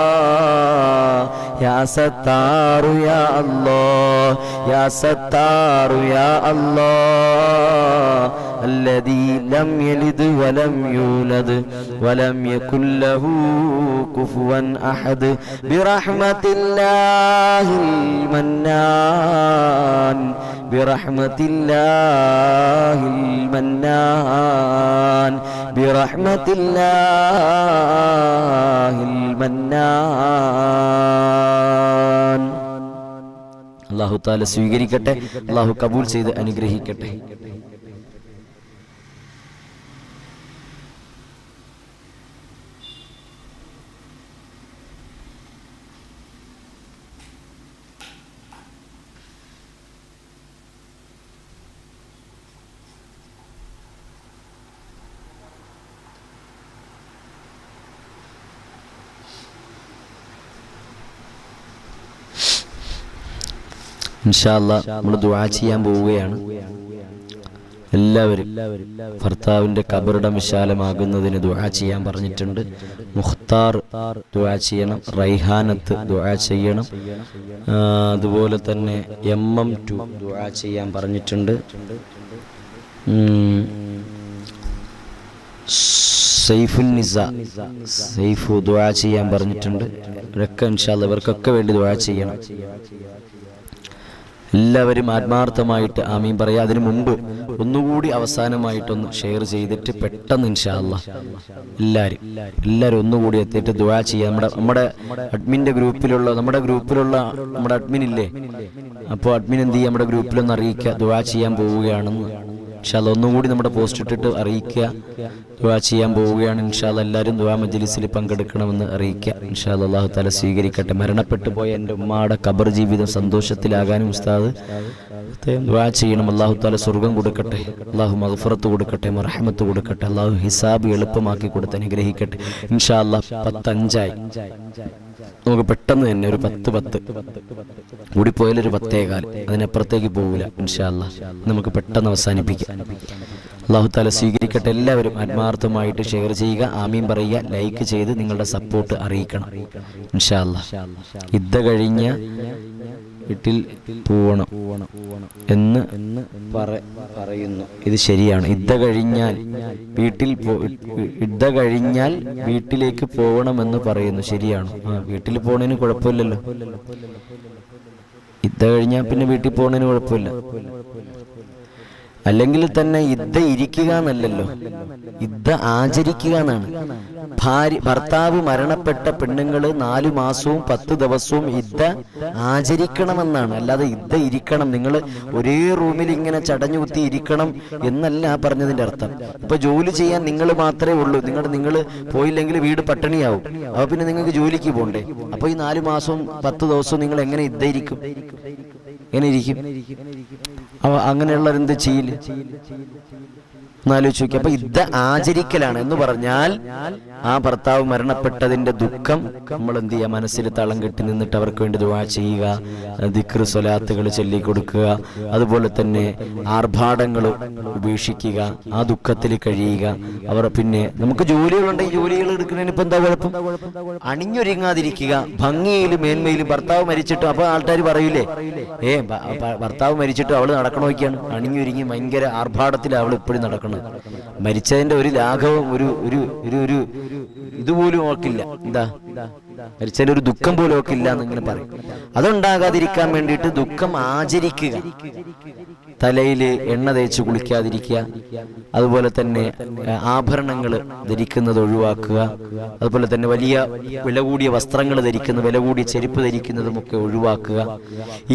Speaker 1: يا ستار يا الله يا ستار يا الله الذي لم يلد ولم يولد ولم يكن له كفوا أحد برحمة الله المنان برحمة الله المنان برحمة الله المنان الله تعالى സ്വീകരിക്കട്ടെ അല്ലാഹു കബൂൽ ചെയ്ത് അനുഗ്രഹിക്കട്ടെ ഇൻഷാ അല്ലാഹ് നമ്മൾ ദുആ ചെയ്യാൻ പോവുകയാണ്. എല്ലാവരും ഭർത്താവിന്റെ ഖബറിടം വിശാലമാകുന്നതിന് ദുആ ചെയ്യാൻ പറഞ്ഞിട്ടുണ്ട്. മുഖ്താർ ദുആ ചെയ്യണം, റൈഹാനത്ത് ദുആ ചെയ്യണം, അതുപോലെ തന്നെ MM2 ദുആ ചെയ്യാൻ പറഞ്ഞിട്ടുണ്ട്. സൈഫു ദുആ ചെയ്യാൻ പറഞ്ഞിട്ടുണ്ട്. ഇവരൊക്കെ ഇൻഷാ അല്ലാഹ് ഇവർക്കൊക്കെ വേണ്ടി ദുആ ചെയ്യണം. എല്ലാവരും ആത്മാർത്ഥമായിട്ട് ആമീൻ പറയാ. അതിനു മുമ്പ് ഒന്നുകൂടി അവസാനമായിട്ടൊന്ന് ഷെയർ ചെയ്തിട്ട് പെട്ടെന്ന് ഇൻഷാ അല്ലാഹ് എല്ലാവരും ഒന്നുകൂടി എത്തിയിട്ട് ദുആ ചെയ്യാം. നമ്മുടെ അഡ്മിന്റെ ഗ്രൂപ്പിലുള്ള നമ്മുടെ അഡ്മിൻ ഇല്ലേ, അപ്പോൾ അഡ്മിൻ എന്ത് ചെയ്യും, നമ്മുടെ ഗ്രൂപ്പിലൊന്ന് അറിയിക്കുക ദുആ ചെയ്യാൻ പോവുകയാണെന്ന്. ഇൻഷാ അല്ലാഹ് ഒന്നും കൂടി നമ്മുടെ പോസ്റ്റ് ഇട്ടിട്ട് അറിയിക്കുക. ദുആ ചെയ്യാൻ പോവുകയാണ് ഇൻഷാ അല്ലാഹ്. എല്ലാവരും ദുആ മജ്ലിസിൽ പങ്കെടുക്കണമെന്ന് അറിയിക്കുക ഇൻഷാ അല്ലാഹ്. അല്ലാഹു തആല സ്വീകരിക്കട്ടെ. മരണപ്പെട്ടു പോയ എൻ്റെ ഉമ്മയുടെ ഖബർ ജീവിതം സന്തോഷത്തിലാകാനും ഉസ്താദ് ദുആ ചെയ്യണം. അല്ലാഹു തആല സ്വർഗ്ഗം കൊടുക്കട്ടെ, അല്ലാഹു മഗ്ഫിറത്ത് കൊടുക്കട്ടെ, മർഹമത്ത് കൊടുക്കട്ടെ, അല്ലാഹു ഹിസാബ് എളുപ്പമാക്കി കൊടുത്ത് അനുഗ്രഹിക്കട്ടെ ഇൻഷാ അല്ലാഹ്. 10:05 നമുക്ക് പെട്ടെന്ന് തന്നെ ഒരു 10 കൂടിപ്പോയാലൊരു 10:15, അതിനപ്പുറത്തേക്ക് പോകില്ല ഇൻഷാ അല്ലാഹ്. നമുക്ക് പെട്ടെന്ന് അവസാനിപ്പിക്കാം. അല്ലാഹു തആല സ്വീകരിക്കട്ടെ. എല്ലാവരും ആത്മാർത്ഥമായിട്ട് ഷെയർ ചെയ്യുക, ആമീൻ പറയുക, ലൈക്ക് ചെയ്ത് നിങ്ങളുടെ സപ്പോർട്ട് അറിയിക്കണം ഇൻഷാ അല്ലാഹ്. ഇദ്ദ കഴിഞ്ഞ വീട്ടിൽ പോവണം എന്ന് പറയുന്നു. ഇത് ശരിയാണ്. ഇദ്ദ കഴിഞ്ഞാൽ വീട്ടിലേക്ക് പോകണമെന്ന് പറയുന്നു. ശരിയാണ്. വീട്ടിൽ പോണതിന് കുഴപ്പമില്ലല്ലോ. ഇദ്ദ കഴിഞ്ഞാൽ പിന്നെ വീട്ടിൽ പോണതിന് കുഴപ്പമില്ല. അല്ലെങ്കിൽ തന്നെ ഇദ്ദ ഇരിക്കുക എന്നല്ലല്ലോ, ഇദ്ദ ആചരിക്കുക എന്നാണ്. ഭർത്താവ് മരണപ്പെട്ട പെണ്ണുങ്ങള് 4 മാസവും 10 ദിവസവും ഇദ്ദ ആചരിക്കണമെന്നാണ്. അല്ലാതെ ഇദ്ദ ഇരിക്കണം, നിങ്ങൾ ഒരേ റൂമിൽ ഇങ്ങനെ ചടഞ്ഞു കുത്തി ഇരിക്കണം എന്നല്ല പറഞ്ഞതിന്റെ അർത്ഥം. ഇപ്പൊ ജോലി ചെയ്യാൻ നിങ്ങൾ മാത്രമേ ഉള്ളൂ, നിങ്ങൾ പോയില്ലെങ്കിൽ വീട് പട്ടിണിയാവും. അപ്പൊ പിന്നെ നിങ്ങൾക്ക് ജോലിക്ക് പോകണ്ടേ? അപ്പൊ ഈ 4 മാസവും 10 ദിവസവും നിങ്ങൾ എങ്ങനെ ഇദ്ദ ഇരിക്കും? എങ്ങനെ ഇരിക്കും? അങ്ങനെയുള്ളവരെന്ത് ചെയ്യില്ല എന്നാലോചിച്ച് നോക്കി. അപ്പൊ ഇദ്ദ ആചരിക്കലാണ് എന്ന് പറഞ്ഞാൽ ആ ഭർത്താവ് മരണപ്പെട്ടതിന്റെ ദുഃഖം നമ്മൾ എന്ത് ചെയ്യുക, മനസ്സിൽ തളം കെട്ടി നിന്നിട്ട് അവർക്ക് വേണ്ടി ദുആ ചെയ്യുക, ദിക്ർ സ്വലാത്തുകൾ ചൊല്ലിക്കൊടുക്കുക, അതുപോലെ തന്നെ ആർഭാടങ്ങൾ ഉപേക്ഷിക്കുക, ആ ദുഃഖത്തിൽ കഴിയുക. അവർ പിന്നെ നമുക്ക് ജോലികളുണ്ടെങ്കിൽ ജോലികൾ എടുക്കുന്നതിന് ഇപ്പൊ എന്താ കുഴപ്പം? അണിഞ്ഞൊരുങ്ങാതിരിക്കുക, ഭംഗിയിലും മേന്മയിലും. ഭർത്താവ് മരിച്ചിട്ടും അപ്പൊ ആൾക്കാർ പറയൂലേ, ഭർത്താവ് മരിച്ചിട്ടും അവള് നടക്കണമൊക്കെയാണ്, അണിഞ്ഞൊരുങ്ങി ഭയങ്കര ആർഭാടത്തിൽ അവൾ ഇപ്പോഴും നടക്കണം. മരിച്ചതിന്റെ ഒരു ലാഘവം ഒരു ഇതുപോലും ഓർക്കില്ല. എന്താ മരിച്ചതിന്റെ ഒരു ദുഃഖം പോലും ഓർക്കില്ല എന്നിങ്ങനെ പറയും. അതുണ്ടാകാതിരിക്കാൻ വേണ്ടിയിട്ട് ദുഃഖം ആചരിക്കുക. തലയിൽ എണ്ണ തേച്ച് കുളിക്കാതിരിക്കുക, അതുപോലെ തന്നെ ആഭരണങ്ങൾ ധരിക്കുന്നത് ഒഴിവാക്കുക, അതുപോലെ തന്നെ വലിയ വില കൂടിയ വസ്ത്രങ്ങൾ ധരിക്കുന്നത്, വില കൂടിയ ചെരുപ്പ് ധരിക്കുന്നതുമൊക്കെ ഒഴിവാക്കുക.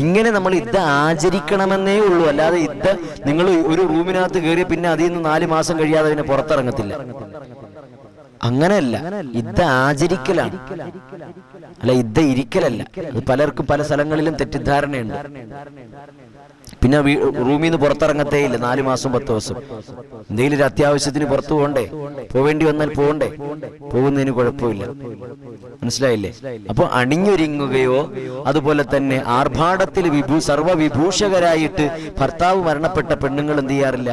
Speaker 1: ഇങ്ങനെ നമ്മൾ ഇദ്ദ ആചരിക്കണമെന്നേ ഉള്ളൂ. അല്ലാതെ ഇദ്ദ നിങ്ങൾ ഒരു റൂമിനകത്ത് കയറി പിന്നെ അതിൽ നിന്ന് 4 മാസം കഴിയാതെ പിന്നെ പുറത്തിറങ്ങത്തില്ല. അങ്ങനെയല്ല, ഇദ്ദ ആചരിക്കലാണ്, അല്ല ഇദ്ദ ഇരിക്കലല്ല. അത് പലർക്കും പല സ്ഥലങ്ങളിലും തെറ്റിദ്ധാരണയുണ്ട്. പിന്നെ റൂമിൽ നിന്ന് പുറത്തിറങ്ങത്തേ ഇല്ല 4 മാസം 10 ദിവസം. എന്തെങ്കിലും ഒരു അത്യാവശ്യത്തിന് പുറത്തു പോകണ്ടേ, പോവേണ്ടി വന്നാൽ പോകണ്ടേ, പോകുന്നതിന് കുഴപ്പമില്ല. മനസ്സിലായില്ലേ? അപ്പൊ അണിഞ്ഞൊരുങ്ങുകയോ അതുപോലെ തന്നെ ആർഭാടത്തിൽ സർവവിഭൂഷകരായിട്ട് ഭർത്താവ് മരണപ്പെട്ട പെണ്ണുങ്ങൾ എന്ത് ചെയ്യാറില്ല?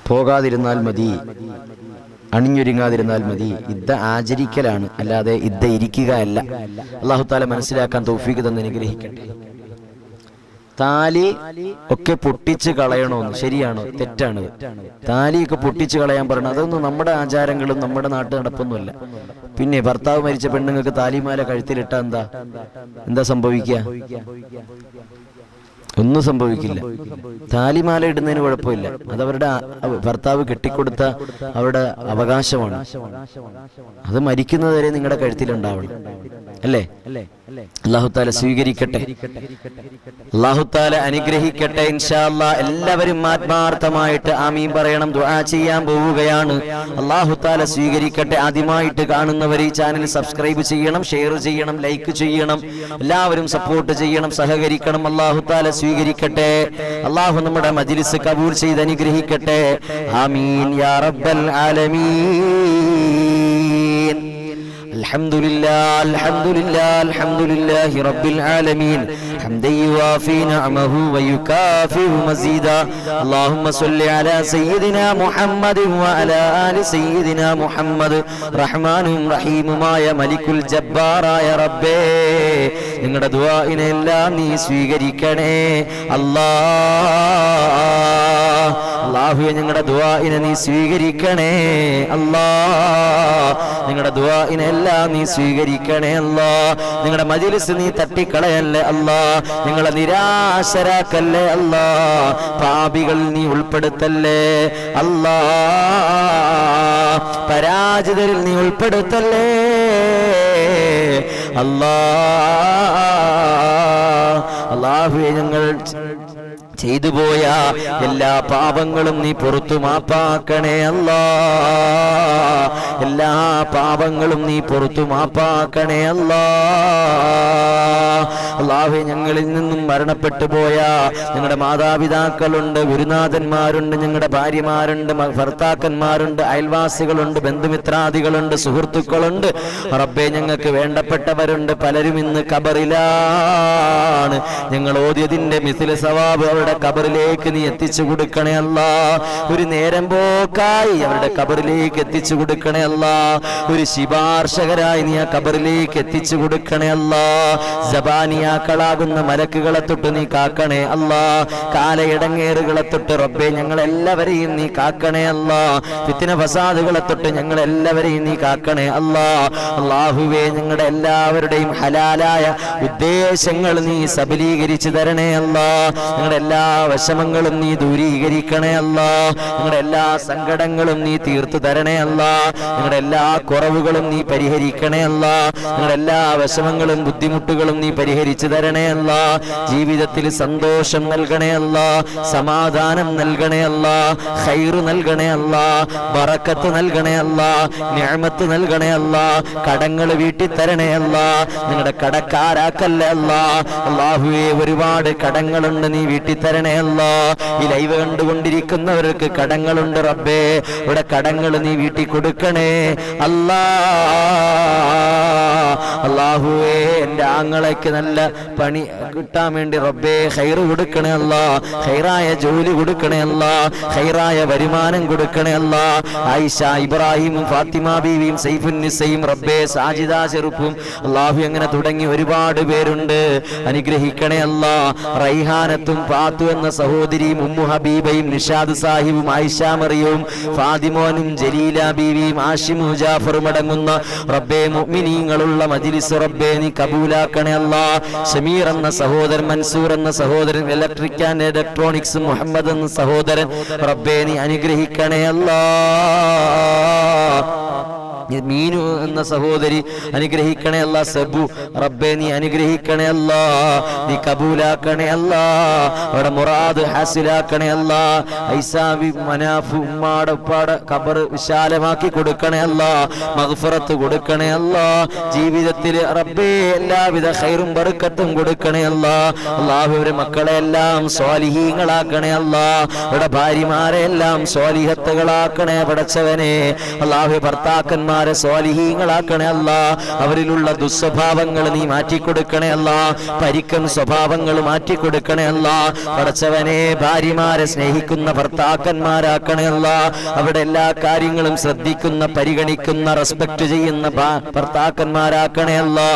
Speaker 1: പോകാതിരുന്നാൽ മതി, അണിഞ്ഞൊരുങ്ങാതിരുന്നാൽ മതി. ഇദ്ദ ആചരിക്കലാണ്, അല്ലാതെ ഇദ്ദ ഇരിക്കുക അല്ല. അല്ലാഹു തആല മനസ്സിലാക്കാൻ തൗഫീഖ് തന്ന് അനുഗ്രഹിക്കട്ടെ. താലി ഒക്കെ പൊട്ടിച്ച് കളയണമെന്ന് ശരിയാണോ? തെറ്റാണ്. താലിയൊക്കെ പൊട്ടിച്ച് കളയാൻ പറയണം. അതൊന്നും നമ്മുടെ ആചാരങ്ങളും നമ്മുടെ നാട്ടു നടപ്പൊന്നുമല്ല. പിന്നെ ഭർത്താവ് മരിച്ച പെണ്ണുങ്ങൾക്ക് താലിമാല കഴുത്തിലിട്ടാ എന്താ സംഭവിക്കുക? ഒന്നും സംഭവിക്കില്ല. താലിമാല ഇടുന്നതിന് കുഴപ്പമില്ല, അതവരുടെ ഭർത്താവ് കെട്ടിക്കൊടുത്ത അവരുടെ അവകാശമാണ്. അത് മരിക്കുന്നതുവരെ നിങ്ങളുടെ കഴുത്തിലുണ്ടാവണം, അല്ലേ? അല്ലാഹു തആല സ്വീകരിക്കട്ടെ, അല്ലാഹു തആല അനുഗ്രഹിക്കട്ടെ. ഇൻഷാ അല്ലാഹ് എല്ലാവരും ആത്മാർത്ഥമായിട്ട് ആമീൻ പറയണം. ദുആ ചെയ്യാൻ പോവുകയാണ്. അല്ലാഹു തആല സ്വീകരിക്കട്ടെ. ആദ്യമായിട്ട് കാണുന്നവർ ഈ ചാനൽ സബ്സ്ക്രൈബ് ചെയ്യണം, ഷെയർ ചെയ്യണം, ലൈക്ക് ചെയ്യണം. എല്ലാവരും സപ്പോർട്ട് ചെയ്യണം, സഹകരിക്കണം. അല്ലാഹു തആല സ്വീകരിക്കട്ടെ. അല്ലാഹു നമ്മുടെ മജ്ലിസ് കബൂൽ ചെയ്ത് അനുഗ്രഹിക്കട്ടെ. ആമീൻ യാ റബ്ബൽ ആലമീൻ. الحمدلله الحمدلله الحمدلله رب العالمين حمدا يوافي نعمه ويكافئ مزيدا اللهم صل على سيدنا محمد وعلى آل سيدنا محمد رحمن رحيم يا ملك الجبار يا رب നിങ്ങളുടെ ദുആഇനെല്ലാം നീ സ്വീകരിക്കണേ അല്ലാഹ്. അല്ലാഹുവേ ഞങ്ങളുടെ ദുആഇനെ നീ സ്വീകരിക്കണേ അല്ലാഹ്. നിങ്ങളുടെ ദുആഇനെല്ലാം നീ സ്വീകരിക്കണേ അല്ലാഹ്. നിങ്ങളുടെ മജ്ലിസ് നീ തട്ടിക്കളയല്ലേ അല്ലാഹ്. നിങ്ങളെ നിരാശരാക്കല്ലേ അല്ലാഹ്. പാപികൾ നീ ഉൾപ്പെടുത്തല്ലേ അല്ലാഹ്. പരാജിതരിൽ നീ ഉൾപ്പെടുത്തല്ലേ അല്ലാഹുവേ ഞങ്ങൾ ചെയ്തു പോയ എല്ലാ പാപങ്ങളും നീ പുറത്തു മാപ്പാക്കണേ അല്ലാ. എല്ലാ പാപങ്ങളും നീ പുറത്തു മാപ്പാക്കണേ അല്ലാ. അല്ലാഹുവേ ഞങ്ങളിൽ നിന്നും മരണപ്പെട്ടു പോയ ഞങ്ങളുടെ മാതാപിതാക്കളുണ്ട്, ഗുരുനാഥന്മാരുണ്ട്, ഞങ്ങളുടെ ഭാര്യമാരുണ്ട്, ഭർത്താക്കന്മാരുണ്ട്, അയൽവാസികളുണ്ട്, ബന്ധുമിത്രാദികളുണ്ട്, സുഹൃത്തുക്കളുണ്ട്. റബ്ബേ ഞങ്ങൾക്ക് വേണ്ടപ്പെട്ടവരുണ്ട്. പലരും ഇന്ന് ഖബറിലാണ്. ഞങ്ങൾ ഓതിയതിന്റെ മിസ്ല സവാബ് അവരുടെ ഖബറിലേക്ക് നീ എത്തിച്ചു കൊടുക്കണേ അല്ലാ. ഒരു നേരം പോക്കായി അവരുടെ ഖബറിലേക്ക് എത്തിച്ചു കൊടുക്കണേ അല്ലാ. ഒരു ശിപാർശകരായി നീ ആ ഖബറിലേക്ക് എത്തിച്ചു കൊടുക്കണേ അല്ലാ. സബാനിയാക്കളാകുന്ന മലക്കുകളെ തൊട്ട് നീ കാക്കണേ അല്ലാ. കാലയിടങ്ങേറുകളെ തൊട്ട് റബ്ബേ ഞങ്ങളെല്ലാവരെയും നീ കാക്കണേ അല്ലാ. ഫിത്ന ഫസാദുകളെ തൊട്ട് ഞങ്ങളെല്ലാവരെയും നീ കാക്കണേ അല്ലാ. അല്ലാഹുവേ ഞങ്ങളുടെ എല്ലാവരുടെയും ഹലാലായ ഉദ്ദേശങ്ങൾ നീ സബലീകരിച്ചു തരണേ അല്ലാ. ഞങ്ങളുടെ എല്ലാ വിഷമങ്ങളും നീ ദൂരീകരിക്കണേ അല്ലാ. ഞങ്ങളുടെ എല്ലാ സങ്കടങ്ങളും നീ തീർത്തു തരണേ അല്ലാ. ഞങ്ങളുടെ എല്ലാ കുറവുകളും നീ പരിഹരിക്കണേ അല്ലാ. ഞങ്ങളുടെ എല്ലാ വിഷമങ്ങളും ബുദ്ധിമുട്ടുകളും നീ പരിഹരിച്ചു തരണേ അല്ലാ. ജീവിതത്തിൽ സന്തോഷം നൽകണേ അല്ലാ. സമാധാനം നൽകണേ അല്ലാ. ഖൈറ് നൽകണേ അല്ലാ. ബറക്കത്ത് നൽകണേ അല്ലാ. നിഅമത്ത് നൽകണേ അല്ലാ. കടങ്ങൾ വീട്ടി തരണേ അല്ലാ. ഞങ്ങളുടെ കടക്കാരാക്കല്ലേ അല്ലാ. അല്ലാഹുവേ ഒരുപാട് കടങ്ങളുണ്ട്, നീ വീട്ടി തരണേ അല്ലാ. ഈ ലൈവ് കണ്ടുകൊണ്ടിരിക്കുന്നവർക്ക് കടങ്ങളുണ്ട് റബ്ബേ. ഇവിടെ കടങ്ങൾ നീ വീട്ടി കൊടുക്കണേ അല്ലാ. അല്ലാഹുവേ എൻ്റെ ആങ്ങളയ്ക്ക് നല്ല പണി കിട്ടാൻ വേണ്ടി റബ്ബേ ഖൈറ് കൊടുക്കണേ അല്ലാ. ഖൈറായ ജോലി കൊടുക്കണേ അല്ലാ. ഖൈറായ വരുമാനം കൊടുക്കണേ അല്ലാ. ആയിഷ, ഇബ്രാഹിമും ഫാത്തിമ ബീവിയും സൈഫുന്നിസയും റബ്ബേ സാജിദ ചെറുപ്പും അല്ലാഹു അങ്ങനെ തുടങ്ങി ഒരുപാട് പേരുണ്ട്. അനുഗ്രഹിക്കണേ അല്ലാ. റൈഹാനത്തും ഫാത്തു എന്ന സഹോദരിയും ഉമ്മു ഹബീബയും നിഷാദ് സാഹിബും ആയിഷ മറിയവും ഫാദിമോനും ജലീല ബീവിയും ആഷിമും ജാഫറും അടങ്ങുന്ന റബ്ബേ മുഅ്മിനീങ്ങളുള്ള മജ്ലിസ് റബ്ബേ നീ കബൂലാക്കണേ അല്ലാ. ഷമീർ എന്ന സഹോദരൻ, മൻസൂർ എന്ന സഹോദരൻ, ഇലക്ട്രിക് ആൻഡ് ഇലക്ട്രോണിക്സ് മുഹമ്മദ് എന്ന സഹോദരൻ റബ്ബേ നീ അനുഗ്രഹിക്കണേ അല്ലാ. മീനു എന്ന സഹോദരി അനുഗ്രഹിക്കണേ അല്ലാ. സബു റബ്ബേ നീ അനുഗ്രഹിക്കണേ അല്ലാ. നീ കബൂലാക്കണേ അല്ലാ. അവിടെ മുറാദ് ഹാസിലാക്കണേ അല്ലാ. ഐസാബി മനാഫു ഉമ്മാടെ ഉപ്പാടെ ഖബർ വിശാലമാക്കി കൊടുക്കണേ അല്ലാ. മഗ്ഫിറത്ത് കൊടുക്കണേ അല്ലാ. ജീവിതത്തിൽ റബ്ബേ എല്ലാവിധ ഖൈറും ബർക്കത്തും കൊടുക്കണേ അല്ലാ. അല്ലാഹുവേ മക്കളെ എല്ലാം സ്വാലിഹീങ്ങളാക്കണേ അല്ലാ. അവിടെ ഭാര്യമാരെ എല്ലാം സ്വാലിഹത്തുകളാക്കണേ പടച്ചവനെ. അല്ലാഹുവേ ഭർത്താക്കന്മാർ സ്വാലിഹീങ്ങളാക്കണേ അല്ലാ. അവരിലുള്ള ദുസ്വഭാവങ്ങൾ നീ മാറ്റിക്കൊടുക്കണേ അല്ലാ. പരിക്കൻ സ്വഭാവങ്ങൾ മാറ്റിക്കൊടുക്കണേ അല്ലാ. പടച്ചവനെ ഭാര്യമാരെ സ്നേഹിക്കുന്ന ഭർത്താക്കന്മാരാക്കണേ അല്ലാ. അവരുടെ എല്ലാ കാര്യങ്ങളും ശ്രദ്ധിക്കുന്ന, പരിഗണിക്കുന്ന, റെസ്പെക്ട് ചെയ്യുന്ന ഭർത്താക്കന്മാരാക്കണേ അല്ലാ.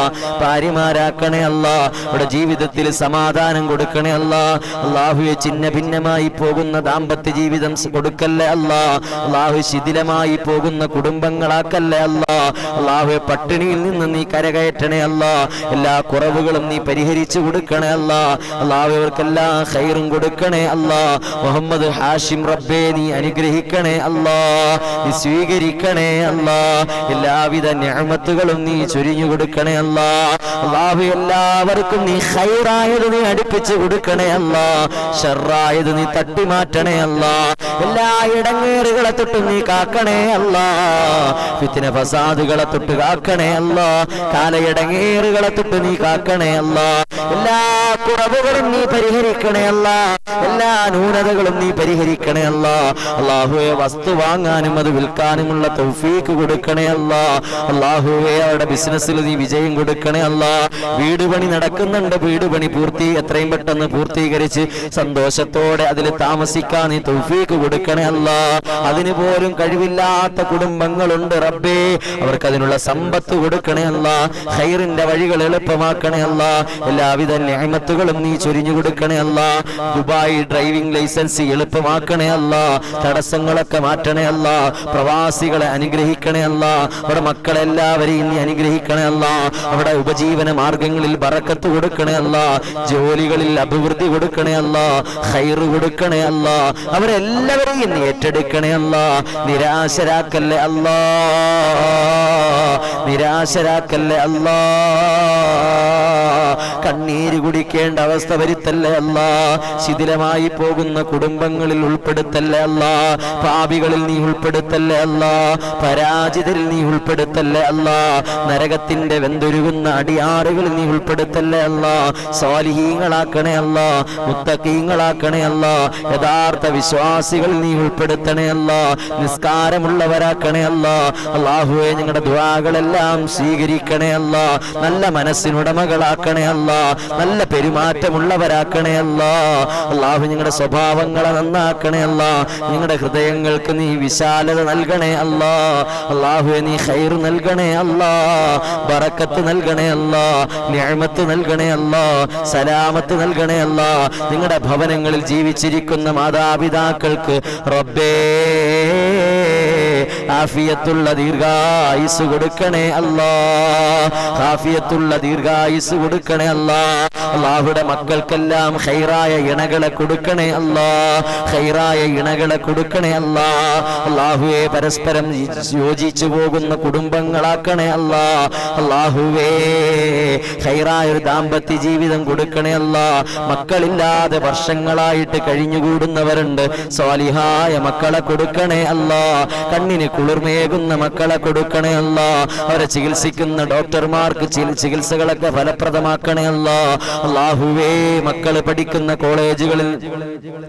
Speaker 1: ഭാര്യമാരാക്കണേ അല്ലാ. അവരുടെ ജീവിതത്തിൽ സമാധാനം കൊടുക്കണേ അല്ലാ. അല്ലാഹുവേ ചിന്ന ഭിന്നമായി പോകുന്ന ദാമ്പത്യ ജീവിതം കൊടുക്കല്ലേ അല്ലാ. അല്ലാഹു ശിഥിലമായി പോകുന്ന കുടുംബങ്ങളാക്കല്ലേ അല്ലാ. അല്ലാഹുവേ പട്ടിണിയിൽ നിന്ന് നീ കരകയറ്റണേ അല്ലാ. എല്ലാ കുറവുകളും നീ പരിഹരിച്ചു കൊടുക്കണേ അല്ലാ. അല്ലാഹുവേ അവർക്കെല്ലാം ഖൈറും കൊടുക്കണേ അല്ലാ. മുഹമ്മദ് ഹാഷിം റബ്ബേ നീ അനുഗ്രഹിക്കണേ അല്ലാ. നീ സ്വീകരിക്കണേ അല്ലാ. എല്ലാവിധ നിഅമത്തുകളും നീ ചൊരിഞ്ഞു കൊടുക്കണേ അല്ലാ. അല്ലാഹുവേ എല്ലാവർക്കും നീ ഖൈറായത് നീ അടുപ്പിച്ചു കൊടുക്കണേ അല്ലാ. ശർറായത് നീ തട്ടി മാറ്റണേ അല്ലാ. എല്ലാ ഇടങ്ങേറുകളെ തൊട്ടും നീ കാക്കണേ അല്ലാ. ഫിത്ന ഫസാദുകളെ തൊട്ട് കാക്കണേ അല്ലാ. കാലയിടങ്ങേറുകളെ തൊട്ട് നീ കാക്കണേ അല്ലാ. എല്ലാ കുറവുകളും നീ പരിഹരിക്കണേ അല്ലാ. എല്ലാ ന്യൂനതകളും നീ പരിഹരിക്കണേ അല്ലാ. അല്ലാഹുവേ വസ്തു വാങ്ങാനും അത് വിൽക്കാനുമുള്ള തൗഫീഖ് കൊടുക്കണേ അല്ലാ. അല്ലാഹുവേ അവരുടെ ബിസിനസ്സിൽ നീ വിജയം കൊടുക്കണേ അല്ലാ. വീട് പണി നടക്കുന്നുണ്ട്, വീട് പണി എത്രയും പെട്ടെന്ന് പൂർത്തീകരിച്ച് സന്തോഷത്തോടെ അതിൽ താമസിക്കാൻ നീ തൗഫീഖ് കൊടുക്കണേ അല്ലാ. അതിന് പോലും കഴിവില്ലാത്ത കുടുംബങ്ങളുണ്ട് റബ്ബേ, അവർക്ക് അതിനുള്ള സമ്പത്ത് കൊടുക്കണേ അല്ലാ. ഖൈറിന്റെ വഴികൾ എളുപ്പമാക്കണേ അല്ലാ. എല്ലാവിധ നിഅമത്തുകളും നീ ചൊരിഞ്ഞു കൊടുക്കണേ അല്ലാ. ദുബായ് ഡ്രൈവിംഗ് ലൈസൻസ് എളുപ്പമാക്കണേ അല്ലാ. തടസ്സങ്ങളൊക്കെ മാറ്റണേ അല്ലാ. പ്രവാസികളെ അനുഗ്രഹിക്കണേ അല്ലാ. അവിടെ മക്കളെല്ലാവരെയും നീ അനുഗ്രഹിക്കണേ അല്ലാ. അവിടെ ഉപജീവന മാർഗങ്ങളിൽ ബറക്കത്ത് കൊടുക്കണേ അല്ലാ. ജോലികളിൽ അഭിവൃദ്ധി കൊടുക്കണേ അല്ലാ. ഖൈറ് കൊടുക്കണേ അല്ലാ. അവരെല്ലാവരെയും നീ ഏറ്റെടുക്കണേ അല്ലാ. നിരാശരാക്കല്ലേ അല്ലാ. നിരാശരാക്കല്ലേ അല്ലാ. കണ്ണീര് കുടിക്കേണ്ട അവസ്ഥ വരുത്തല്ലേ അല്ലാ. ശിഥിലമായി പോകുന്ന കുടുംബങ്ങളിൽ ഉൾപ്പെടുത്തല്ലേ അല്ലാ. പാപികളിൽ നീ ഉൾപ്പെടുത്തല്ലേ അല്ലാ. പരാജിതരിൽ നീ ഉൾപ്പെടുത്തല്ലേ അല്ലാ. നരകത്തിന്റെ വെന്തുരുകുന്ന അടിയാറുകളിൽ നീ ഉൾപ്പെടുത്തല്ലേ അല്ലാ. സ്വാലിഹീങ്ങളാക്കണേ അല്ലാ. മുത്തഖീങ്ങളാക്കണേ അല്ലാ. യഥാർത്ഥ വിശ്വാസികളിൽ നീ ഉൾപ്പെടുത്തണേ അല്ലാ. നിസ്കാരമുള്ളവരാക്കണേ അല്ലാ. അല്ലാഹുവേ ഞങ്ങളുടെ ദുആകളെല്ലാം സ്വീകരിക്കണേ അല്ലാ. നല്ല മനസ്സിനുടമകളാക്കണേ അല്ലാ. നല്ല പെരുമാറ്റമുള്ളവരാക്കണേ അല്ലാ. അല്ലാഹു ഞങ്ങളുടെ സ്വഭാവങ്ങളെ നന്നാക്കണേ അല്ലാ. ഞങ്ങളുടെ ഹൃദയങ്ങൾക്ക് നീ വിശാലത നൽകണേ അല്ലാ. അല്ലാഹുവേ നീ ഖൈർ നൽകണേ അല്ലാ. ബറക്കത്ത് നൽകണേ അല്ലാ. നിഅമത്ത് നൽകണേ അല്ലാ. സലാമത്ത് നൽകണേ അല്ലാ. നിങ്ങളുടെ ഭവനങ്ങളിൽ ജീവിച്ചിരിക്കുന്ന മാതാപിതാക്കൾക്ക് റബ്ബേ ആഫിയത്തുള്ള ദീർഘായുസ് കൊടുക്കണേ അല്ലാ. ആഫിയത്തുള്ള ദീർഘായുസ് കൊടുക്കണേ അല്ലാ. അല്ലാഹുവിന്റെ മക്കൾക്കെല്ലാം ഖൈറായ ഇണകളെ കൊടുക്കണേ അല്ലാ. ഖൈറായ ഇണകളെ കൊടുക്കണേ അല്ലാ. അല്ലാഹുവേ പരസ്പരം യോജിച്ചു പോകുന്ന കുടുംബങ്ങളാക്കണേ അല്ലാ. അല്ലാഹുവേ ഖൈറായ ഒരു ദാമ്പത്യ ജീവിതം കൊടുക്കണേ അല്ലാ. മക്കളില്ലാതെ വർഷങ്ങളായിട്ട് കഴിഞ്ഞുകൂടുന്നവരുണ്ട്. സ്വാലിഹായ മക്കളെ കൊടുക്കണേ അല്ലാ. കണ്ണിന് കുളിർമേകുന്ന മക്കളെ കൊടുക്കണേ അല്ലാ. അവരെ ചികിത്സിക്കുന്ന ഡോക്ടർമാർക്ക് ചികിത്സകളൊക്കെ ഫലപ്രദമാക്കണേ അല്ലാ. അല്ലാഹുവേ മക്കള് പഠിക്കുന്ന കോളേജുകളിൽ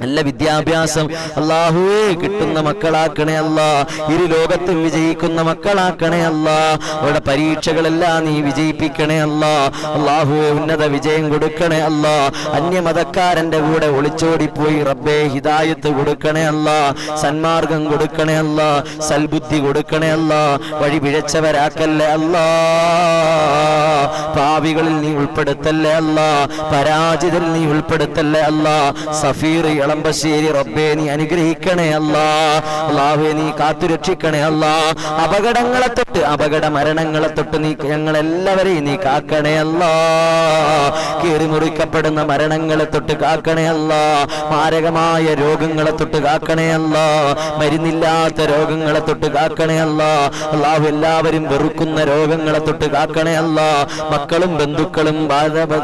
Speaker 1: നല്ല വിദ്യാഭ്യാസം അല്ലാഹുവേ കിട്ടുന്ന മക്കളാക്കണേ അല്ലാ. ഇരു ലോകത്തും വിജയിക്കുന്ന മക്കളാക്കണേ അല്ലാ. അവരുടെ പരീക്ഷകളെല്ലാം നീ വിജയിപ്പിക്കണേ അല്ലാ. അല്ലാഹുവേ ഉന്നത വിജയം കൊടുക്കണേ അല്ലാ. അന്യമതക്കാരന്റെ കൂടെ ഒളിച്ചോടിപ്പോയി റബ്ബേ ഹിദായത്ത് കൊടുക്കണേ അല്ലാ. സന്മാർഗം കൊടുക്കണേ അല്ലാ. സൽബുദ്ധി കൊടുക്കണേ അല്ലാ. വഴി പിഴച്ചവരാക്കല്ലേ അല്ലാ. പാപികളിൽ നീ ഉൾപ്പെടുത്തല്ലേ അല്ലാ. പരാജിതരിൽ നീ ഉൾപ്പെടുത്തല്ലേ അല്ലാ. സഫീർ ഇളമ്പശ്ശേരി റബ്ബേ നീ അനുഗ്രഹിക്കണേ അല്ലാ. അല്ലാഹുവേ നീ കാത്തുരക്ഷിക്കണേ അല്ലാ. അപകടങ്ങളെ തൊട്ട് അപകട മരണങ്ങളെ തൊട്ട് നീ ഞങ്ങളെല്ലാവരെയും നീ കാക്കണേ അല്ലാ. കീറിമുറിക്കപ്പെടുന്ന മരണങ്ങളെ തൊട്ട് കാക്കണേ അല്ലാ. മാരകമായ രോഗങ്ങളെ തൊട്ട് കാക്കണേ അല്ലാ. മരുന്നില്ലാത്ത രോഗങ്ങളെ തൊട്ട് കാക്കണേ അല്ലാ. അല്ലാഹു എല്ലാവരും വെറുക്കുന്ന രോഗങ്ങളെ തൊട്ട് കാക്കണേ അല്ലാ. മക്കളും ബന്ധുക്കളും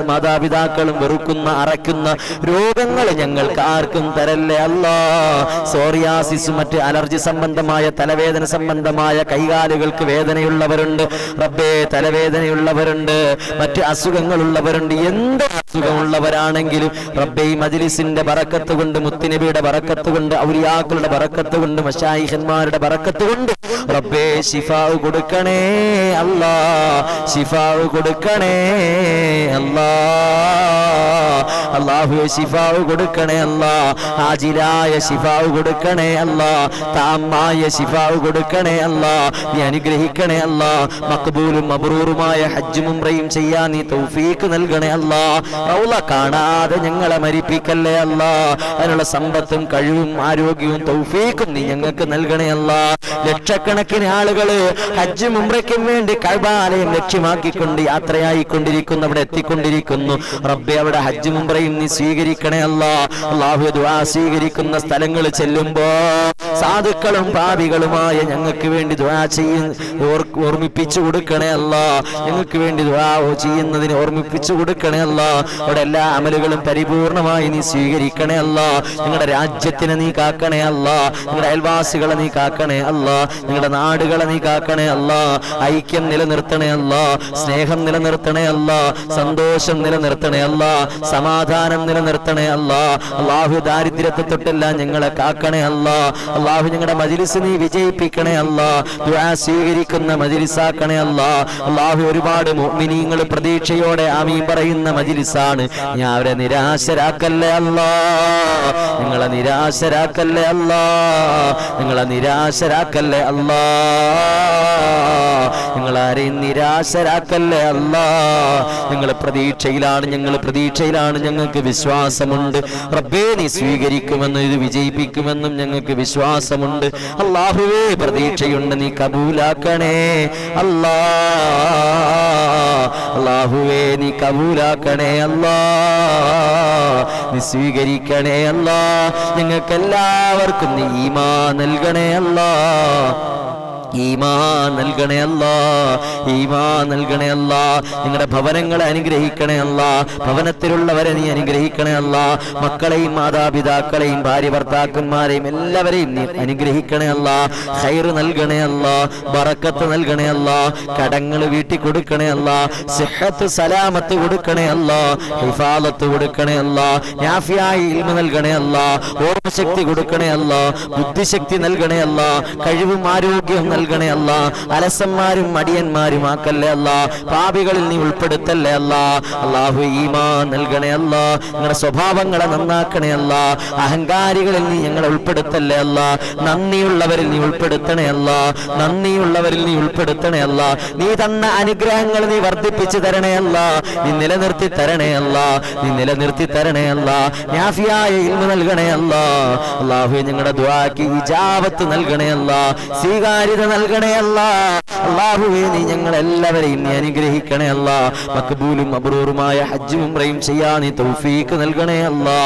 Speaker 1: മാതാപിതാക്കളും വെറുക്കുന്ന അറയ്ക്കുന്ന രോഗങ്ങൾ ഞങ്ങൾക്ക് ആർക്കും തരല്ലേ അല്ലാ. സോറിയാസിസ് മറ്റ് അലർജി സംബന്ധമായ തലവേദന സംബന്ധമായ കൈകാലുകൾക്ക് വേദനയുള്ളവരുണ്ട് റബ്ബേ. തലവേദനയുള്ളവരുണ്ട്, മറ്റ് അസുഖങ്ങളുള്ളവരുണ്ട്. എന്ത് അസുഖമുള്ളവരാണെങ്കിലും റബ്ബേ ഈ മജ്ലിസിന്റെ ബറക്കത്ത് കൊണ്ട്, മുത്തുനബിയുടെ ബറക്കത്ത് കൊണ്ട്, ഔലിയാക്കളുടെ ബറക്കത്ത് കൊണ്ട്, മശായിഖന്മാരുടെ ബറക്കത്ത് കൊണ്ട് റബ്ബേ ശിഫാവ് കൊടുക്കണേ അല്ലാ. ശിഫാവ് കൊടുക്കണേ അല്ലാ. അല്ലാഹുവേ ശിഫാവ് കൊടുക്കണേ അല്ലാ. ആജിലായ ശിഫാവ് കൊടുക്കണേ അല്ലാ. താമായ ശിഫാവ് കൊടുക്കണേ അല്ലാ. നീ അനുഗ്രഹിക്കണേ അല്ലാ. മഖ്ബൂലും മബ്റൂറുമായ ഹജ്ജും ഉംറയും ചെയ്യാൻ നീ തൗഫീഖ് നൽകണേ അല്ലാ. റൗള കാണാതെ ഞങ്ങളെ മരിപ്പിക്കല്ലേ അല്ലാ. അതിനുള്ള സമ്പത്തും കഴിവും ആരോഗ്യവും തൗഫീഖും നീ ഞങ്ങൾക്ക് നൽകണേ അല്ലാ. ലക്ഷക്കണക്കിന് ആളുകള് ഹജ്ജും ഉംറയ്ക്കും വേണ്ടി കഅബാലയം ലക്ഷ്യമാക്കിക്കൊണ്ട് യാത്രയായിക്കൊണ്ടിരിക്കുന്നു, അവിടെ എത്തിക്കൊണ്ടിരിക്കുന്നു. റബ്ബേ അവിടെ ഹജ്ജും ഉംറയും നീ സ്വീകരിക്കണേ അല്ലാ. അല്ലാഹു ദുആ സ്വീകരിക്കുന്ന സ്ഥലങ്ങൾ ചെല്ലുമ്പോ സാധുക്കളും പാപികളുമായ ഞങ്ങൾക്ക് വേണ്ടി ദുആ ഓർമ്മിപ്പിച്ചു കൊടുക്കണേ അല്ലാ. ഞങ്ങൾക്ക് വേണ്ടി ദുആ ചെയ്യുന്നതിന് ഓർമ്മിപ്പിച്ചു കൊടുക്കണേ അല്ലാ. അവിടെ എല്ലാ അമലുകളും പരിപൂർണമായി നീ സ്വീകരിക്കണേ അല്ലാ. ഞങ്ങളുടെ രാജ്യത്തിനെ നീ കാക്കണേ അല്ലാ. ഞങ്ങളുടെ അയൽവാസികളെ നീ കാക്കണേ അല്ലാ. ഞങ്ങളുടെ നാടുകളെ നീ കാക്കണേ അല്ലാ. ഐക്യം നിലനിർത്തണേ അല്ലാ. സ്നേഹം നിലനിർത്തണേ അല്ലാ. സന്തോഷം നിലനിർത്തണേ അല്ലാ. സമാധാനം നിലനിർത്തണേ അല്ലാ. അല്ലാഹു ദാരിദ്ര്യത്തെ തൊട്ടെല്ലാം ഞങ്ങളെ കാക്കണേ അല്ലാ. അല്ലാഹു ഞങ്ങളുടെ മജ്ലിസ് നീ വിജയിപ്പിക്കണേ അല്ലാ. ദുആ സ്വീകരിക്കുന്ന മജ്ലിസാക്കണേ അല്ലാ. അല്ലാഹു ഒരുപാട് മുഅ്മിനീങ്ങൾ പ്രതീക്ഷയോടെ ആമീൻ പറയുന്ന മജ്ലിസാണ്. നീ അവരെ നിരാശരാക്കല്ലേ അല്ലാ. നിങ്ങളെ നിരാശരാക്കല്ലേ അല്ലാ. നിങ്ങളെ നിരാശരാക്കല്ലേ അല്ലാ. നിങ്ങളാരെയും നിരാശരാക്കല്ലേ അല്ലാ. ഞങ്ങൾ പ്രതീക്ഷയിലാണ്, ഞങ്ങൾക്ക് വിശ്വാസമുണ്ട് റബ്ബേ. നീ സ്വീകരിക്കുമെന്നും ഇത് വിജയിപ്പിക്കുമെന്നും ഞങ്ങൾക്ക് വിശ്വാസമുണ്ട്. അല്ലാഹുവേ പ്രതീക്ഷയുണ്ട്, നീ കബൂലാക്കണേ അല്ലാ. അല്ലാഹുവേ നീ കബൂലാക്കണേ അല്ലാ. നീ സ്വീകരിക്കണേ അല്ലാ. ഞങ്ങൾക്ക് എല്ലാവർക്കും നീ ഈമാൻ നൽകണേ അല്ലാ. ഈമാൻ നൽകണേ അല്ലാ, ഈമാൻ നൽകണേ അല്ലാ. നിങ്ങളുടെ ഭവനങ്ങളെ അനുഗ്രഹിക്കണേ അല്ലാ, ഭവനത്തിലുള്ളവരെ നീ അനുഗ്രഹിക്കണേ അല്ലാ. മക്കളെയും മാതാപിതാക്കളെയും ഭാര്യ ഭർത്താക്കന്മാരെയും എല്ലാവരെയും നീ അനുഗ്രഹിക്കണേ അല്ലാ. ഖൈർ നൽകണേ അല്ലാ, ബറക്കത്ത് നൽകണേ അല്ലാ. കടങ്ങൾ വീട്ടി കൊടുക്കണേ അല്ലാ. സിഹത്ത് സലാമത്ത് കൊടുക്കണേ അല്ലാ. ഹിഫാലത്ത് കൊടുക്കണേ അല്ലാ. നാഫിയായ ഇൽമ നൽകണേ അല്ലാ. ഓർമ്മശക്തി കൊടുക്കണേ അല്ലാ. ബുദ്ധിശക്തി നൽകണേ അല്ലാ. കഴിവും ആരോഗ്യവും നൽകണേ അല്ലാ. അലസന്മാരും മടിയന്മാരും ആക്കല്ലേ അല്ലാ. പാപികളിൽ നീ ഉൾപ്പെടുത്തല്ലേ അല്ലാ. അല്ലാഹു ഈമാൻ നൽകണേ അല്ലാ. നിങ്ങളുടെ സ്വഭാവങ്ങളെ നന്നാക്കണേ അല്ലാ. അഹങ്കാരികളിൽ നീ ഞങ്ങളെ ഉൾപ്പെടുത്തല്ലേ അല്ലാ. നന്ദിയുള്ളവരിൽ നീ ഉൾപ്പെടുത്തണേ അല്ലാ. നന്ദിയുള്ളവരിൽ നീ ഉൾപ്പെടുത്തണേ അല്ലാ. നീ തന്ന അനുഗ്രഹങ്ങൾ നീ വർദ്ധിപ്പിച്ചു തരണേ അല്ലാ. നീ നിലനിർത്തി തരണേ അല്ലാ. നീ നിലനിർത്തി തരണേ അല്ലാ. നാഫിയായ ഇൽമ നൽകണേ അല്ലാ. അല്ലാഹു ഞങ്ങളുടെ ദുആക്ക് ഇജാബത്ത് നൽകണേ അല്ലാ. സ്വീകാര്യത നൽകണേ അല്ലാ. അല്ലാഹുവേ നീ ഞങ്ങളെല്ലാവരെയും നീ അനുഗ്രഹിക്കണേ അല്ലാ. മഖ്ബൂലും മബ്റൂറുമായ ഹജ്ജും ഉംറയും ചെയ്യാൻ നീ തൗഫീഖ് നൽകണേ അല്ലാ.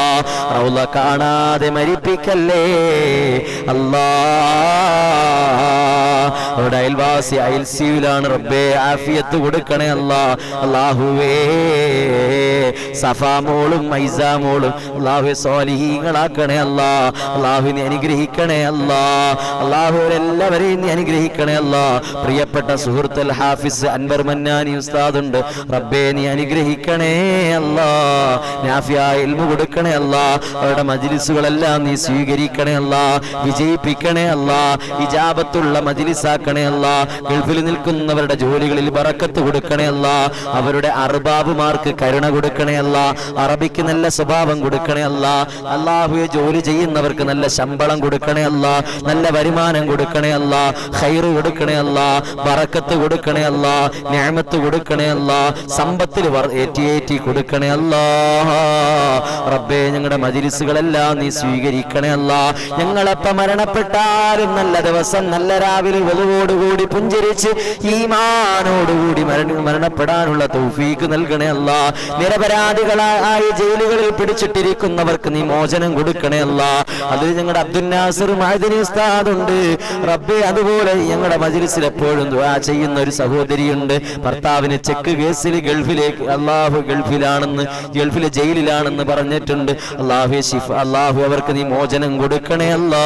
Speaker 1: റൗള കാണാതെ മരിപ്പിക്കല്ലേ അല്ലാ. അവിടെ അയൽവാസി ICUലാണ് റബ്ബേ, ആഫിയത്ത് കൊടുക്കണേ അല്ലാ. അല്ലാഹുവേ സഫാ മോളും മൈസ മോളും അല്ലാഹുവേ സ്വാലിഹീങ്ങളാക്കണേ അല്ലാ. അല്ലാഹു നീ അനുഗ്രഹിക്കണേ അല്ലാ. അല്ലാഹു എല്ലാവരെയും നീ അനുഗ്രഹിക്കണേ അല്ലാ. പ്രിയപ്പെട്ട സുഹൃത്ത് ഹാഫിസ് അൻവർ മന്നാനി ഉസ്താദ് ഉണ്ട്, റബ്ബേ നീ അനുഗ്രഹിക്കണേ അല്ലാ. നാഫിയായ ഇൽമു കൊടുക്കണേ അല്ലാ. അവരുടെ മജ്ലിസുകളെല്ലാം നീ സ്വീകരിക്കണേ അല്ലാ. വിജയിപ്പിക്കണേ അല്ലാ. ഇജാബത്തുള്ള മജ്ലിസാക്കണേ അല്ലാ. ഗൾഫിൽ നിൽക്കുന്നവരുടെ ജോലികളിൽ ബറക്കത്ത് കൊടുക്കണേ അല്ലാ. അവരുടെ അർബാബുമാർക്ക് കരുണ കൊടുക്കണേ അല്ലാ. അറബിക്ക് നല്ല സ്വഭാവം കൊടുക്കണേ അല്ലാ. അല്ലാഹുവേ ജോലി ചെയ്യുന്നവർക്ക് നല്ല ശമ്പളം കൊടുക്കണേ അല്ലാ. നല്ല വരുമാനം കൊടുക്കണേ അല്ലാ. ഖൈർ കൊടുക്കണേ അല്ലാ. ബറക്കത്ത് കൊടുക്കണേ അല്ലാ. നിഅമത്ത് കൊടുക്കണേ അല്ലാ. സമ്പത്തിൽ ഏറ്റി കൊടുക്കണേ അല്ലാ. റബ്ബേ ഞങ്ങളുടെ മജ്ലിസുകളെല്ലാം നീ സ്വീകരിക്കണേ അല്ലാ. ഞങ്ങളെപ്പം മരണപ്പെട്ടാലും നല്ല ദിവസം നല്ല രാവിലെ വലുവോടുകൂടി പുഞ്ചിരിച്ച് ഈമാനോടുകൂടി മരണപ്പെടാനുള്ള തൗഫീഖ് നൽകണേ അല്ലാ. നിരപരാധികളായി ജയിലുകളിൽ പിടിച്ചിട്ടിരിക്കുന്നവർക്ക് നീ മോചനം കൊടുക്കണേ അല്ലാ. അതിൽ ഞങ്ങളുടെ അബ്ദുൽ നാസിർ മഅദനി ഉസ്താദ് ഉണ്ട് റബ്ബേ. അതുപോലെ ഞങ്ങളുടെ മജ്ലിസിൽ എപ്പോഴും ദുആ ചെയ്യുന്ന ഒരു സഹോദരിയുണ്ട്. ഭർത്താവിന് ചെക്ക് കേസിൽ ഗൾഫിലേക്ക് ഗൾഫിലെ ജയിലിലാണെന്ന് പറഞ്ഞിട്ടുണ്ട്. അല്ലാഹു അവർക്ക് നീ മോചനം കൊടുക്കണേ അല്ലാ.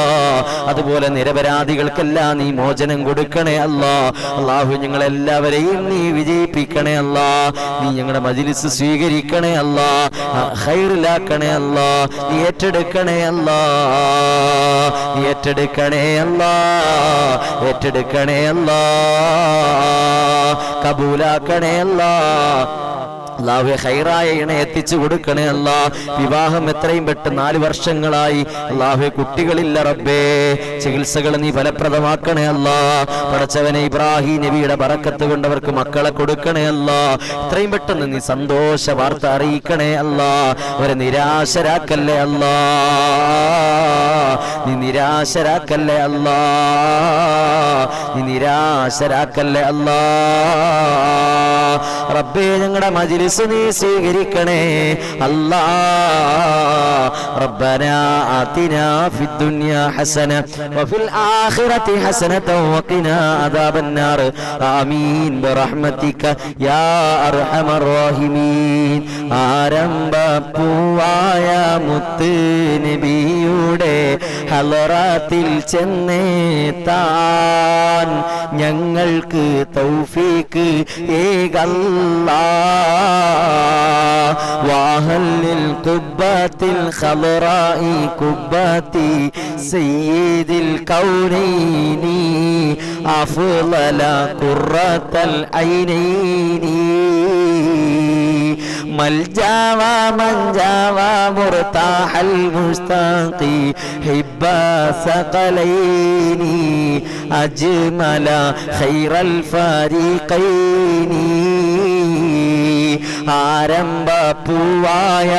Speaker 1: അതുപോലെ നിരപരാധികൾക്കെല്ലാം നീ മോചനം കൊടുക്കണേ അല്ലാ. അല്ലാഹു ഞങ്ങളെല്ലാവരെയും നീ വിജയിപ്പിക്കണേ അല്ലാ. നീ ഞങ്ങളുടെ മജ്ലിസ് സ്വീകരിക്കണേ അല്ലാ. ഖൈറിലാക്കണേ അല്ലാ. നീ ഏറ്റെടുക്കണേ അല്ലാ. നീ ഏറ്റെടുക്കണേ അല്ലാ. ഏറ്റെടുക്കണേ അല്ലാ. കബൂലാക്കണേ അല്ലാ. അല്ലാഹുവേ ഖൈറായ ഇണ എത്തിച്ചു കൊടുക്കണേ അല്ലാ. വിവാഹം എത്രയും പെട്ടെന്ന് 4 വർഷങ്ങളായി അല്ലാഹുവേ കുട്ടികളില്ല റബ്ബേ. ചികിത്സകൾ നീ ഫലപ്രദമാക്കണേ അല്ലാ. പടച്ചവനെ ഇബ്രാഹിം നബിയുടെ ബറക്കത്ത് കൊണ്ടവർക്ക് മക്കളെ കൊടുക്കണേ അല്ലാ. എത്രയും പെട്ടെന്ന് നീ സന്തോഷ വാർത്ത അറിയിക്കണേ അല്ലാ. അവരെ നിരാശരാക്കല്ലേ അല്ലാ. നീ നിരാശരാക്കല്ലേ അല്ലാ. നീ നിരാശരാക്കല്ലേ അല്ലാ. റബ്ബേ ഞങ്ങളുടെ മജ്ലിസ് നീ സ്വീകരിക്കണേ അല്ലാ. റബ്ബനാ ആതിനാ ഫിദ്ദുനിയാ ഹസന വഫിൽ ആഖിറതി ഹസനത വഖിനാ അദാബന്നാർ. ആമീൻ ബിറഹ്മതിക യാ അർഹമർ റഹീമീൻ. ആരംഭപ്പൂവായ മുത്ത് നബിയുടെ ഹളറത്തിൽ ചെന്നേത്താൻ ഞങ്ങൾക്ക് തൗഫീഖ് ഏകല്ലാ. വാഹല്ലിൽ ഖുബ്ബത്തിൽ ഖളറായി ഖുബ്ബത്തി സയ്യിദിൽ കൗനൈനി അഫ്ളല ഖുറത്തൽ ഐനൈനി. മൽജാവ മൻജാവ മുർതാഹൽ മുസ്താഖി ഹിബ്ബ സഖലൈനി അജ്മല ഖൈറൽ ഫരീഖൈനി. ആരംഭപ്പൂവായ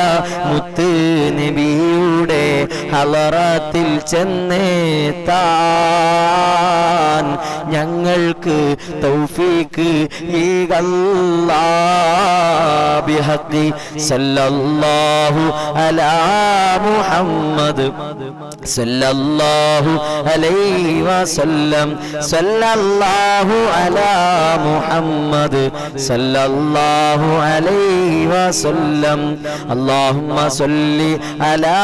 Speaker 1: മുത്ത് നബിയുടെ ഹളറത്തിൽ ചെന്നേത്താൻ ഞങ്ങൾക്ക് തൗഫീഖ് ഈഗല്ലാ. ബിഹഖി സല്ലല്ലാഹു അലാ മുഹമ്മദ് സല്ലല്ലാഹു അലൈഹി വസല്ലം സല്ലല്ലാഹു അലാ മുഹമ്മദ് സല്ലല്ലാഹു അലൈഹി വസല്ലം അല്ലാഹുമ്മ സല്ലി അലാ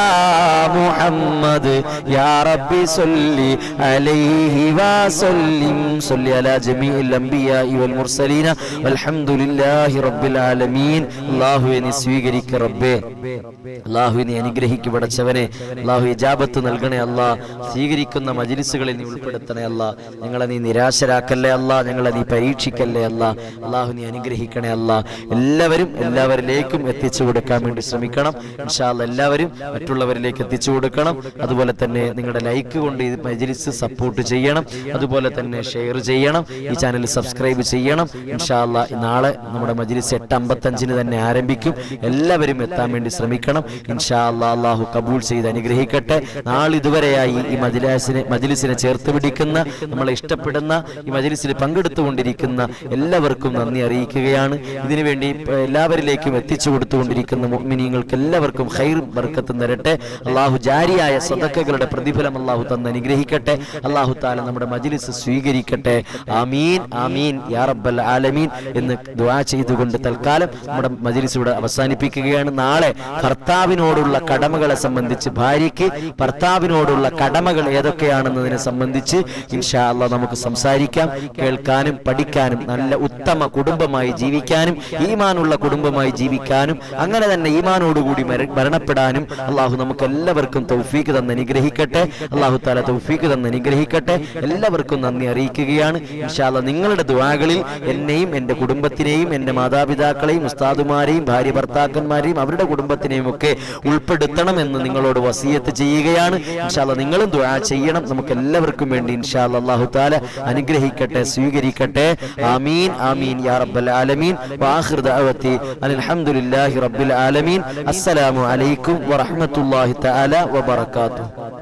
Speaker 1: മുഹമ്മദ് യാ റബ്ബി സല്ലി അലൈഹി വസല്ലിം സല്ലി അലാ ജമീഇൽ അംബിയാഇ വൽ മുർസലീന വൽഹംദുലില്ലാഹി റബ്ബിൽ ആലമീൻ. അല്ലാഹുവേ നീ സ്വീകരിക്ക റബ്ബേ, അല്ലാഹുവേ നീ അനുഗ്രഹിക്കു പടച്ചവനെ, അല്ലാഹു ഇജാബത്ത് നൽകണേ അല്ലാ, സ്വീകരിക്കുന്ന മജ്ലിസുകളിൽ നീ ഉൾപ്പെടുത്തണേ അല്ലാ, ഞങ്ങളെ നീ നിരാശരാക്കല്ലേ അല്ലാ, ഞങ്ങളെ നീ പരീക്ഷിക്കല്ലേ അല്ലാ, അല്ലാഹു നീ അനുഗ്രഹിക്കണേ അല്ലാ. എല്ലാവരിലേക്കും എത്തിച്ചു കൊടുക്കാൻ വേണ്ടി ശ്രമിക്കണം ഇൻഷാ അല്ലാ. എല്ലാവരും മറ്റുള്ളവരിലേക്ക് എത്തിച്ചു കൊടുക്കണം. അതുപോലെ തന്നെ നിങ്ങളുടെ ലൈക്ക് കൊണ്ട് ഈ മജ്ലിസ് സപ്പോർട്ട് ചെയ്യണം. അതുപോലെ തന്നെ ഷെയർ ചെയ്യണം. ഈ ചാനൽ സബ്സ്ക്രൈബ് ചെയ്യണം ഇൻഷാ അല്ലാ. നാളെ നമ്മുടെ മജ്ലിസ് 8:55 തന്നെ ആരംഭിക്കും. എല്ലാവരും എത്താൻ വേണ്ടി ശ്രമിക്കണം ഇൻഷാ അല്ലാ. അല്ലാഹു കബൂൽ ചെയ്ത് അനുഗ്രഹിക്കട്ടെ. നാളിതുവരെയായി ഈ മജ്ലിസിനെ ചേർത്ത് പിടിക്കുന്ന, നമ്മളെ ഇഷ്ടപ്പെടുന്ന, ഈ മജ്ലിസിൽ പങ്കെടുത്തുകൊണ്ടിരിക്കുന്ന എല്ലാവർക്കും നന്ദി അറിയിക്കുകയാണ്. ഇതിനുവേണ്ടി എല്ലാവരിലേക്കും എത്തിച്ചു കൊടുത്തുകൊണ്ടിരിക്കുന്ന മുഅ്മിനീങ്ങൾക്ക് എല്ലാവർക്കും ഖൈർ ബർക്കത്ത് തരട്ടെ. അല്ലാഹു ജാരിയായ സദഖകളുടെ പ്രതിഫലം അല്ലാഹു തന്ന് അനുഗ്രഹിക്കട്ടെ. അല്ലാഹു തആല നമ്മുടെ മജ്ലിസ് സ്വീകരിക്കട്ടെ. ആമീൻ ആമീൻ യാ റബ്ബൽ ആലമീൻ എന്ന് ദുആ ചെയ്തുകൊണ്ട് തൽക്കാലം നമ്മുടെ മജ്ലിസ് ഇവിടെ അവസാനിപ്പിക്കുകയാണ്. നാളെ ഭർത്താവിനോടുള്ള കടമകളെ സംബന്ധിച്ച്, ഭാര്യയ്ക്ക് ഭർത്താവിനോടുള്ള കടമകൾ ഏതൊക്കെയാണെന്നതിനെ സംബന്ധിച്ച് ഇൻഷാ അല്ലാഹ് നമുക്ക് സംസാരിക്കാം, കേൾക്കാനും പഠിക്കാനും, നല്ല ഉത്തമ കുടുംബമായി ജീവിക്കാനും, ഈമാനുള്ള കുടുംബമായി ജീവിക്കാനും, അങ്ങനെ തന്നെ ഈമാനോടുകൂടി മരണപ്പെടാനും അല്ലാഹു നമുക്ക് എല്ലാവർക്കും തൗഫീഖ് തന്ന് അനുഗ്രഹിക്കട്ടെ. അല്ലാഹു തആല തൗഫീഖ് തന്ന് അനുഗ്രഹിക്കട്ടെ. എല്ലാവർക്കും നന്ദി അറിയിക്കുകയാണ് ഇൻഷാ അല്ലാഹ്. നിങ്ങളുടെ ദുആകളിൽ എന്നെയും എൻ്റെ കുടുംബത്തിനെയും എൻ്റെ മാതാപിതാക്കളെയും ഉസ്താദുമാരെയും ഭാര്യ ഭർത്താക്കന്മാരെയും അവരുടെ കുടുംബത്തിനെയും ഒക്കെ ഉൾപ്പെടുത്തണം എന്ന് നിങ്ങളോട് വസിയത്ത് ചെയ്യുകയാണ് ഇൻഷാ അല്ലാഹ്. നിങ്ങളും ദുആ ചെയ്യണം നമുക്ക് എല്ലാവർക്കും വേണ്ടി ഇൻഷാ അല്ലാഹ്. അല്ലാഹു തആല അനുഗ്രഹിക്കട്ടെ, സ്വീകരിക്കട്ടെ. ആമീൻ ആമീൻ യാ റബ്ബൽ ആലമീൻ. വആഖിർ ദഅവതി അൽഹംദുലില്ലാഹി റബ്ബിൽ ആലമീൻ. അസ്സലാമു അലൈക്കും വറഹ്മത്തുള്ളാഹി തആല വബറകാതുഹു.